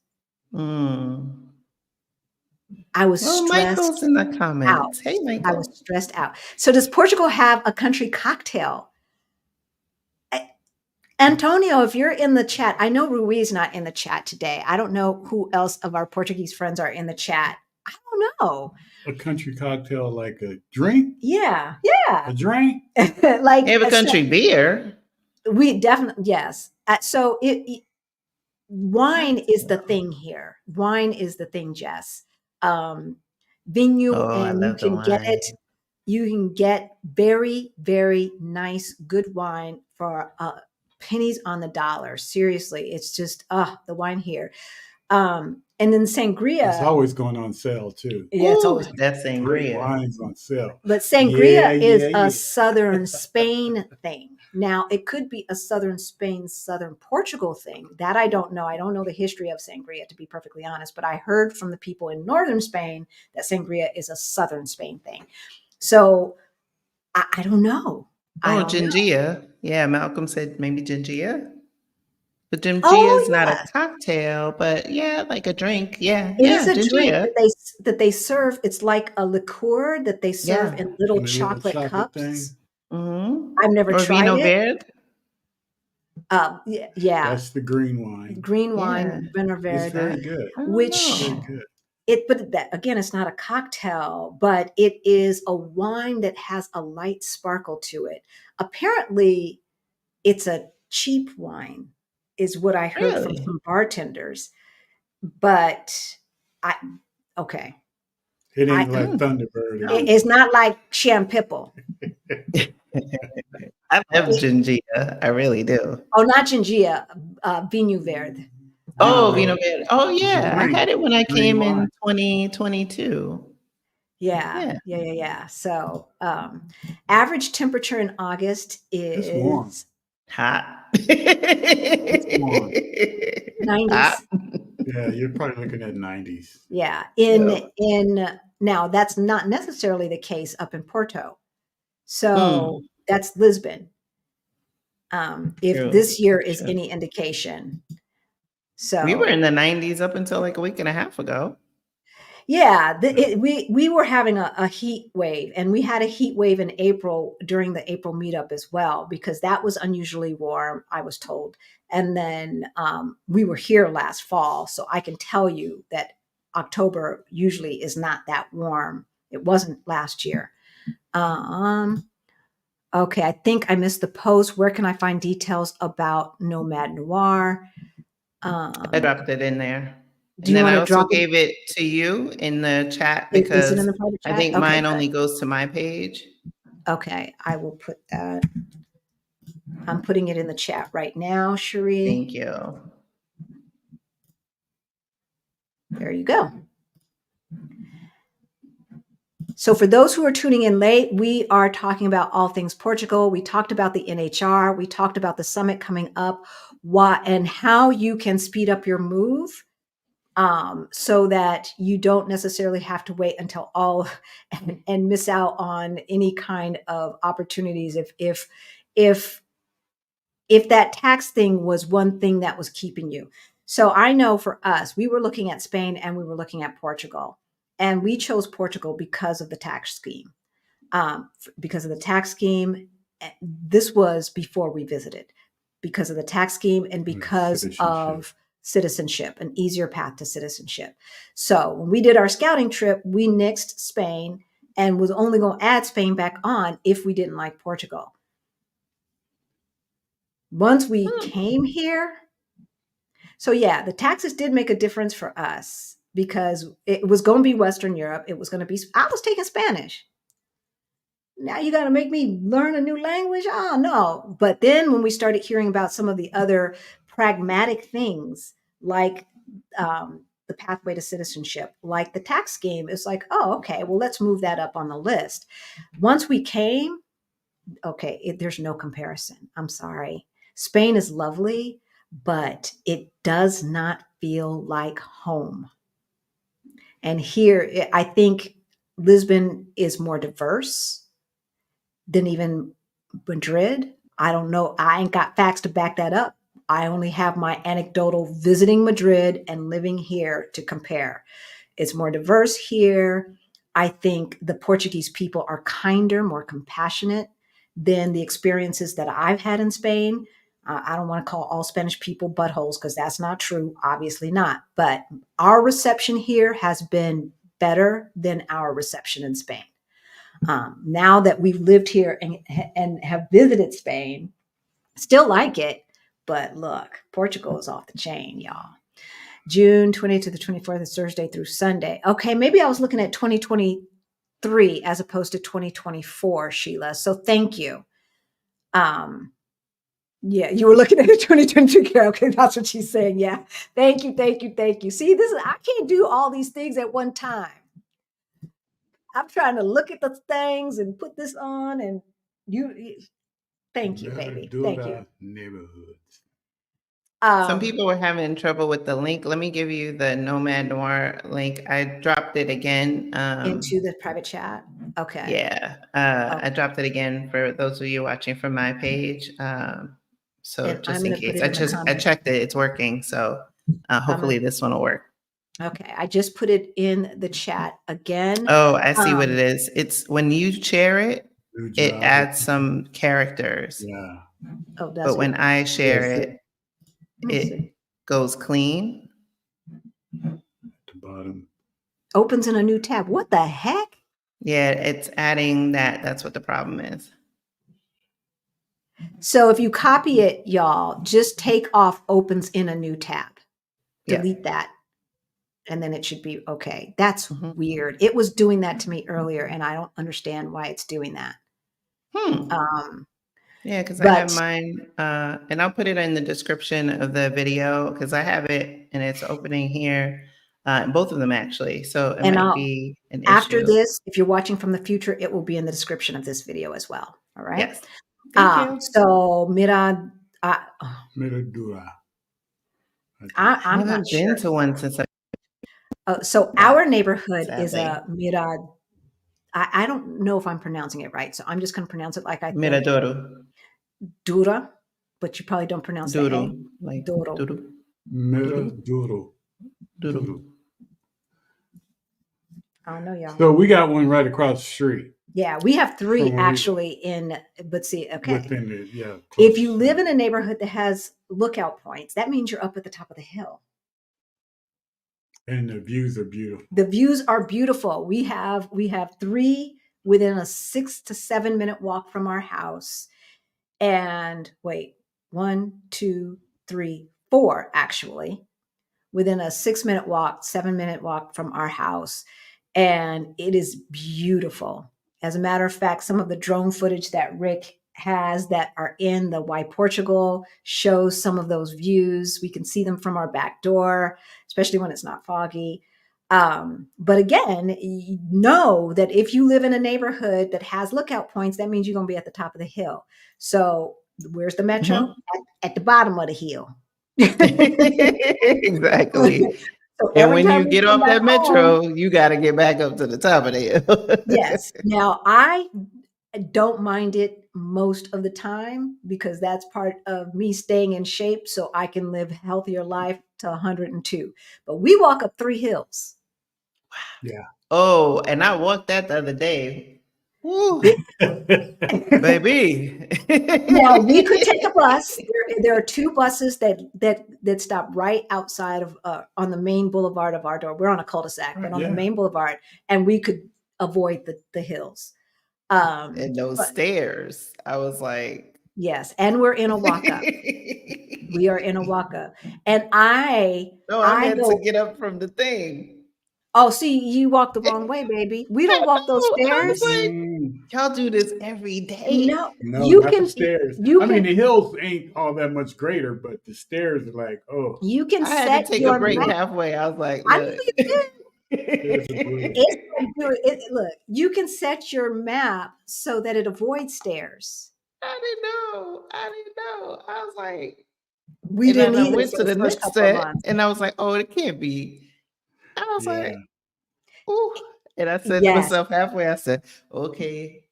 I was stressed Michael's in the comments. out. Hey, Michael. I was stressed out. So does Portugal have a country cocktail? Antonio, if you're in the chat, I know Rui's not in the chat today. I don't know who else of our Portuguese friends are in the chat. I don't know. A country cocktail, like a drink? Yeah. A drink? Like they have a country beer. We definitely, yes. So wine is the thing here. Wine is the thing, Jess. Vinho, and you can get it. you can get very, very nice, good wine for pennies on the dollar. Seriously, it's just the wine here. And then It's sangria. always going on sale too. Yeah, it's Ooh, always. that's Great sangria. wines on sale. But Yeah, sangria is yeah, a yeah. southern Spain thing. Now, it could be a southern Spain, southern Portugal thing. That I don't know. I don't know the history of sangria, to be perfectly honest. But I heard from the people in northern Spain that sangria is a southern Spain thing. So I don't know. I Oh, don't know. gingia. Yeah, Malcolm said maybe gingia. But gingia is Oh, not a yes. cocktail, but yeah, like a drink. Yeah, It is yeah, a drink gingia. that they serve. It's like a liqueur that they serve Yeah. in little And a little chocolate chocolate cups. thing. Mm-hmm. I've never Or tried vino it. verde. Yeah, That's the green wine. green Yeah. wine, Vino It's Verde, very good. I don't which Very know. good. but that again, it's not a cocktail, but it is a wine that has a light sparkle to it. Apparently, it's a cheap wine, is what I heard from Really? some bartenders. But I okay, It I ain't like Mm. Thunderbird at it's least. not like Champipple. I love gingia. I really do. Oh, not Gingia, Vinho Verde. Oh, No, vino verde. Oh, it's a yeah. I green. had it when I Green came wine. in 2022. Yeah, Yeah. yeah, yeah, yeah. So, average temperature in August It's warm. is Hot. It's warm. Hot. 90s. Yeah, you're probably looking at 90s. Yeah, Yeah. in now that's not necessarily the case up in Porto. So Mm, that's Lisbon. If true. this year is True. any indication. We were in So the 90s up until like a week and a half ago. yeah, Yeah. we were having a heat wave, and we had a heat wave in April during the April meetup as well, because that was unusually warm, I was told. And then we were here last fall, so I can tell you that October usually is not that warm. It wasn't last year. Um, okay, I think I missed the post. Where can I find details about Nomad Noir? I Um, dropped it in there. do And you then want I to also drop it? gave it to you in the chat Is it in because the private I chat? think Okay, mine good. only goes to my page. Okay, I will put that. I'm putting it in the chat right now, Cherie. Thank you. There you go. So for those who are tuning in late, we are talking about all things Portugal. We talked about the NHR. We talked about the summit coming up, and how you can speed up your move, so that you don't necessarily have to wait until all and miss out on any kind of opportunities if if that tax thing was one thing that was keeping you. So I know for us, we were looking at Spain and we were looking at Portugal, and we chose Portugal because of the tax scheme. Because of the tax scheme, this was before we visited, because of the tax scheme and because Citizenship. of citizenship, an easier path to citizenship. So when we did our scouting trip, we nixed Spain and was only going to add Spain back on if we didn't like Portugal. Once we came here, so yeah, the taxes did make a difference for us because it was going to be Western Europe. It was going to be, I was taking Spanish. Now you got to make me learn a new language? Oh, no. But then when we started hearing about some of the other pragmatic things, like the pathway to citizenship, like the tax scheme, it's like, oh, okay, well, let's move that up on the list. Once we came, okay, there's no comparison. I'm sorry. Spain is lovely, but it does not feel like home. And here, I think Lisbon is more diverse than even Madrid. I don't know. I ain't got facts to back that up. I only have my anecdotal visiting Madrid and living here to compare. It's more diverse here. I think the Portuguese people are kinder, more compassionate than the experiences that I've had in Spain. I don't want to call all Spanish people buttholes because that's not true. Obviously not. But our reception here has been better than our reception in Spain. Now that we've lived here and have visited Spain, still like it. But look, Portugal is off the chain, y'all. June 20th to the 24th is Thursday through Sunday. Okay, maybe I was looking at 2020. 2023 as opposed to 2024, Sheila. So thank you. Yeah, you were looking at it 2022. Okay, that's what she's saying. Yeah. Thank you, thank you, thank you. See, I can't do all these things at one time. I'm trying to look at the things and put this on, and thank you, baby. Thank you. Neighborhoods. Some people were having trouble with the link. Let me give you the Nomad Noir link. I dropped it again. Into the private chat. Okay. Yeah. I dropped it again for those of you watching from my page. So And just I'm in gonna put case, it in the I comments. checked it. It's working. So hopefully this one will work. Okay. I just put it in the chat again. Oh, I see what it is. It's when you share it, it job. adds some characters. Yeah. Oh, does But it? when I share it, Let me it see. goes clean. At the bottom. Opens in a new tab. What the heck? Yeah, it's adding that. That's what the problem is. So if you copy it, y'all, just take off opens in a new tab. Delete that. And then it should be okay. That's weird. It was doing that to me earlier, and I don't understand why it's doing that. Yeah, because I have mine, and I'll put it in the description of the video because I have it and it's opening here, both of them actually. So it might be an issue. After this, if you're watching from the future, it will be in the description of this video as well. All right. Yes. Thank you. So Miradura. I haven't been to one since so our neighborhood is a Mirad. I don't know if I'm pronouncing it right, so I'm just going to pronounce it like I think. Miradoro. Dura, but you probably don't pronounce the A. Like Duro. Miradoro. Duro. I don't know, y'all. So we got one right across the street. Yeah, we have 3 actually but see, okay. Within it, yeah. If you live in a neighborhood that has lookout points, that means you're up at the top of the hill. And the views are beautiful. The views are beautiful. We have 3 within a 6 to 7 minute walk from our house. And wait, 1, 2, 3, 4 actually within a 6-minute walk, 7-minute walk from our house. And it is beautiful. As a matter of fact, some of the drone footage that Rick has that are in the Why Portugal shows some of those views. We can see them from our back door, especially when it's not foggy. But again, you know that if you live in a neighborhood that has lookout points, that means you're going to be at the top of the hill. So where's the metro? At the bottom of the hill. Exactly. So and when you get off that metro, you got to get back up to the top of the hill. Yes. Now, I don't mind it most of the time because that's part of me staying in shape so I can live a healthier life to 102. But we walk up 3 hills. Yeah. Oh, and I walked that the other day. Woo. Baby. Now we could take a bus. There are 2 buses that stop right outside of on the main boulevard of our door. We're on a cul-de-sac, but on the main boulevard, and we could avoid the hills. And those stairs. I was like, yes, and we're in a walk-up. We are in a walk-up, and I had to get up from the thing. Oh, see, you walk the wrong way, baby. We don't walk those stairs. Like, y'all do this every day. No, you can stairs. I mean, the hills ain't all that much greater, but the stairs are like, oh. You can I had to take a break halfway. I was like, look. I knew you did. Look, you can set your map so that it avoids stairs. I didn't know. I was like, we didn't either. I went to the next set, and I was like, oh, it can't be. I was like, ooh. And I said to myself halfway, I said, okay.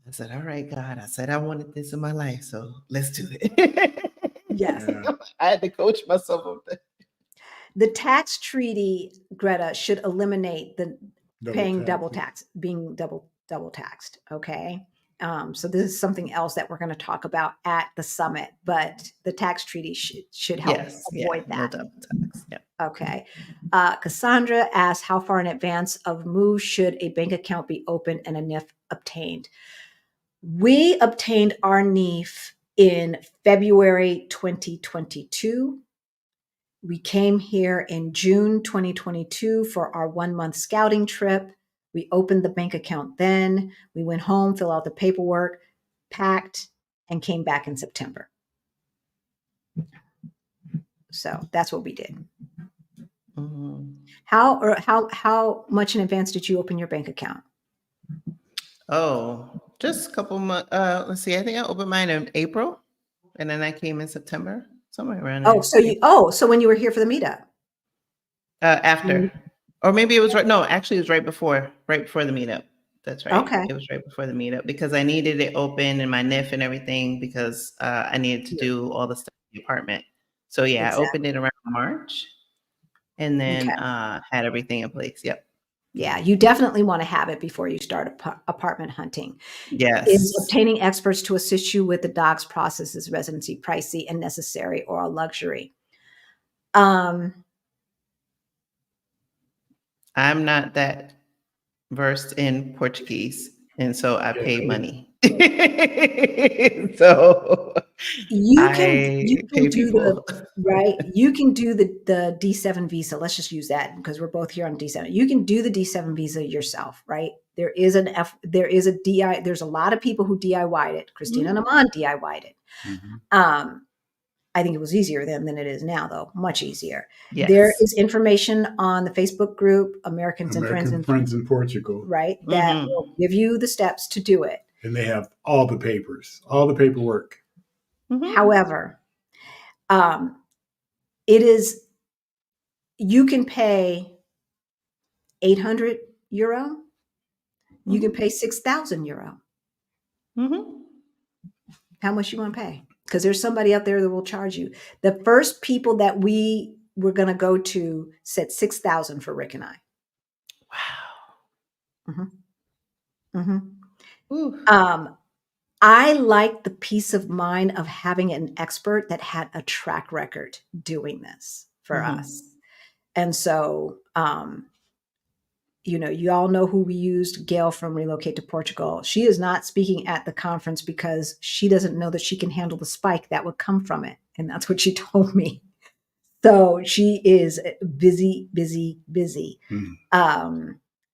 I said, all right, God. I said, I wanted this in my life, so let's do it. Yes. I had to coach myself up there. The tax treaty, Greta, should eliminate the paying double tax, being double taxed. Okay. So this is something else that we're going to talk about at the summit, but the tax treaty should help avoid that. No double tax. Yeah. Okay. Cassandra asked, how far in advance of move should a bank account be opened and a NIF obtained? We obtained our NIF in February 2022. We came here in June 2022 for our 1-month scouting trip. We opened the bank account then. We went home, filled out the paperwork, packed, and came back in September. So that's what we did. Mhm. How much in advance did you open your bank account? Oh, just a couple months. Let's see. I think I opened mine in April, and then I came in September, somewhere around there. So when you were here for the meetup. After, or maybe it was right. No, actually, it was right before the meetup. That's right. Okay. It was right before the meetup because I needed it open and my NIF and everything because I needed to do all the stuff in the apartment. So yeah, Exactly. I opened it around March, and then had everything in place. Yep. Yeah, you definitely want to have it before you start apartment hunting. Yes. Is obtaining experts to assist you with the docs process is residency pricey and necessary or a luxury? I'm not that versed in Portuguese, and so I pay money. So You can pay do people. you can do the D7 visa. Let's just use that because we're both here on D7. You can do the D7 visa yourself, right? There's a lot of people who DIY'd it. Christina Naman DIY'd it. I think it was easier then than it is now, though. Much easier. Yes. There is information on the Facebook group, American Friends in Portugal. Right. That will give you the steps to do it. And they have all the papers, all the paperwork. However, you can pay 800 euro. You can pay 6,000 euro. How much you want to pay? Because there's somebody out there that will charge you. The first people that we were going to go to said 6,000 for Rick and I. Wow. I like the peace of mind of having an expert that had a track record doing this for us. And so, you all know who we used, Gail from Relocate to Portugal. She is not speaking at the conference because she doesn't know that she can handle the spike that would come from it. And that's what she told me. So she is busy.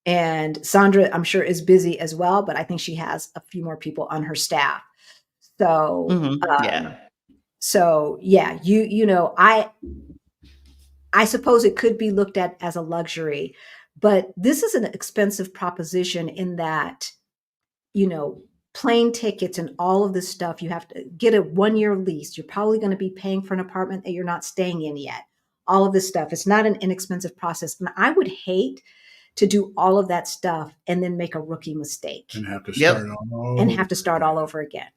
And Sandra, I'm sure, is busy as well, but I think she has a few more people on her staff. So, I suppose it could be looked at as a luxury, but this is an expensive proposition in that, plane tickets and all of this stuff, you have to get a 1-year lease. You're probably going to be paying for an apartment that you're not staying in yet. All of this stuff. It's not an inexpensive process. And I would hate to do all of that stuff and then make a rookie mistake. And have to start all over again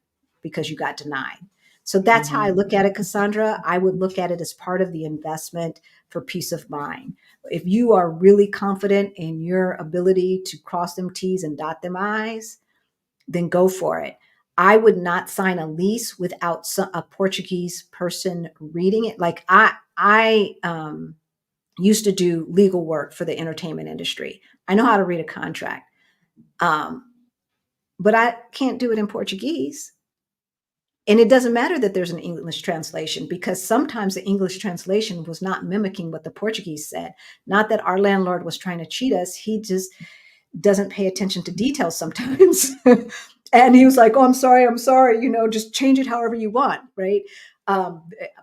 because you got denied. So that's how I look at it, Cassandra. I would look at it as part of the investment for peace of mind. If you are really confident in your ability to cross them T's and dot them I's, then go for it. I would not sign a lease without a Portuguese person reading it. Like I used to do legal work for the entertainment industry. I know how to read a contract, but I can't do it in Portuguese. And it doesn't matter that there's an English translation because sometimes the English translation was not mimicking what the Portuguese said. Not that our landlord was trying to cheat us. He just doesn't pay attention to details sometimes. And he was like, oh, I'm sorry, just change it however you want, right?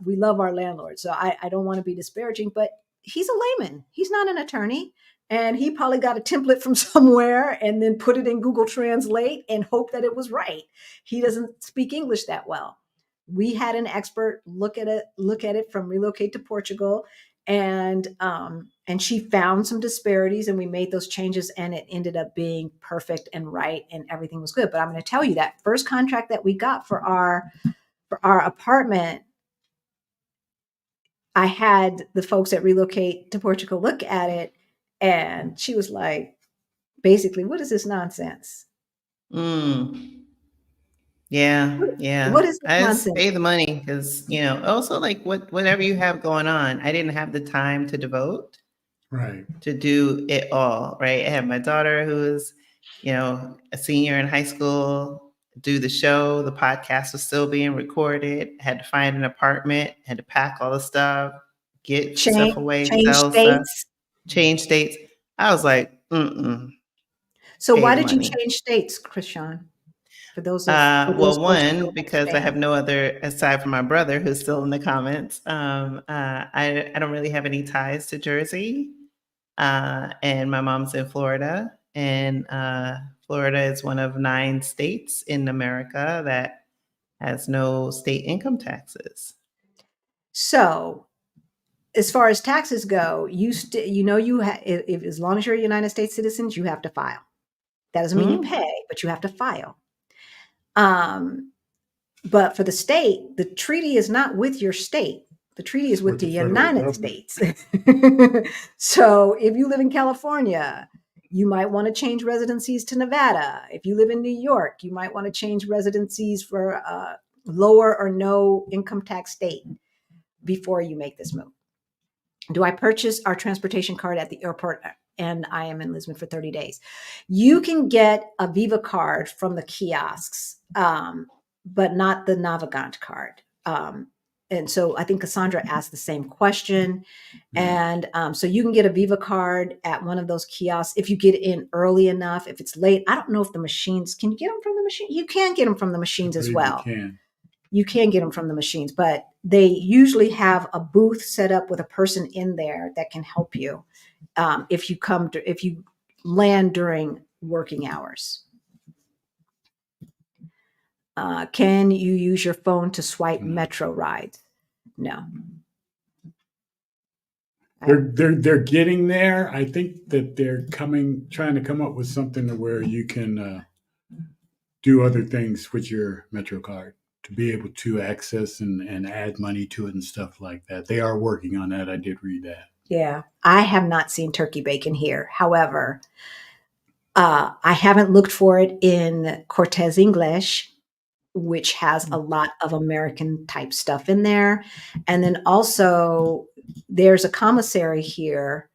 We love our landlord. So I don't want to be disparaging, but he's a layman. He's not an attorney. And he probably got a template from somewhere and then put it in Google Translate and hope that it was right. He doesn't speak English that well. We had an expert look at it from Relocate to Portugal, and she found some disparities, and we made those changes, and it ended up being perfect and right, and everything was good. But I'm going to tell you that first contract that we got for our apartment, I had the folks at Relocate to Portugal look at it, and she was like, basically, what is this nonsense? Yeah. What is this I nonsense? just pay the money because, also like whatever you have going on, I didn't have the time to devote to do it all. Right. I have my daughter who is, a senior in high school, do the show. The podcast was still being recorded. Had to find an apartment, had to pack all the stuff, get stuff away, sell stuff, change states. I was like, So pay why the did you money. change states, Christian? For those Well, folks who one, don't because I have understand. no other, aside from my brother who's still in the comments, I don't really have any ties to Jersey. And my mom's in Florida. And Florida is one of 9 states in America that has no state income taxes. So as far as taxes go, if as long as you're a United States citizen, you have to file. That doesn't mean you pay, but you have to file. But for the state, the treaty is not with your state. The treaty is with the United States. So if you live in California, you might want to change residencies to Nevada. If you live in New York, you might want to change residencies for a lower or no income tax state before you make this move. Do I purchase our transportation card at the airport and I am in Lisbon for 30 days? You can get a Viva card from the kiosks, but not the Navigant card. And so I think Cassandra asked the same question. And so you can get a Viva card at one of those kiosks if you get in early enough. If it's late, I don't know if the machines, can you get them from the machine? You can get them from the machines as well. You can get them from the machines, but they usually have a booth set up with a person in there that can help you if you land during working hours. Can you use your phone to swipe metro rides? No. They're getting there. I think that they're trying to come up with something where you can do other things with your Metro card to be able to access and add money to it and stuff like that. They are working on that. I did read that. Yeah, I have not seen turkey bacon here. However, I haven't looked for it in Cortez English, which has a lot of American type stuff in there. And then also there's a commissary here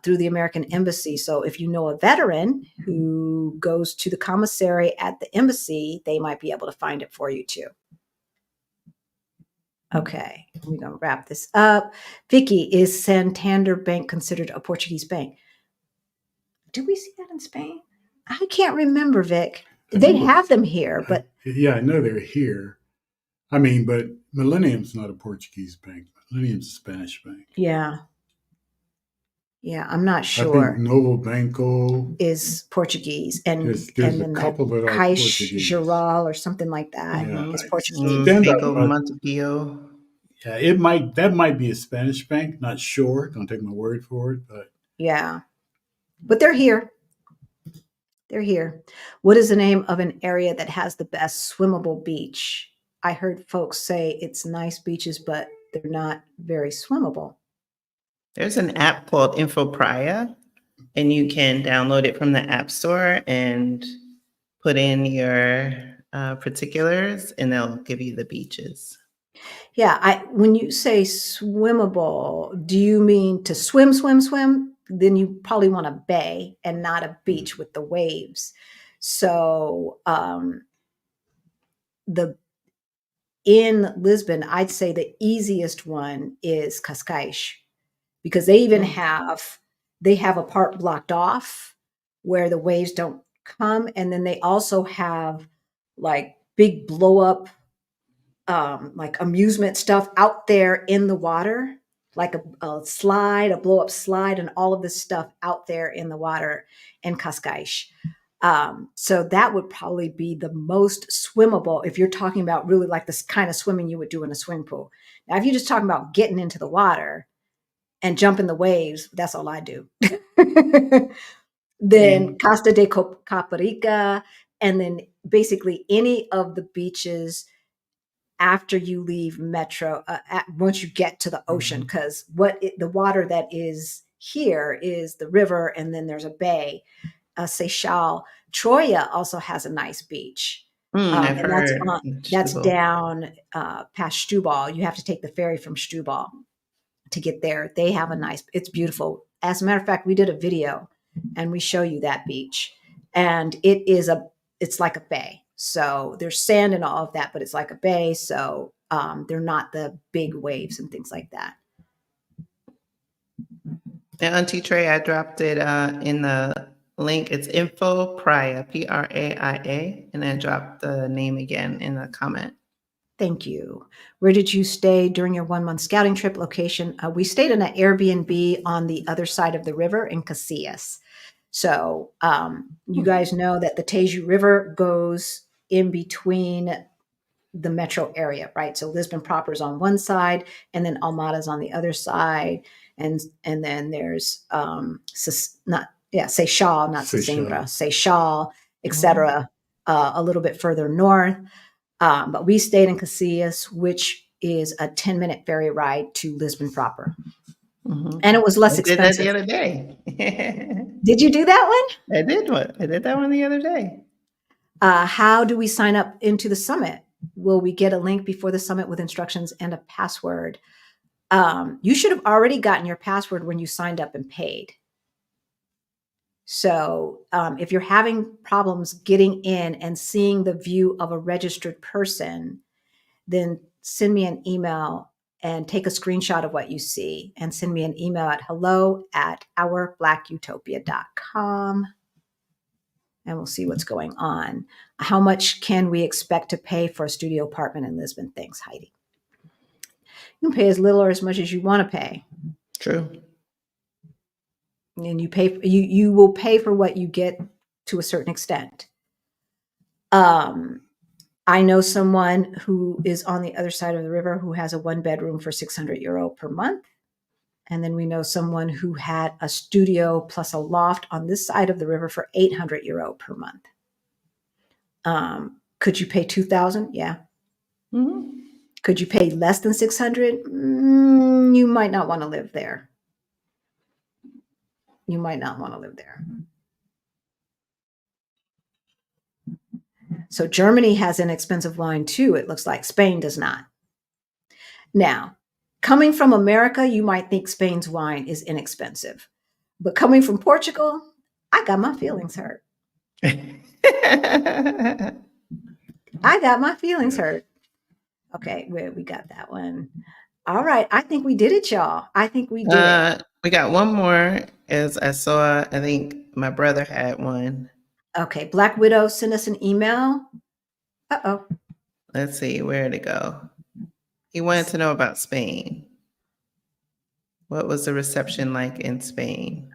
through the American Embassy. So if you know a veteran who goes to the commissary at the embassy, they might be able to find it for you too. Okay, we're going to wrap this up. Vicky, is Santander Bank considered a Portuguese bank? Do we see that in Spain? I can't remember, Vic. They have them here, but yeah, I know they're here. I mean, but Millennium's not a Portuguese bank. Millennium's a Spanish bank. Yeah, I'm not sure. I think Novo Banco is Portuguese, and there's then a couple that are Caixa Portuguese. Geral or something like that is Portuguese. Banco Montepio. Yeah, that might be a Spanish bank. Not sure. Don't take my word for it, but yeah, but they're here. They're here. What is the name of an area that has the best swimmable beach? I heard folks say it's nice beaches, but they're not very swimmable. There's an app called Infopraia, and you can download it from the App Store and put in your particulars, and they'll give you the beaches. Yeah, when you say swimmable, do you mean to swim? Then you probably want a bay and not a beach with the waves. So in Lisbon, I'd say the easiest one is Cascais, because they even have a part blocked off where the waves don't come, and then they also have like big blow up like amusement stuff out there in the water, like a slide, a blow up slide, and all of this stuff out there in the water in Cascais. So that would probably be the most swimmable if you're talking about really like this kind of swimming you would do in a swimming pool. Now, if you're just talking about getting into the water and jumping the waves, that's all I do. Then Costa de Caparica, and then basically any of the beaches after you leave Metro, once you get to the ocean, because the water that is here is the river, and then there's a bay. Seychelles, Troya also has a nice beach. I've heard. That's down past Stubal. You have to take the ferry from Stubal to get there. They have it's beautiful. As a matter of fact, we did a video and we show you that beach, and it's like a bay. So there's sand and all of that, but it's like a bay. So they're not the big waves and things like that. And Auntie Trey, I dropped it in the link. It's info Praia, Praia, and then drop the name again in the comment. Thank you. Where did you stay during your 1-month scouting trip location? We stayed in an Airbnb on the other side of the river in Casillas. So you guys know that the Teju River goes in between the metro area, right? So Lisbon proper is on one side, and then Almada's on the other side, and then there's Seixal, not Sesimbra, Seixal, etc. A little bit further north. But we stayed in Casillas, which is a 10-minute ferry ride to Lisbon proper. Mm-hmm. And it was less I did expensive. that the other day. Did you do that one? I did that one the other day. How do we sign up into the summit? Will we get a link before the summit with instructions and a password? You should have already gotten your password when you signed up and paid. So if you're having problems getting in and seeing the view of a registered person, then send me an email and take a screenshot of what you see and send me an email at hello@ourblackutopia.com. And we'll see what's going on. How much can we expect to pay for a studio apartment in Lisbon? Thanks, Heidi. You can pay as little or as much as you want to pay. True. And you will pay for what you get to a certain extent. I know someone who is on the other side of the river who has a 1-bedroom for €600 per month. And then we know someone who had a studio plus a loft on this side of the river for €800 per month. Could you pay 2,000? Yeah. Mm-hmm. Could you pay less than 600? You might not want to live there. You might not want to live there. So Germany has inexpensive wine too. It looks like Spain does not. Now, coming from America, you might think Spain's wine is inexpensive. But coming from Portugal, I got my feelings hurt. I got my feelings hurt. Okay, we got that one. All right. I think we did it, y'all. I think we did it. We got one more. As I saw, I think my brother had one. Okay. Black Widow, send us an email. Uh-oh. Let's see, where'd it go? He wanted to know about Spain. What was the reception like in Spain?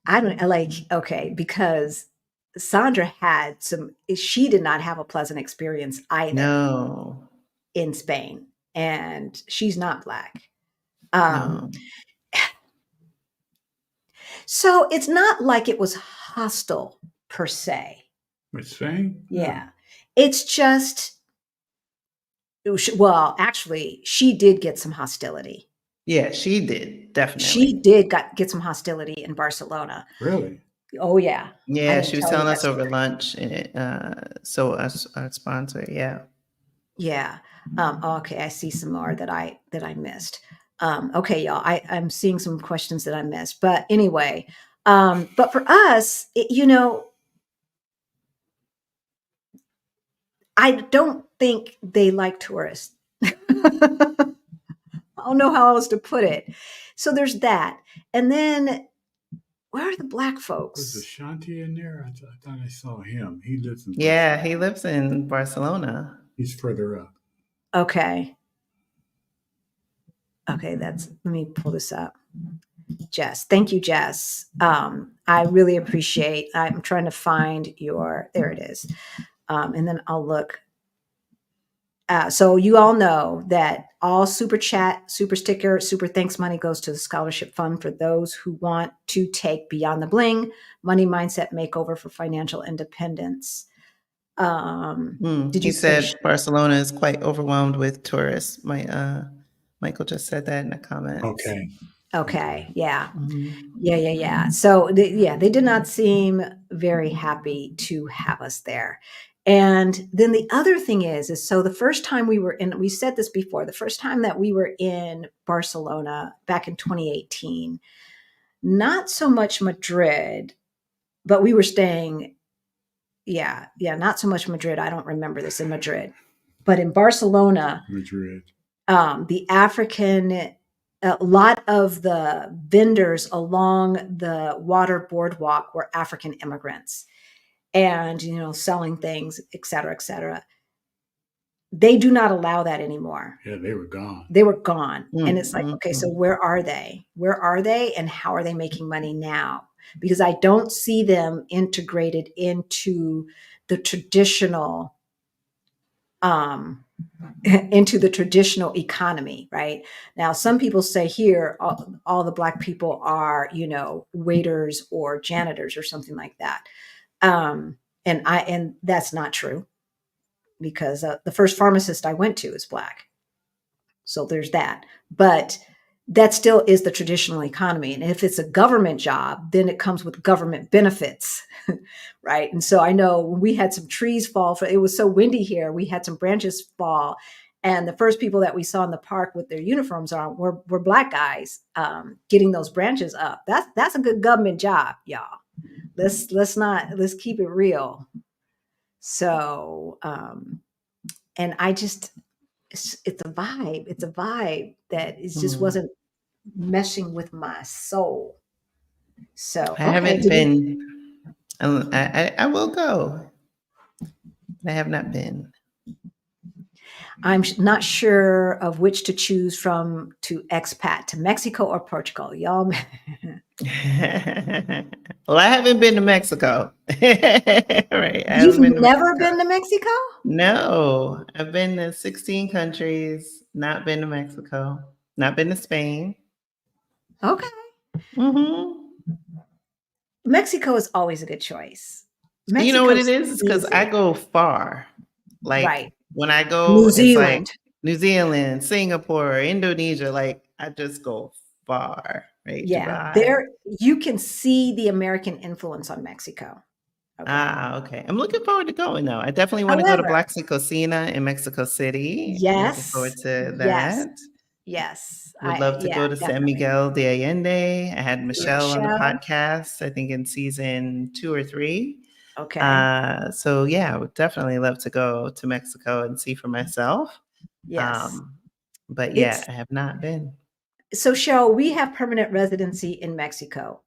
Because Sandra she did not have a pleasant experience either in Spain, and she's not Black. No. So it's not like it was hostile per se. With Spain? Yeah. It's just, well, actually, she did get some hostility. Yeah, she did, definitely. She did get some hostility in Barcelona. Really? Oh, yeah. Yeah, she was telling us over lunch. So our sponsor, yeah. Yeah. Okay, I see some more that I missed. Okay, y'all, I'm seeing some questions that I missed. But anyway, but for us, I don't think they like tourists. I don't know how else to put it. So there's that. And then where are the Black folks? Was Ashanti in there? I thought I saw him. He lives in Barcelona. He lives in Barcelona. He's further up. Okay, let me pull this up. Jess. Thank you, Jess. I really appreciate, I'm trying to find there it is. And then I'll look. So you all know that all super chat, super sticker, super thanks money goes to the scholarship fund for those who want to take Beyond the Bling money mindset makeover for financial independence. Did you say Barcelona is quite overwhelmed with tourists? Michael just said that in the comments. Okay. Yeah. Mm-hmm. Yeah. So they did not seem very happy to have us there. And then the other thing is so the first time we said this before, the first time that we were in Barcelona back in 2018, not so much Madrid, but we were staying, not so much Madrid. I don't remember this in Madrid, but in Barcelona, Madrid. The African a lot of the vendors along the water boardwalk were African immigrants and, selling things, et cetera, et cetera. They do not allow that anymore. Yeah, they were gone. They were gone. Mm, And it's like, okay, so where are they? Where are they? And how are they making money now? Because I don't see them integrated into the traditional economy, right? Now, some people say here, all the Black people are, waiters or janitors or something like that. And that's not true, because the first pharmacist I went to is Black. So there's that. But that still is the traditional economy. And if it's a government job, then it comes with government benefits, right? And so I know when we had some trees fall, it was so windy here, we had some branches fall. And the first people that we saw in the park with their uniforms on were Black guys getting those branches up. That's a good government job, y'all. Let's keep it real. So, and I just, it's a vibe. It's a vibe that it just wasn't meshing with my soul. So I haven't been. I will go. I have not been. I'm not sure of which to choose from to expat, to Mexico or Portugal. Y'all. Well, I haven't been to Mexico. Right. You've never been to Mexico? No, I've been to 16 countries, not been to Mexico, not been to Spain. Okay. Mm-hmm. Mexico is always a good choice. You know what it is? It's because I go far. Like right. When I go, New it's Zealand. like New Zealand, Singapore, Indonesia. Like I just go far, right? Yeah, Dubai. there you can see the American influence on Mexico. Okay. Okay. I'm looking forward to going though. I definitely want to go to Blaxit Cocina in Mexico City. Yes. Looking forward to that. Yes. Would love to go to definitely. San Miguel de Allende. I had Michelle on the podcast, I think in season 2 or 3. Okay. So yeah, I would definitely love to go to Mexico and see for myself. Yes. But yeah, I have not been. So Cheryl, we have permanent residency in Mexico.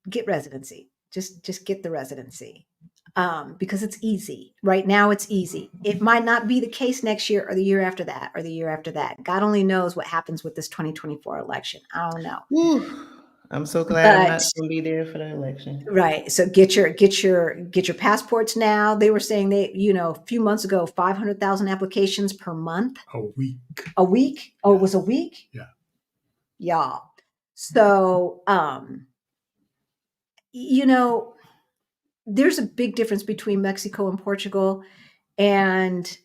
Get residency. Just get the residency. Because it's easy. Right now it's easy. It might not be the case next year or the year after that or the year after that. God only knows what happens with this 2024 election. I don't know. Whew. I'm so glad I'm not going to be there for the election. Right. So get your passports now. They were saying a few months ago, 500,000 applications per month. A week. A week? Oh, it was a week? Yeah. Y'all. So, there's a big difference between Mexico and Portugal, and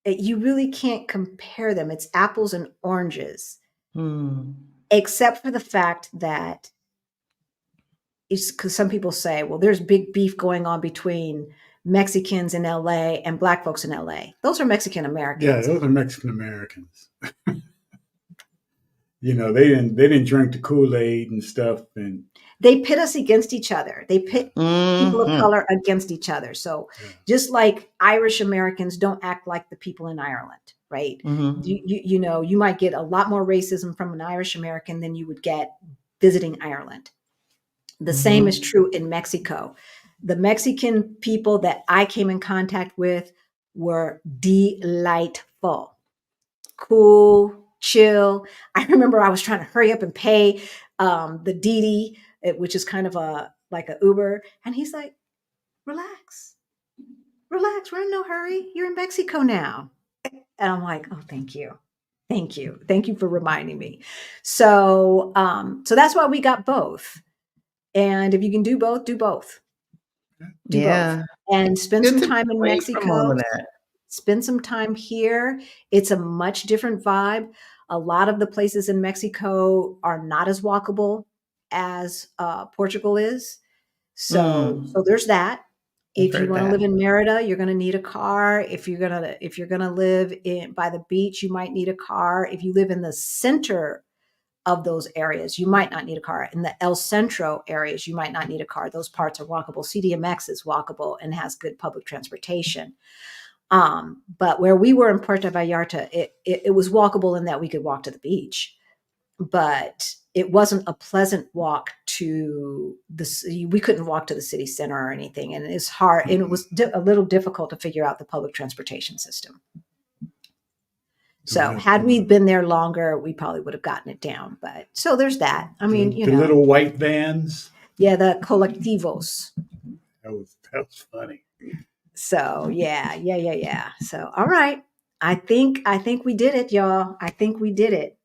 you really can't compare them. It's apples and oranges, except for the fact that it's because some people say, well, there's big beef going on between Mexicans in LA and Black folks in LA. Those are Mexican Americans. Yeah, those are Mexican Americans. They didn't drink the Kool-Aid and stuff, and they pit us against each other. They pit people of color against each other. So just like Irish Americans don't act like the people in Ireland, right? You might get a lot more racism from an Irish American than you would get visiting Ireland. The same is true in Mexico. The Mexican people that I came in contact with were delightful, cool, chill. I remember I was trying to hurry up and pay the Didi, which is kind of like a Uber. And he's like, relax, we're in no hurry. You're in Mexico now. And I'm like, oh, thank you. Thank you for reminding me. So that's why we got both. And if you can do both, do both. Do both. And spend some time in Mexico. Spend some time here. It's a much different vibe. A lot of the places in Mexico are not as walkable as Portugal is. So there's that. If you want to live in Merida, you're going to need a car. If you're going to live by the beach, you might need a car. If you live in the center of those areas, you might not need a car. In the El Centro areas, you might not need a car. Those parts are walkable. CDMX is walkable and has good public transportation. But where we were in Puerto Vallarta, it was walkable in that we could walk to the beach, but it wasn't a pleasant walk to we couldn't walk to the city center or anything. And it's hard. And it was a little difficult to figure out the public transportation system. So had we been there longer, we probably would have gotten it down. But so there's that. I mean, the little white vans. Yeah, the colectivos. That was funny. So yeah. So all right. I think we did it, y'all. I think we did it.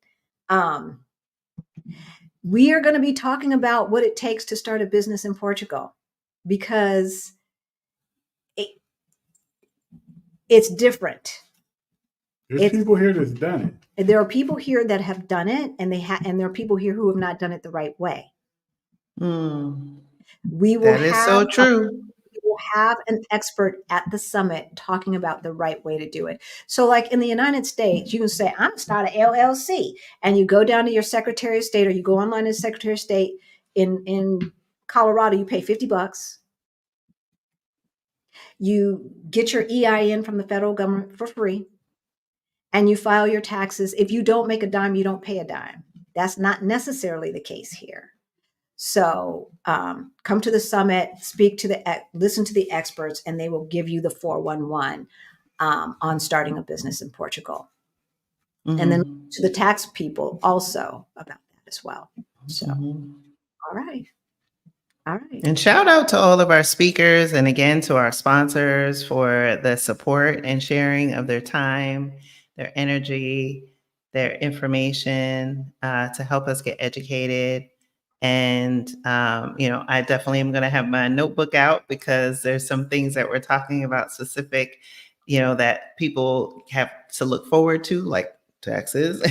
We are going to be talking about what it takes to start a business in Portugal, because it's different. There's people here that's done it. There are people here that have done it, and there are people here who have not done it the right way. We will that is so true. We will have an expert at the summit talking about the right way to do it. So like in the United States, you can say, I'm going to start an LLC. And you go down to your Secretary of State, or you go online to Secretary of State in Colorado, you pay $50. You get your EIN from the federal government for free, and you file your taxes. If you don't make a dime, you don't pay a dime. That's not necessarily the case here. So come to the summit, listen to the experts, and they will give you the 411 on starting a business in Portugal. And then to the tax people also about that as well. So, all right. And shout out to all of our speakers, and again to our sponsors for the support and sharing of their time, their energy, their information to help us get educated. And, I definitely am going to have my notebook out, because there's some things that we're talking about specific, that people have to look forward to, like taxes,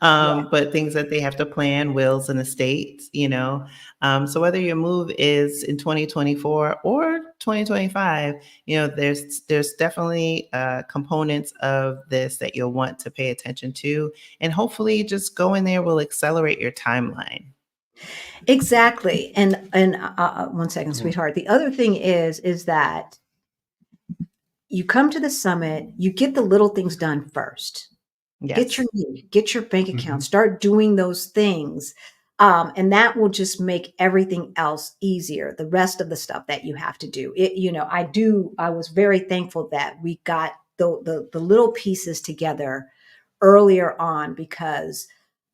but things that they have to plan, wills and estates, so whether your move is in 2024 or 2025, there's definitely components of this that you'll want to pay attention to, and hopefully just going there will accelerate your timeline. Exactly. And 1 second, sweetheart. The other thing is that you come to the summit, you get the little things done first. Yes. Get your bank account, start doing those things. And that will just make everything else easier. The rest of the stuff that you have to do. I was very thankful that we got the little pieces together earlier on, because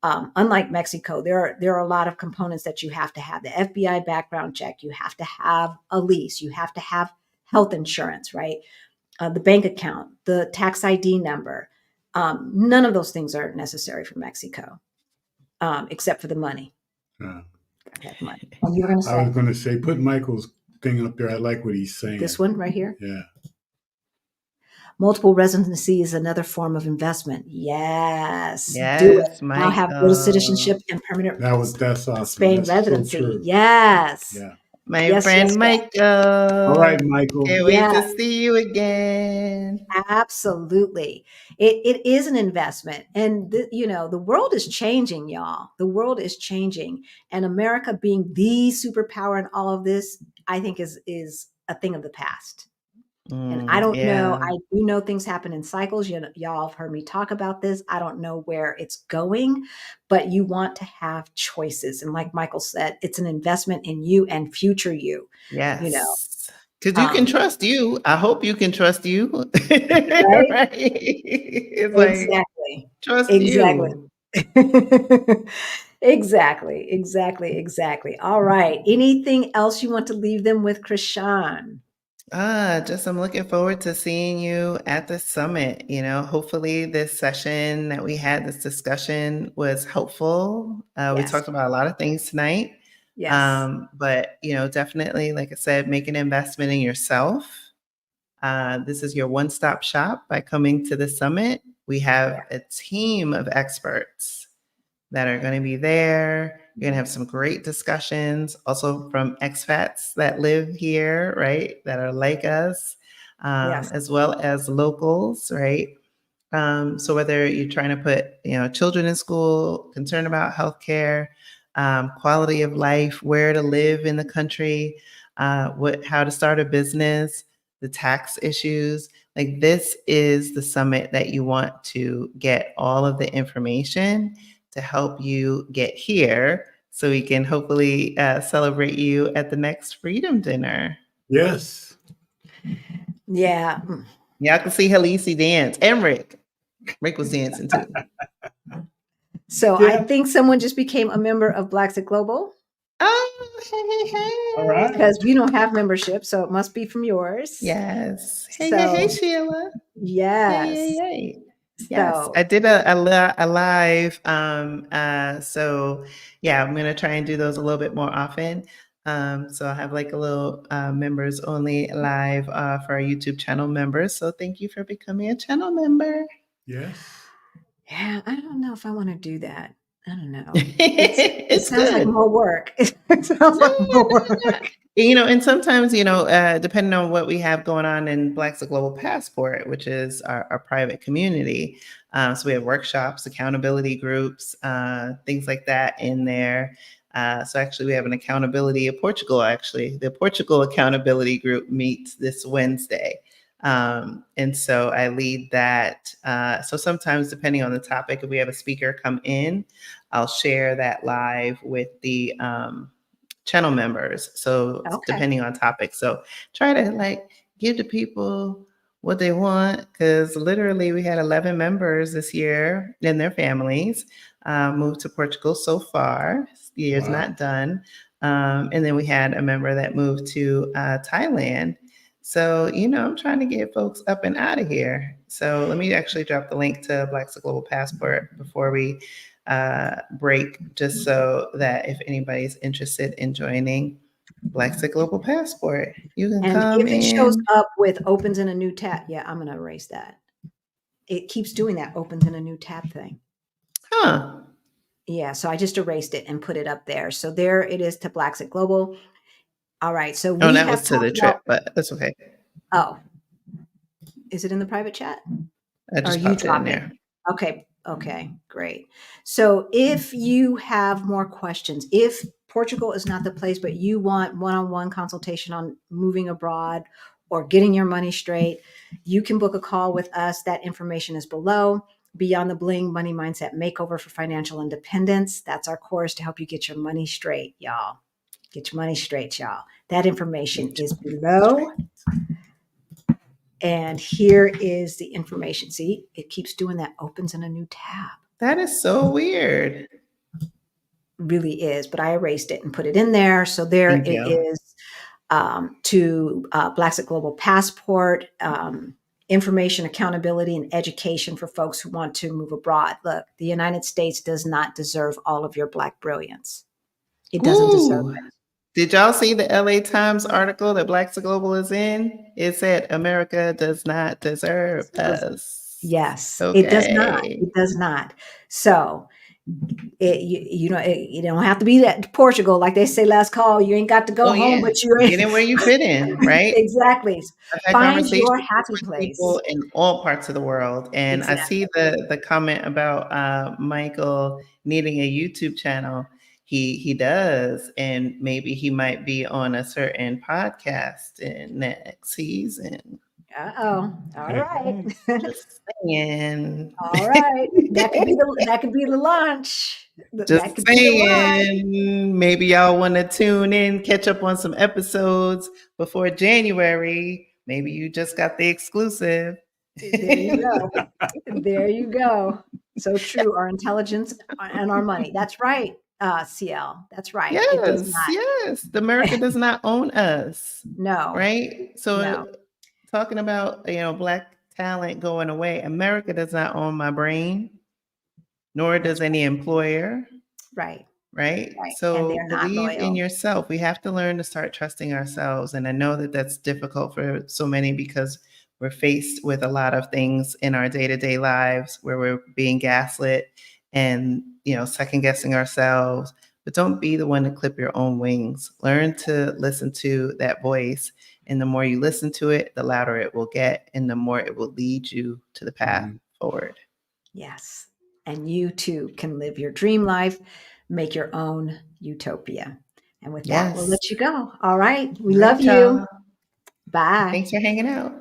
unlike Mexico, there are a lot of components that you have to have. The FBI background check, you have to have a lease, you have to have health insurance, right? The bank account, the tax ID number. None of those things are necessary for Mexico, except for the money. Money. You were going to say? I was going to say, put Michael's thing up there. I like what he's saying. This one right here? Yeah. Multiple residency is another form of investment. Yes. Do it. Now have dual citizenship and permanent that's awesome. Spain residency. So yes. Yeah. My friend Michael. All right, Michael. Can't wait to see you again. Absolutely. It is an investment. And, the world is changing, y'all. The world is changing. And America being the superpower in all of this, I think is a thing of the past. And I don't know. I do know things happen in cycles. Y'all have heard me talk about this. I don't know where it's going, but you want to have choices. And like Michael said, it's an investment in you and future you. Yes. Because you can trust you. I hope you can trust you. Right? It's exactly. Trust you. Exactly. All right. Anything else you want to leave them with, Krishan? I'm looking forward to seeing you at the summit. Hopefully this session that we had, this discussion was helpful. We talked about a lot of things tonight. Yes. But, definitely, like I said, make an investment in yourself. This is your one-stop shop by coming to the summit. We have a team of experts that are going to be there. You're going to have some great discussions, also from expats that live here, right? That are like us, as well as locals, right? So whether you're trying to put, children in school, concerned about healthcare, quality of life, where to live in the country, how to start a business, the tax issues, Like, this is the summit that you want to get all of the information to help you get here, so we can hopefully celebrate you at the next Freedom Dinner. Yes. Yeah. Y'all can see Halisi dance, and Rick. Rick was dancing too. So Yeah. I think someone just became a member of Blaxit Global. Oh, hey. All right. Because we don't have membership, so it must be from yours. Yes. Hey, So, Sheila. yes. Yay. Yes, So, I did a live. So yeah, I'm gonna try and do those a little bit more often. So I'll have like a little members only live for our YouTube channel members. So thank you for becoming a channel member. Yes. yeah, I don't know if I want to do that. I don't know. It It sounds like good. more work. It sounds like more work. And sometimes, depending on what we have going on in Blaxit Global Passport, which is our private community. So we have workshops, accountability groups, things like that in there. So actually we have an accountability of Portugal, actually. The Portugal accountability group meets this Wednesday. And so I lead that. So sometimes, depending on the topic, if we have a speaker come in, I'll share that live with the channel members. So depending on topic. So try to like give the people what they want, because literally we had 11 members this year and their families moved to Portugal so far. The year's not done. And then we had a member that moved to Thailand. So, I'm trying to get folks up and out of here. So let me actually drop the link to Blaxit Global Passport before we break, just so that if anybody's interested in joining Blaxit Global Passport, you can come if it in. shows up with opens in a new tab, yeah, I'm going to erase that. It keeps doing that opens in a new tab thing. Huh. Yeah, so I just erased it and put it up there. So there it is to Blaxit Global. All right, so we that was to the trip, but that's okay. Oh, is it in the private chat? I just popped it in there. Okay, great. So if you have more questions, if Portugal is not the place, but you want one-on-one consultation on moving abroad or getting your money straight, you can book a call with us. That information is below. Beyond the Bling Money Mindset Makeover for Financial Independence. That's our course to help you get your money straight, y'all. Get your money straight, y'all. That information is below. And here is the information. See, it keeps doing that, opens in a new tab. That is so weird. Really is, but I erased it and put it in there. So there it is to Blaxit Global Passport, information, accountability, and education for folks who want to move abroad. Look, the United States does not deserve all of your Black brilliance. It doesn't deserve it. Did y'all see the LA Times article that Blaxit Global is in? It said America does not deserve us. Yes, okay. It does not. It does not. So you don't have to be that Portugal, like they say last call. You ain't got to go home, but you get in where you fit in, right? Exactly. Find your happy with place. People in all parts of the world, and I see the comment about Michael needing a YouTube channel. He does, and maybe he might be on a certain podcast in next season. All right. Just saying. All right. That could be the launch. Just saying. Maybe y'all want to tune in, catch up on some episodes before January. Maybe you just got the exclusive. There you go. There you go. So true. Our intelligence and our money. That's right. CL. That's right. Yes. America does not own us. No. Right? So talking about, Black talent going away, America does not own my brain, nor does any employer. Right. So believe in yourself. We have to learn to start trusting ourselves. And I know that that's difficult for so many, because we're faced with a lot of things in our day-to-day lives where we're being gaslit and, second guessing ourselves. But don't be the one to clip your own wings. Learn to listen to that voice. And the more you listen to it, the louder it will get, and the more it will lead you to the path forward. Yes. And you too can live your dream life, make your own utopia. And with that, we'll let you go. All right. We love you. Bye. Thanks for hanging out.